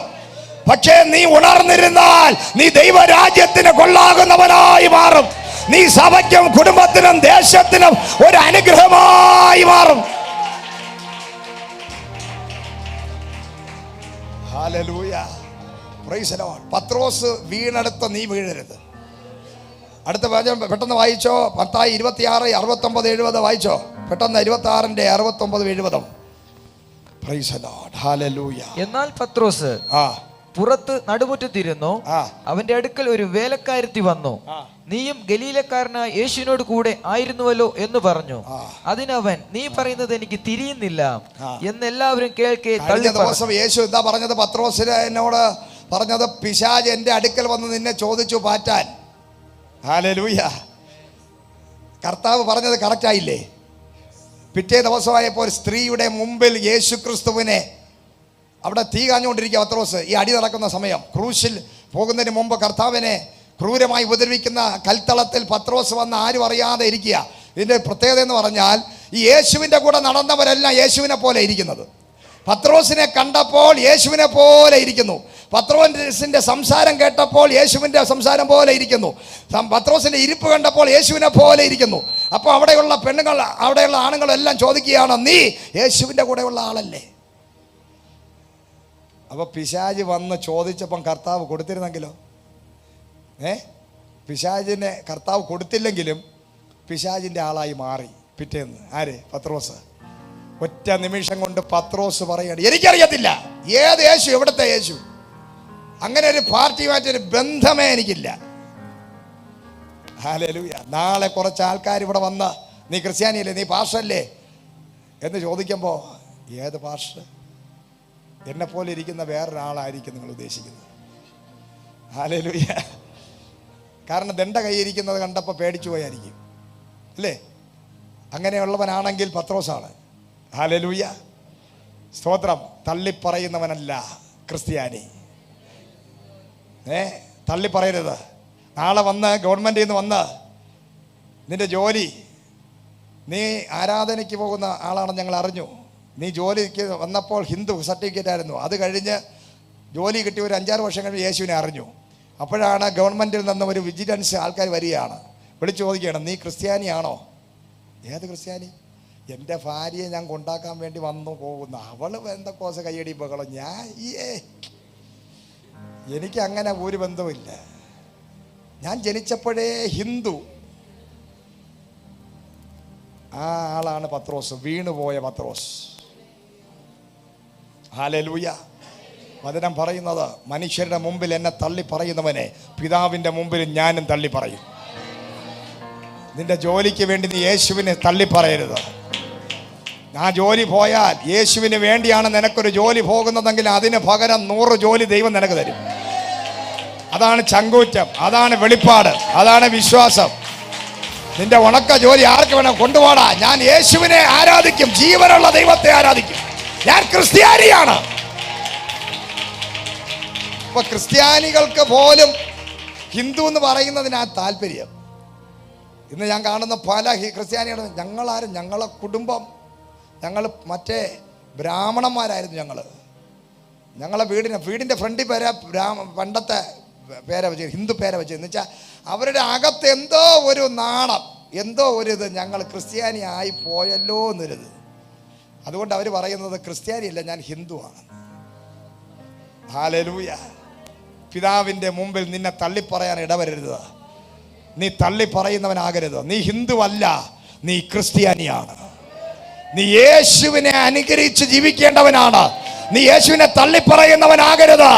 A: പക്ഷേ നീ ഉണർന്നിരുന്നാൽ നീ ദൈവരാജ്യത്തിന് കൊള്ളാകുന്നവനായി മാറും. നീ സഭയ്ക്കും കുടുംബത്തിനും ദേശത്തിനും ഒരു അനുഗ്രഹമായി മാറും. Hallelujah, praise the Lord. പത്രോസ് വീണെടുത്ത് നീ വീഴരുത്. അടുത്ത വാചകം പെട്ടെന്ന് വായിച്ചോ. മത്തായി 26, 69, 70 വായിച്ചോ പെട്ടെന്ന്. 26-ന്റെ 69, 70. Price the Lord, hallelujah.
B: എന്നാൽ പത്രോസ് പുറത്ത് നടുമുറ്റത്തിരുന്നു. അവന്റെ അടുക്കൽ ഒരു വേലക്കാരത്തി വന്നു. നീയും ഗലീലക്കാരനായ യേശുവിനോട് കൂടെ ആയിരുന്നുവല്ലോ എന്ന് പറഞ്ഞു. അതിനവൻ, നീ പറയുന്നത് എനിക്ക് തിരിയുന്നില്ല എന്ന് എല്ലാവരും കേൾക്കെ തള്ളി.
A: യേശു എന്താ പറഞ്ഞത്? പത്രോസിനോട് പറഞ്ഞത്, പിശാച് എന്റെ അടുക്കൽ വന്ന് നിന്നെ ചോദിച്ചു പാറ്റാൻ. ഹല്ലേലൂയ. കർത്താവ് പറഞ്ഞത് കറക്റ്റ് ആയില്ലേ? പിറ്റേ ദിവസമായപ്പോൾ സ്ത്രീയുടെ മുമ്പിൽ യേശു ക്രിസ്തുവിനെ, അവിടെ തീ കാഞ്ഞുകൊണ്ടിരിക്കുക പത്രോസ്, ഈ അടി നടക്കുന്ന സമയം, ക്രൂശിൽ പോകുന്നതിന് മുമ്പ് കർത്താവിനെ ക്രൂരമായി ഉപദ്രവിക്കുന്ന കൽത്തളത്തിൽ പത്രോസ് വന്ന് ആരും അറിയാതെ ഇരിക്കുക. ഇതിൻ്റെ പ്രത്യേകത എന്ന് പറഞ്ഞാൽ, ഈ യേശുവിൻ്റെ കൂടെ നടന്നവരെല്ലാം യേശുവിനെ പോലെ ഇരിക്കുന്നത്. പത്രോസിനെ കണ്ടപ്പോൾ യേശുവിനെ പോലെ ഇരിക്കുന്നു. പത്രോസിന്റെ സംസാരം കേട്ടപ്പോൾ യേശുവിന്റെ സംസാരം പോലെ ഇരിക്കുന്നു. പത്രോസിന്റെ ഇരിപ്പ് കണ്ടപ്പോൾ യേശുവിനെ പോലെ ഇരിക്കുന്നു. അപ്പോൾ അവിടെയുള്ള പെണ്ണുങ്ങൾ, അവിടെയുള്ള ആണുങ്ങളെല്ലാം ചോദിക്കുകയാണ്, നീ യേശുവിന്റെ കൂടെയുള്ള ആളല്ലേ? അപ്പൊ പിശാച് വന്ന് ചോദിച്ചപ്പം കർത്താവ് കൊടുത്തിരുന്നെങ്കിലോ? പിശാചിനെ കർത്താവ് കൊടുത്തില്ലെങ്കിലും പിശാചിന്റെ ആളായി മാറി പിറ്റേന്ന്. ആര്? പത്രോസ്. ഒറ്റ നിമിഷം കൊണ്ട് പത്രോസ് പറയാണ്, എനിക്കറിയത്തില്ല ഏത് യേശു, എവിടുത്തെ യേശു, അങ്ങനെ ഒരു പാർട്ടിയുമായിട്ടൊരു ബന്ധമേ എനിക്കില്ല. ഹല്ലേലൂയ. നാളെ കുറച്ച് ആൾക്കാർ ഇവിടെ വന്ന്, നീ ക്രിസ്ത്യാനിയല്ലേ, നീ പാസ്റ്ററല്ലേ എന്ന് ചോദിക്കുമ്പോൾ, ഏത് പാസ്റ്റർ? എന്നെപ്പോലെ ഇരിക്കുന്ന വേറൊരാളായിരിക്കും നിങ്ങൾ ഉദ്ദേശിക്കുന്നത്. ഹല്ലേലൂയ. കാരണം ദണ്ഡ കൈയിരിക്കുന്നത് കണ്ടപ്പോൾ പേടിച്ചു പോയായിരിക്കും അല്ലേ? അങ്ങനെയുള്ളവനാണെങ്കിൽ പത്രോസാണ്. ഹല്ലേലൂയ, സ്തോത്രം. തള്ളിപ്പറയുന്നവനല്ല ക്രിസ്ത്യാനി. തള്ളിപ്പറയരുത്. നാളെ വന്ന് ഗവൺമെൻറ്റിൽ നിന്ന് വന്ന് നിന്റെ ജോലി, നീ ആരാധനയ്ക്ക് പോകുന്ന ആളാണെന്ന് ഞങ്ങൾ അറിഞ്ഞു, നീ ജോലിക്ക് വന്നപ്പോൾ ഹിന്ദു സർട്ടിഫിക്കറ്റ് ആയിരുന്നു, അത് കഴിഞ്ഞ് ജോലി കിട്ടി ഒരു 5-6 വർഷം കഴിഞ്ഞ് യേശുവിനെ അറിഞ്ഞു. അപ്പോഴാണ് ഗവൺമെൻറ്റിൽ നിന്ന് ഒരു വിജിലൻസ് ആൾക്കാർ വരികയാണ്, വിളിച്ചു ചോദിക്കുകയാണ്, നീ ക്രിസ്ത്യാനിയാണോ? ഏത് ക്രിസ്ത്യാനി? എൻ്റെ ഭാര്യയെ ഞാൻ കൊണ്ടാക്കാൻ വേണ്ടി വന്നു പോകുന്നു, അവൾ എന്തൊക്കെ കയ്യടി ബഹളം. എനിക്ക് അങ്ങനെ ഒരു ബന്ധവുമില്ല, ഞാൻ ജനിച്ചപ്പോഴേ ഹിന്ദു. ആ ആളാണ് പത്രോസ്, വീണുപോയ പത്രോസ്. ഹല്ലേലൂയ. വചനം പറയുന്നത്, മനുഷ്യരുടെ മുമ്പിൽ എന്നെ തള്ളി പറയുന്നവനെ പിതാവിൻ്റെ മുമ്പിൽ ഞാനും തള്ളി പറയും. നിന്റെ ജോലിക്ക് വേണ്ടി നീ യേശുവിനെ തള്ളി പറയരുത്. ആ ജോലി പോയാൽ യേശുവിന് വേണ്ടിയാണ് നിനക്കൊരു ജോലി പോകുന്നതെങ്കിൽ അതിന് പകരം 100 ജോലി ദൈവം നിനക്ക് തരും. അതാണ് ചങ്കൂറ്റം, അതാണ് വെളിപ്പാട്, അതാണ് വിശ്വാസം. നിന്റെ ഉണക്ക ജോലി ആർക്ക് വേണം കൊണ്ടുപോടാ, ഞാൻ യേശുവിനെ ആരാധിക്കും, ജീവനുള്ള ദൈവത്തെ ആരാധിക്കും, ഞാൻ ക്രിസ്ത്യാനിയാണ്. ഇപ്പൊ ക്രിസ്ത്യാനികൾക്ക് പോലും ഹിന്ദു എന്ന് പറയുന്നതിനാ താല്പര്യം. ഇന്ന് ഞാൻ കാണുന്ന പല ക്രിസ്ത്യാനികളും, ഞങ്ങളെ കുടുംബം, ഞങ്ങൾ മറ്റേ ബ്രാഹ്മണന്മാരായിരുന്നു, ഞങ്ങളെ വീടിൻ്റെ ഫ്രണ്ടിൽ പണ്ടത്തെ പേരെ വെച്ച്, ഹിന്ദു പേരെ വെച്ച്, എന്ന് വെച്ചാൽ അവരുടെ അകത്ത് എന്തോ ഒരു നാണം, എന്തോ ഒരു ഇത്, ഞങ്ങൾ ക്രിസ്ത്യാനി ആയി പോയല്ലോ എന്നൊരിത്. അതുകൊണ്ട് അവർ പറയുന്നത് ക്രിസ്ത്യാനിയല്ല, ഞാൻ ഹിന്ദുവാണ്. ഹല്ലേലൂയ. പിതാവിൻ്റെ മുമ്പിൽ നിന്നെ തള്ളിപ്പറയാൻ ഇടവരരുത്. നീ തള്ളിപ്പറയുന്നവനാകരുത്. നീ ഹിന്ദു അല്ല, നീ ക്രിസ്ത്യാനിയാണ്. നീ യേശുവിനെ അനുകരിച്ച് ജീവിക്കേണ്ടവനാണ്. നീ യേശുവിനെ തള്ളിപ്പറയുന്നവനാകരുത്.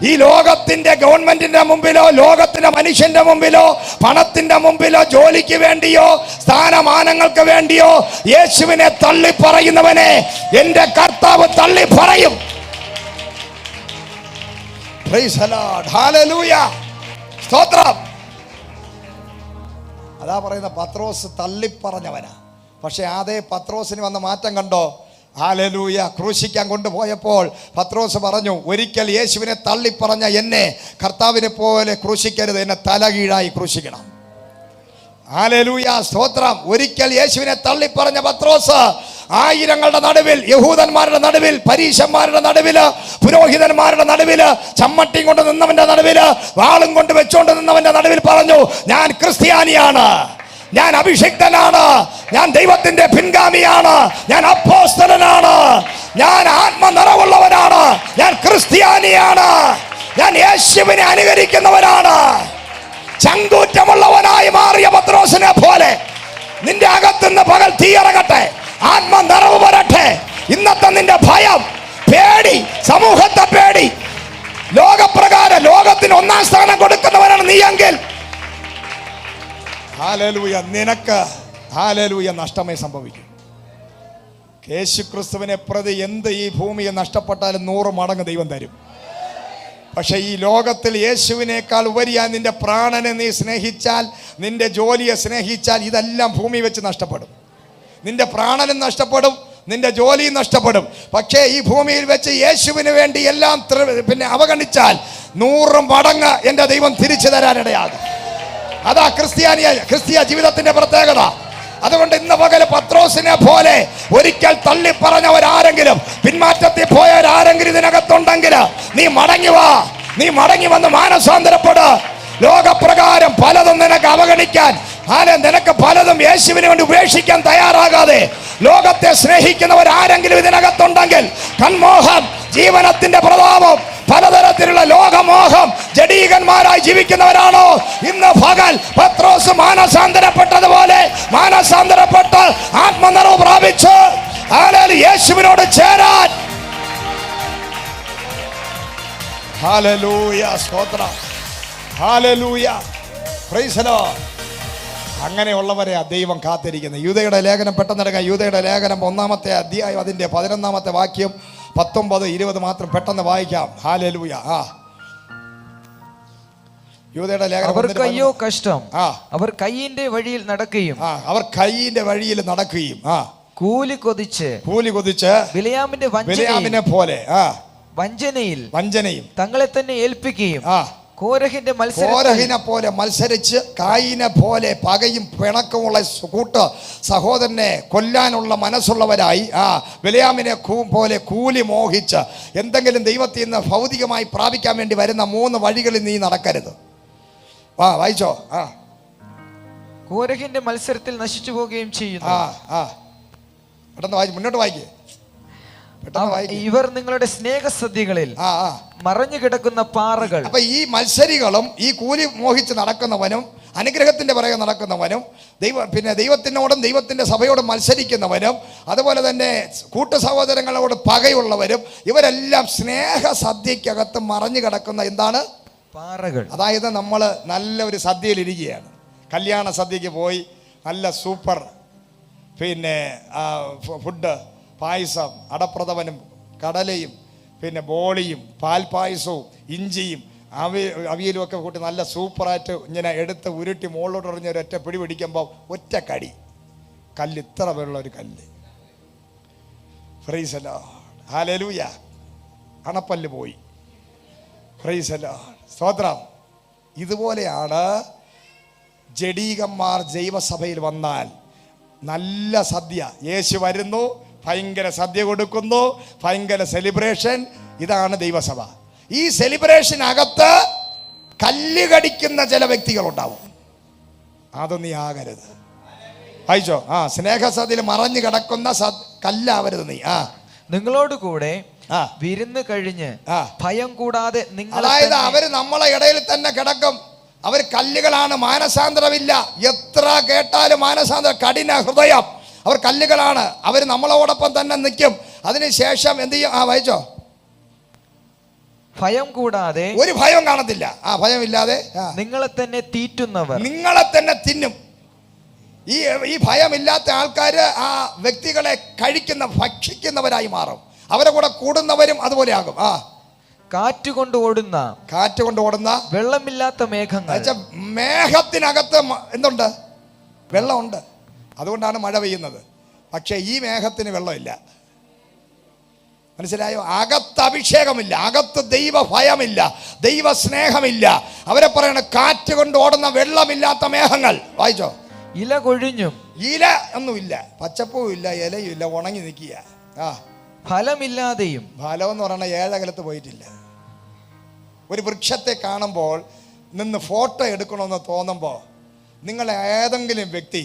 A: ഈ ലോകത്തിന്റെ ഗവൺമെന്റിന്റെ മുമ്പിലോ, ലോകത്തിന്റെ മനുഷ്യന്റെ മുമ്പിലോ, പണത്തിന്റെ മുമ്പിലോ, ജോലിക്ക് വേണ്ടിയോ, സ്ഥാനമാനങ്ങൾക്ക് വേണ്ടിയോ യേശുവിനെ തള്ളിപ്പറയുന്നവനെ എന്റെ കർത്താവ് തള്ളിപ്പറയും. Praise the Lord. ഹല്ലേലൂയ. സ്തോത്രം. അതാ പറയുന്ന പത്രോസ് തള്ളിപ്പറഞ്ഞവനാ. പക്ഷെ അതേ പത്രോസിന് വന്ന മാറ്റം കണ്ടോ? ഹല്ലേലൂയ. ക്രൂശിക്കാൻ കൊണ്ടുപോയപ്പോൾ പത്രോസ് പറഞ്ഞു, ഒരിക്കൽ യേശുവിനെ തള്ളിപ്പറഞ്ഞ എന്നെ കർത്താവിനെ പോലെ ക്രൂശിക്കരുത്, എന്നെ തലകീഴായി ക്രൂശിക്കണം. ഹല്ലേലൂയ. സ്തോത്രം. ഒരിക്കൽ യേശുവിനെ തള്ളിപ്പറഞ്ഞ പത്രോസ് ആയിരങ്ങളുടെ നടുവിൽ, യഹൂദന്മാരുടെ നടുവിൽ, പരീശന്മാരുടെ നടുവില്, പുരോഹിതന്മാരുടെ നടുവില്, ചമ്മട്ടിയും കൊണ്ട് നിന്നവന്റെ നടുവില്, വാളും കൊണ്ട് വെച്ചോണ്ട് നിന്നവന്റെ നടുവിൽ പറഞ്ഞു, ഞാൻ ക്രിസ്ത്യാനിയാണ്, ഞാൻ അഭിഷിക്തനാണ്, ഞാൻ ദൈവത്തിന്റെ പിൻഗാമിയാണ്, ഞാൻ അപ്പോസ്തലനാണ്, ഞാൻ ആത്മനിറവുള്ളവനാണ്, ഞാൻ ക്രിസ്ത്യാനിയാണ്, ഞാൻ യേശുവിനെ അനുകരിക്കുന്നവനാണ്. ചങ്കൂറ്റമുള്ളവനായി മാറിയ പത്രോസിനെ പോലെ നിന്റെ അകത്തുനിന്ന് പകൽ തീയിറങ്ങട്ടെ, ആത്മനിറവ് വരട്ടെ. ഇന്നത്തെ നിന്റെ ഭയം, പേടി, സമൂഹത്തെ പേടി, ലോകപ്രകാരം ലോകത്തിന് 1ാം സ്ഥാനം കൊടുക്കുന്നവനാണ് നീയെങ്കിൽ ഹല്ലേലൂയ, നിനക്ക് ഹല്ലേലൂയ നഷ്ടമേ സംഭവിക്കും. യേശുക്രിസ്തുവിനെ പ്രതി എന്ത് ഈ ഭൂമിയെ നഷ്ടപ്പെട്ടാലും 100 മടങ്ങ് ദൈവം തരും. പക്ഷെ ഈ ലോകത്തിൽ യേശുവിനേക്കാൾ ഉപരിയായി നിന്റെ പ്രാണനെ നീ സ്നേഹിച്ചാൽ, നിന്റെ ജോലിയെ സ്നേഹിച്ചാൽ, ഇതെല്ലാം ഭൂമി വെച്ച് നഷ്ടപ്പെടും. നിന്റെ പ്രാണനും നഷ്ടപ്പെടും, നിന്റെ ജോലിയും നഷ്ടപ്പെടും. പക്ഷേ ഈ ഭൂമിയിൽ വെച്ച് യേശുവിന് വേണ്ടി എല്ലാം അവഗണിച്ചാൽ 100 മടങ്ങ് എൻ്റെ ദൈവം തിരിച്ചു തരാനിടയാകും. അതാ ക്രിസ്തീയ ജീവിതത്തിന്റെ പ്രത്യേകത. അതുകൊണ്ട് ഇന്ന് പകല് പത്രോസിനെ പോലെ ഒരിക്കൽ തള്ളിപ്പറഞ്ഞവരാരെങ്കിലും, പിന്മാറ്റത്തിൽ പോയവരാരെങ്കിലും ഇതിനകത്തുണ്ടെങ്കിൽ നീ മടങ്ങി വാ. നീ മടങ്ങി വന്ന് മാനസാന്തരപ്പെട്. ലോകപ്രകാരം പലതും നിനക്ക് അവഗണിക്കാൻ, നിനക്ക് പലതും യേശുവിന് വേണ്ടി ഉപേക്ഷിക്കാൻ തയ്യാറാകാതെ ലോകത്തെ സ്നേഹിക്കുന്നവരാരെങ്കിലും ഇതിനകത്തുണ്ടെങ്കിൽ, കൺമോഹം, ജീവനത്തിന്റെ പ്രതാപം, പലതരത്തിലുള്ള ലോകമോഹം, ജഡീകന്മാരായി ജീവിക്കുന്നവരാണോ ഇന്ന് പകൽ പത്രോസ് മാനസാന്തരപ്പെട്ടതുപോലെ മാനസാന്തരപ്പെട്ട് ആത്മനിറവ് പ്രാപിച്ച് യേശുവിനോട് ചേരാൻ. ഹല്ലേലൂയ. സ്തോത്രം. ഹല്ലേലൂയ. Praise the Lord. അങ്ങനെയുള്ളവരെ ദൈവം കാത്തിരിക്കുന്നത്. യൂദയുടെ ലേഖനം പെട്ടെന്ന് യൂദയുടെ ലേഖനം 1-ാമത്തെ അധ്യായം അതിൻ്റെ 11-ാമത്തെ വാക്യം 19-20 മാത്രം പെട്ടെന്ന് വായിക്കാം. ഹല്ലേലൂയ. യൂദയുടെ ലേഖനം.
B: അവർക്ക് അയ്യോ കഷ്ടം, അവർ കയ്യിന്റെ വഴിയിൽ നടക്കുകയും,
A: അവർ കയ്യിന്റെ വഴിയിൽ നടക്കുകയും,
B: കൂലി കൊതിച്ച്
A: ബിലെയാമിനെ പോലെ വഞ്ചനയും
B: തങ്ങളെ തന്നെ ഏൽപ്പിക്കുകയും, കോരഹിനെ
A: പോലെ മത്സരിച്ച് കായിനെ പോലെ പകയും പിണക്കമുള്ള കൂട്ട് സഹോദരനെ കൊല്ലാനുള്ള മനസ്സുള്ളവരായി, ബിലെയാമിനെ പോലെ കൂലി മോഹിച്ച് എന്തെങ്കിലും ദൈവത്തിൽ നിന്ന് ഭൗതികമായി പ്രാപിക്കാൻ വേണ്ടി വരുന്ന 3 വഴികളിൽ നീ നടക്കരുത്. വായിച്ചോ.
B: കോരഹിന്റെ മത്സരത്തിൽ നശിച്ചു പോവുകയും ചെയ്യുന്നു.
A: പെട്ടെന്ന് വായിച്ചു, മുന്നോട്ട് വായിക്കേ.
B: ഇവർ നിങ്ങളുടെ സ്നേഹസദ്യകളിൽ മറഞ്ഞു കിടക്കുന്ന പാറകൾ.
A: അപ്പൊ ഈ മത്സരികളും ഈ കൂലി മോഹിച്ച് നടക്കുന്നവനും അനുഗ്രഹത്തിൻ്റെ പുറകെ നടക്കുന്നവനും ദൈവത്തിനോടും ദൈവത്തിൻ്റെ സഭയോടും മത്സരിക്കുന്നവനും അതുപോലെ തന്നെ കൂട്ടു സഹോദരങ്ങളോട് പകയുള്ളവരും ഇവരെല്ലാം സ്നേഹസദ്യക്കകത്ത് മറഞ്ഞു കിടക്കുന്ന എന്താണ്?
B: പാറകൾ.
A: അതായത് നമ്മൾ നല്ല ഒരു സദ്യയിലിരിക്കുകയാണ്, കല്യാണ സദ്യക്ക് പോയി നല്ല സൂപ്പർ ഫുഡ്, പായസം, അടപ്രഥമനും കടലയും ബോളിയും പാൽപ്പായസവും ഇഞ്ചിയും അവിയലും ഒക്കെ കൂട്ടി നല്ല സൂപ്പറായിട്ട് ഇങ്ങനെ എടുത്ത് ഉരുട്ടി മുകളിലോട്ട് എറിഞ്ഞ ഒരൊറ്റ പിടി പിടിക്കുമ്പോൾ ഒറ്റ കടി, കല്ല് ഇത്ര പേരുള്ള ഒരു കല്ല്. Praise the Lord, hallelujah. അണപ്പല്ല് പോയി. പ്രൈസ് ദി ലോർഡ്, സ്തോത്രം. ഇതുപോലെയാണ് ജഡീകന്മാർ ദൈവസഭയിൽ വന്നാൽ നല്ല സദ്യ. യേശു വരുന്നു, ഭയങ്കര സദ്യ കൊടുക്കുന്നു, ഭയങ്കര സെലിബ്രേഷൻ. ഇതാണ് ദൈവസഭ. ഈ സെലിബ്രേഷനകത്ത് കല്ല് കടിക്കുന്ന ചില വ്യക്തികളുണ്ടാവും. അതൊന്നും ആകരുത്. വായിച്ചോ? സ്നേഹസദ്യയിൽ മറഞ്ഞു കിടക്കുന്ന കല്ലാവരുത് നീ.
B: നിങ്ങളോട് കൂടെ വിരുന്ന് കഴിഞ്ഞ് ഭയം കൂടാതെ
A: അതായത് അവര് നമ്മളെ ഇടയിൽ തന്നെ കിടക്കും. അവർ കല്ലുകളാണ്, മാനസാന്തരമില്ല. എത്ര കേട്ടാലും മാനസാന്തരം, കഠിന ഹൃദയം. അവർ കല്ലുകളാണ്. അവർ നമ്മളോടൊപ്പം തന്നെ നിൽക്കും. അതിനുശേഷം എന്ത് ചെയ്യും? വായിച്ചോ?
B: ഭയം കൂടാതെ,
A: ഒരു ഭയം കാണത്തില്ല. ഭയമില്ലാതെ
B: നിങ്ങളെ തന്നെ തീറ്റുന്നവർ,
A: നിങ്ങളെ തന്നെ തിന്നും. ഈ ഭയമില്ലാത്ത ആൾക്കാര് ആ വ്യക്തികളെ ഭക്ഷിക്കുന്നവരായി മാറും. അവരെ കൂടെ കൂടുന്നവരും അതുപോലെ ആകും.
B: കാറ്റ് കൊണ്ട് ഓടുന്ന വെള്ളമില്ലാത്ത മേഘങ്ങൾ.
A: മേഘത്തിനകത്ത് എന്തുണ്ട്? വെള്ളമുണ്ട്. അതുകൊണ്ടാണ് മഴ പെയ്യുന്നത്. പക്ഷേ ഈ മേഘത്തിന് വെള്ളമില്ല. മനസ്സിലായോ? അകത്ത് അഭിഷേകമില്ല, അകത്ത് ദൈവ ഭയമില്ല, ദൈവ സ്നേഹമില്ല. അവരെ പറയണ കാറ്റ് കൊണ്ട് ഓടുന്ന വെള്ളമില്ലാത്ത മേഘങ്ങൾ. വായിച്ചോ?
B: ഇല കൊഴിഞ്ഞും.
A: ഇല ഒന്നുമില്ല, പച്ചപ്പും ഇല്ല, ഇലയും ഇല്ല, ഉണങ്ങി നിൽക്കുക.
B: ഫലമില്ലാതെയും.
A: ഫലം എന്ന് പറഞ്ഞാൽ ഏഴകലത്ത് പോയിട്ടില്ല. ഒരു വൃക്ഷത്തെ കാണുമ്പോൾ നിന്ന് ഫോട്ടോ എടുക്കണമെന്ന് തോന്നുമ്പോൾ നിങ്ങൾ ഏതെങ്കിലും വ്യക്തി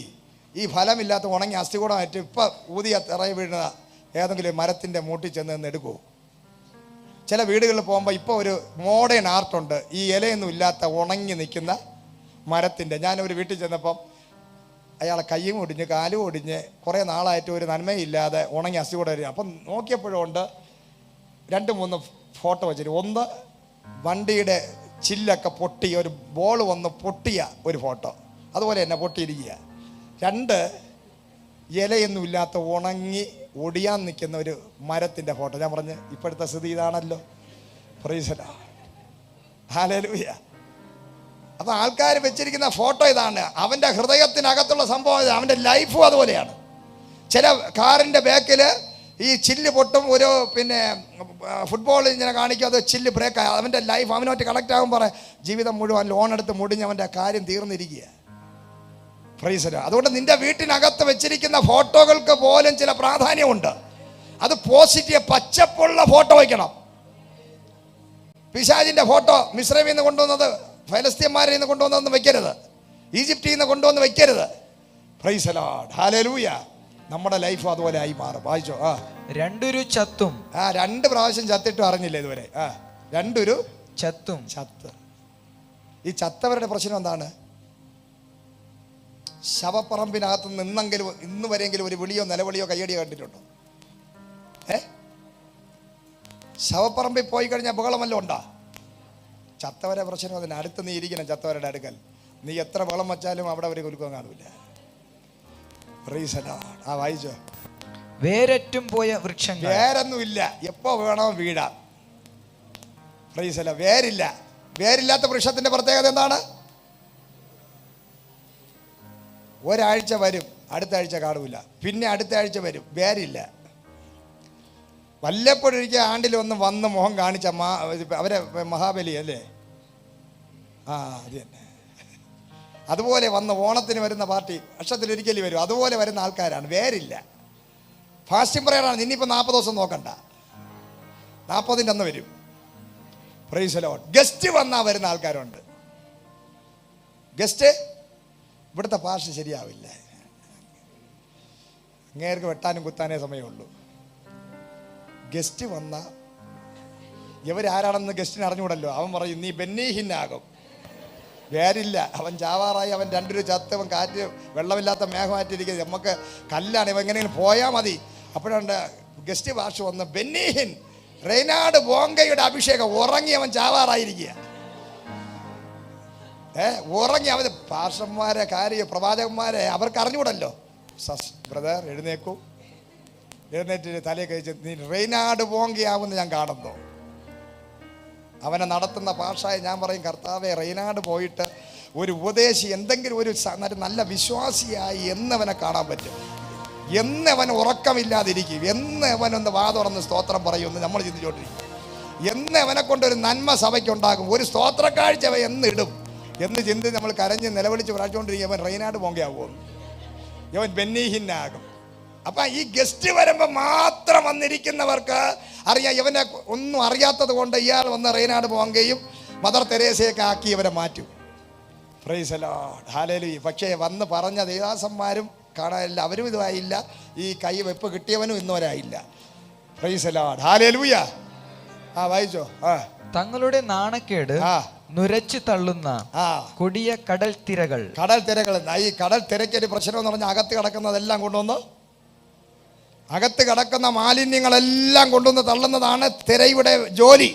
A: ഈ ഫലമില്ലാത്ത ഉണങ്ങി അസ്ഥികൂടമായിട്ട് ഇപ്പം ഊതിയ തിറയി വീഴുന്ന ഏതെങ്കിലും മരത്തിൻ്റെ മൂട്ടിൽ ചെന്ന് നിന്ന് എടുക്കുമോ? ചില വീടുകളിൽ പോകുമ്പോൾ ഇപ്പോൾ ഒരു മോഡേൺ ആർട്ടുണ്ട്, ഈ ഇലയൊന്നും ഇല്ലാത്ത ഉണങ്ങി നിൽക്കുന്ന മരത്തിൻ്റെ. ഞാനൊരു വീട്ടിൽ ചെന്നപ്പം അയാളെ കയ്യും ഒടിഞ്ഞ് കാലും ഒടിഞ്ഞ് കുറേ നാളായിട്ട് ഒരു നന്മയില്ലാതെ ഉണങ്ങി അസ്ഥികൂടം വരിക. അപ്പം നോക്കിയപ്പോഴുണ്ട് 2-3 ഫോട്ടോ വെച്ചിട്ട്. ഒന്ന് വണ്ടിയുടെ ചില്ലൊക്കെ പൊട്ടി, ഒരു ബോൾ വന്ന് പൊട്ടിയ ഒരു ഫോട്ടോ, അതുപോലെ തന്നെ പൊട്ടിയിരിക്കുക. 2 ഇലയൊന്നും ഇല്ലാത്ത ഉണങ്ങി ഒടിയാൻ നിൽക്കുന്ന ഒരു മരത്തിൻ്റെ ഫോട്ടോ. ഞാൻ പറഞ്ഞ് ഇപ്പോഴത്തെ സ്ഥിതി ഇതാണല്ലോ. Price the Lord, hallelujah. അപ്പം ആൾക്കാർ വെച്ചിരിക്കുന്ന ഫോട്ടോ ഇതാണ്. അവൻ്റെ ഹൃദയത്തിനകത്തുള്ള സംഭവം, അവൻ്റെ ലൈഫും അതുപോലെയാണ്. ചില കാറിൻ്റെ ബാക്കിൽ ഈ ചില്ല് പൊട്ടും, ഒരു ഫുട്ബോൾ ഇങ്ങനെ കാണിക്കും, അത് ചില്ല് ബ്രേക്ക്. അവൻ്റെ ലൈഫ് അവനോട്ട് കണക്റ്റ് ആകുമ്പോൾ പറയാം ജീവിതം മുഴുവൻ ലോൺ എടുത്ത് മുടിഞ്ഞ് അവൻ്റെ കാര്യം തീർന്നിരിക്കുക. Price the Lord. അതുകൊണ്ട് നിന്റെ വീട്ടിനകത്ത് വെച്ചിരിക്കുന്ന ഫോട്ടോകൾക്ക് പോലും ചില പ്രാധാന്യമുണ്ട്. അത് പോസിറ്റീവ് പച്ചപ്പുള്ള ഫോട്ടോ വയ്ക്കണം. പിശാചിൻ്റെ ഫോട്ടോ മിസ്രൈമിൽ നിന്ന് കൊണ്ടുവന്നത്, ഫലസ്തീന്മാരിൽ നിന്ന് കൊണ്ടുവന്നതൊന്നും വെക്കരുത്, ഈജിപ്തിൽ നിന്ന് കൊണ്ടുവന്ന് വെക്കരുത്. Price the Lord, hallelujah. നമ്മുടെ ലൈഫ് അതുപോലെ ആയി മാറും. വായിച്ചോ?
B: 2 ചത്തും.
A: 2 പ്രാവശ്യം ചത്തിട്ടും അറിഞ്ഞില്ല ഇതുവരെ. 2 ചത്ത്. ഈ ചത്തവരുടെ പ്രശ്നം എന്താണ്? ശവപ്പറമ്പിനകത്ത് നിന്നെങ്കിലും ഇന്ന് വരെയെങ്കിലും ഒരു വിളിയോ നിലവിളിയോ കയ്യടിയോ കണ്ടിട്ടുണ്ടോ? ശവപ്പറമ്പിൽ പോയി കഴിഞ്ഞാൽ ബഹളമല്ലോ ഉണ്ടാ? ചത്തവരെ പ്രശ്നം അതിന് അടുത്ത് നീ ഇരിക്കണം. ചത്തവരുടെ അടുക്കൽ നീ എത്ര ബഹളം വച്ചാലും അവിടെ ഒരു കുലുക്കം കാണില്ല. Praise the Lord. വായിച്ചോ?
B: വേരറ്റും പോയ വൃക്ഷങ്ങൾ.
A: വേരൊന്നുമില്ല, എപ്പോ വേണോ വീഴാം. Praise the Lord. വേരില്ല. വേരില്ലാത്ത വൃക്ഷത്തിന്റെ പ്രത്യേകത എന്താണ്? ഒരാഴ്ച വരും, അടുത്ത ആഴ്ച കാണില്ല, പിന്നെ അടുത്ത ആഴ്ച വരും, വേരില്ല. വല്ലപ്പോഴൊരിക്കൽ ആണ്ടിൽ വന്ന് മുഖം കാണിച്ച അവരെ മഹാബലി അല്ലേ? അത് തന്നെ. അതുപോലെ വന്ന് ഓണത്തിന് വരുന്ന പാർട്ടി വർഷത്തിലൊരിക്കലും വരും. അതുപോലെ വരുന്ന ആൾക്കാരാണ്. വേരില്ല. ഫാസ്റ്റിംഗ് പ്രയറാണ്. ഇനിയിപ്പോൾ 40 ദിവസം നോക്കണ്ട, 40ൻ്റെ അന്ന് വരും. Price the Lord. ഗസ്റ്റ് വന്നാൽ വരുന്ന ആൾക്കാരുണ്ട്. ഗസ്റ്റ് ഇവിടുത്തെ ഭാഷ ശരിയാവില്ല, അങ്ങേർക്ക് വെട്ടാനും കുത്താനേ സമയമുള്ളൂ. ഗസ്റ്റ് വന്ന ഇവരാരാണെന്ന് ഗസ്റ്റിന് അറിഞ്ഞുകൂടല്ലോ. അവൻ പറയും നീ ബെന്നീഹിന്നാകും. വേരില്ല, അവൻ ചാവാറായി, അവൻ രണ്ടൊരു ചത്ത്, അവൻ കാറ്റ് വെള്ളമില്ലാത്ത മേഘമായിട്ടിരിക്കുന്നത്. നമുക്ക് കല്ലാണ്, ഇവ എങ്ങനെയെങ്കിലും പോയാൽ മതി. അപ്പോഴുണ്ട് ഗസ്റ്റ് ഭാഷ വന്ന് ബെന്നീഹിൻ റെയ്നാഡ് ബോങ്കയുടെ അഭിഷേകം. ഉറങ്ങി അവൻ ചാവാറായിരിക്കുക. ഉറങ്ങി അവൻ. പാർഷന്മാരെ, പ്രവാചകന്മാരെ അവർക്ക് അറിഞ്ഞുകൂടല്ലോ. ബ്രദർ എഴുന്നേക്കൂ, എഴുന്നേറ്റ് തലയെ കഴിച്ച് നീ റെയ്നാഡ് ബോങ്കയാവുമെന്ന് ഞാൻ കാണുന്നു. അവനെ നടത്തുന്ന പാഷായ ഞാൻ പറയും, കർത്താവെ റെയ്നാഡ് പോയിട്ട് ഒരു ഉപദേശി, എന്തെങ്കിലും ഒരു നല്ല വിശ്വാസിയായി എന്നവനെ കാണാൻ പറ്റും. എന്നവൻ ഉറക്കമില്ലാതിരിക്കും, എന്നവനൊന്ന് വാ തുറന്ന് സ്തോത്രം പറയുമെന്ന് നമ്മൾ ചിന്തിച്ചോണ്ടിരിക്കും. എന്നവനെ കൊണ്ടൊരു നന്മ സഭയ്ക്കുണ്ടാകും, ഒരു സ്തോത്ര കാഴ്ച അവൻ എന്നിടും എന്ന് ചിന്തിച്ച് നമ്മൾ കരഞ്ഞ് നിലവിളിച്ച് പ്രാർത്ഥിച്ചുകൊണ്ടിരിക്കും. അവൻ റെയ്നാഡ് ബോങ്കയാവുമെന്ന്, ഇവൻ ബെന്നീഹിനാകും. അപ്പം ഈ ഗസ്റ്റ് വരുമ്പോൾ മാത്രം വന്നിരിക്കുന്നവർക്ക് അറിയാം, ഇവനെ ഒന്നും അറിയാത്തത് കൊണ്ട് ഇയാൾ വന്ന് റെയ്നാഡ് ബോങ്കയും മദർ തെരേസയൊക്കെ ആക്കി ഇവരെ മാറ്റും. Price the Lord, hallelujah. പക്ഷേ വന്ന് പറഞ്ഞ ദേവദാസന്മാരും കാണാനില്ല, അവരും ഇതുമായില്ല. ഈ കൈ വെപ്പ് കിട്ടിയവനും ഇന്നുവരായില്ല. Praise the Lord, hallelujah. വായിച്ചോ.
B: തങ്ങളുടെ നാണക്കേട് നുരച്ചു തള്ളുന്ന കൊടിയ കടൽ തിരകൾ.
A: കടൽ തിരകൾ. ഈ കടൽ തിരക്കൊരു പ്രശ്നം എന്ന് പറഞ്ഞാൽ അകത്ത് കിടക്കുന്നതെല്ലാം കൊണ്ടുവന്ന്, അകത്ത് കിടക്കുന്ന മാലിന്യങ്ങളെല്ലാം കൊണ്ടുവന്ന് തള്ളുന്നതാണ് തിരയുടെ ജോലി.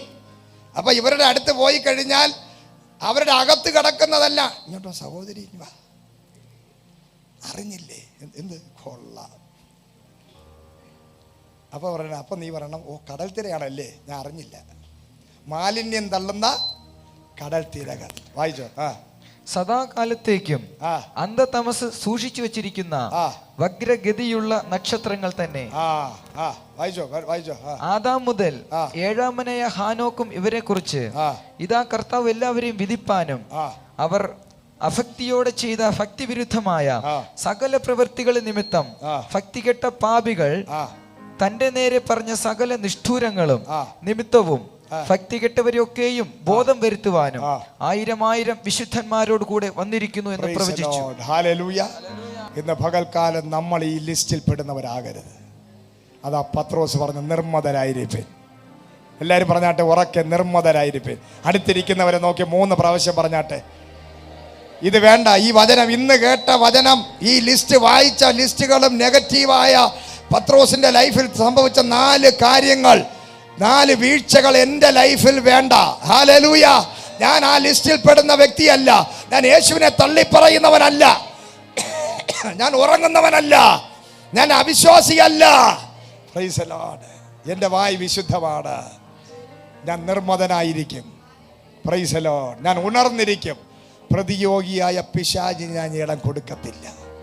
A: അപ്പം ഇവരുടെ അടുത്ത് പോയി കഴിഞ്ഞാൽ അവരുടെ അകത്ത് കിടക്കുന്നതല്ല. ഇങ്ങോട്ടോ സഹോദരി, അറിഞ്ഞില്ലേ എന്ത് കൊള്ളാം. അപ്പോൾ പറയണം, അപ്പം നീ പറയണം, ഓ കടൽ തിരയാണല്ലേ, ഞാൻ അറിഞ്ഞില്ല. മാലിന്യം തള്ളുന്ന കടൽ തിരകൾ. വായിച്ചോ.
B: സദാകാലത്തേക്കും അന്ധതമസ് സൂക്ഷിച്ചു വെച്ചിരിക്കുന്ന വഗ്രഗതിയുള്ള നക്ഷത്രങ്ങൾ തന്നെ. ആദാം മുതൽ ഏഴാമനായ ഹാനോക്കും ഇവരെ കുറിച്ച് ഇതാ കർത്താവ് എല്ലാവരെയും വിധിപ്പാനും അവർ അഭക്തിയോടെ ചെയ്ത ഭക്തിവിരുദ്ധമായ സകല പ്രവൃത്തികൾ നിമിത്തം ഭക്തികെട്ട പാപികൾ തന്റെ നേരെ പറഞ്ഞ സകല നിഷ്ഠൂരങ്ങളും നിമിത്തവും ഭക്തികെട്ടവരെയൊക്കെയും ബോധം വരുത്തുവാനും 1000 വിശുദ്ധന്മാരോട് കൂടെ വന്നിരിക്കുന്നു എന്ന് പ്രവചിച്ചു.
A: ഹല്ലേലൂയ. ഇന്ന് പകൽക്കാലം നമ്മൾ ഈ ലിസ്റ്റിൽ പെടുന്നവരാകരുത്. അതാ പത്രോസ് പറഞ്ഞു, നിർമ്മതരായിരിപ്പൻ. എല്ലാവരും പറഞ്ഞാട്ടെ, ഉറക്കെ നിർമ്മതരായിരിപ്പൻ. അടുത്തിരിക്കുന്നവരെ നോക്കി 3 പ്രാവശ്യം പറഞ്ഞാട്ടെ. ഇത് വേണ്ട. ഈ വചനം, ഇന്ന് കേട്ട വചനം, ഈ ലിസ്റ്റ് വായിച്ച ലിസ്റ്റുകളും നെഗറ്റീവായ പത്രോസിന്റെ ലൈഫിൽ സംഭവിച്ച 4 കാര്യങ്ങൾ, 4 വീഴ്ചകൾ എൻ്റെ ലൈഫിൽ വേണ്ട. ഹല്ലേലൂയ. ഞാൻ ആ ലിസ്റ്റിൽ പെടുന്ന വ്യക്തിയല്ല. ഞാൻ യേശുവിനെ തള്ളിപ്പറയുന്നവനല്ല, ഞാൻ ഉറങ്ങുന്നവനല്ല, ഞാൻ അവിശ്വാസിയല്ല. Price the Lord. എൻ്റെ വായ് വിശുദ്ധമാണ്. ഞാൻ നിർമ്മതനായിരിക്കും. Price the Lord. ഞാൻ ഉണർന്നിരിക്കും. പ്രതിയോഗിയായ പിശാചിന് ഞാൻ ഇടം കൊടുക്കത്തില്ല.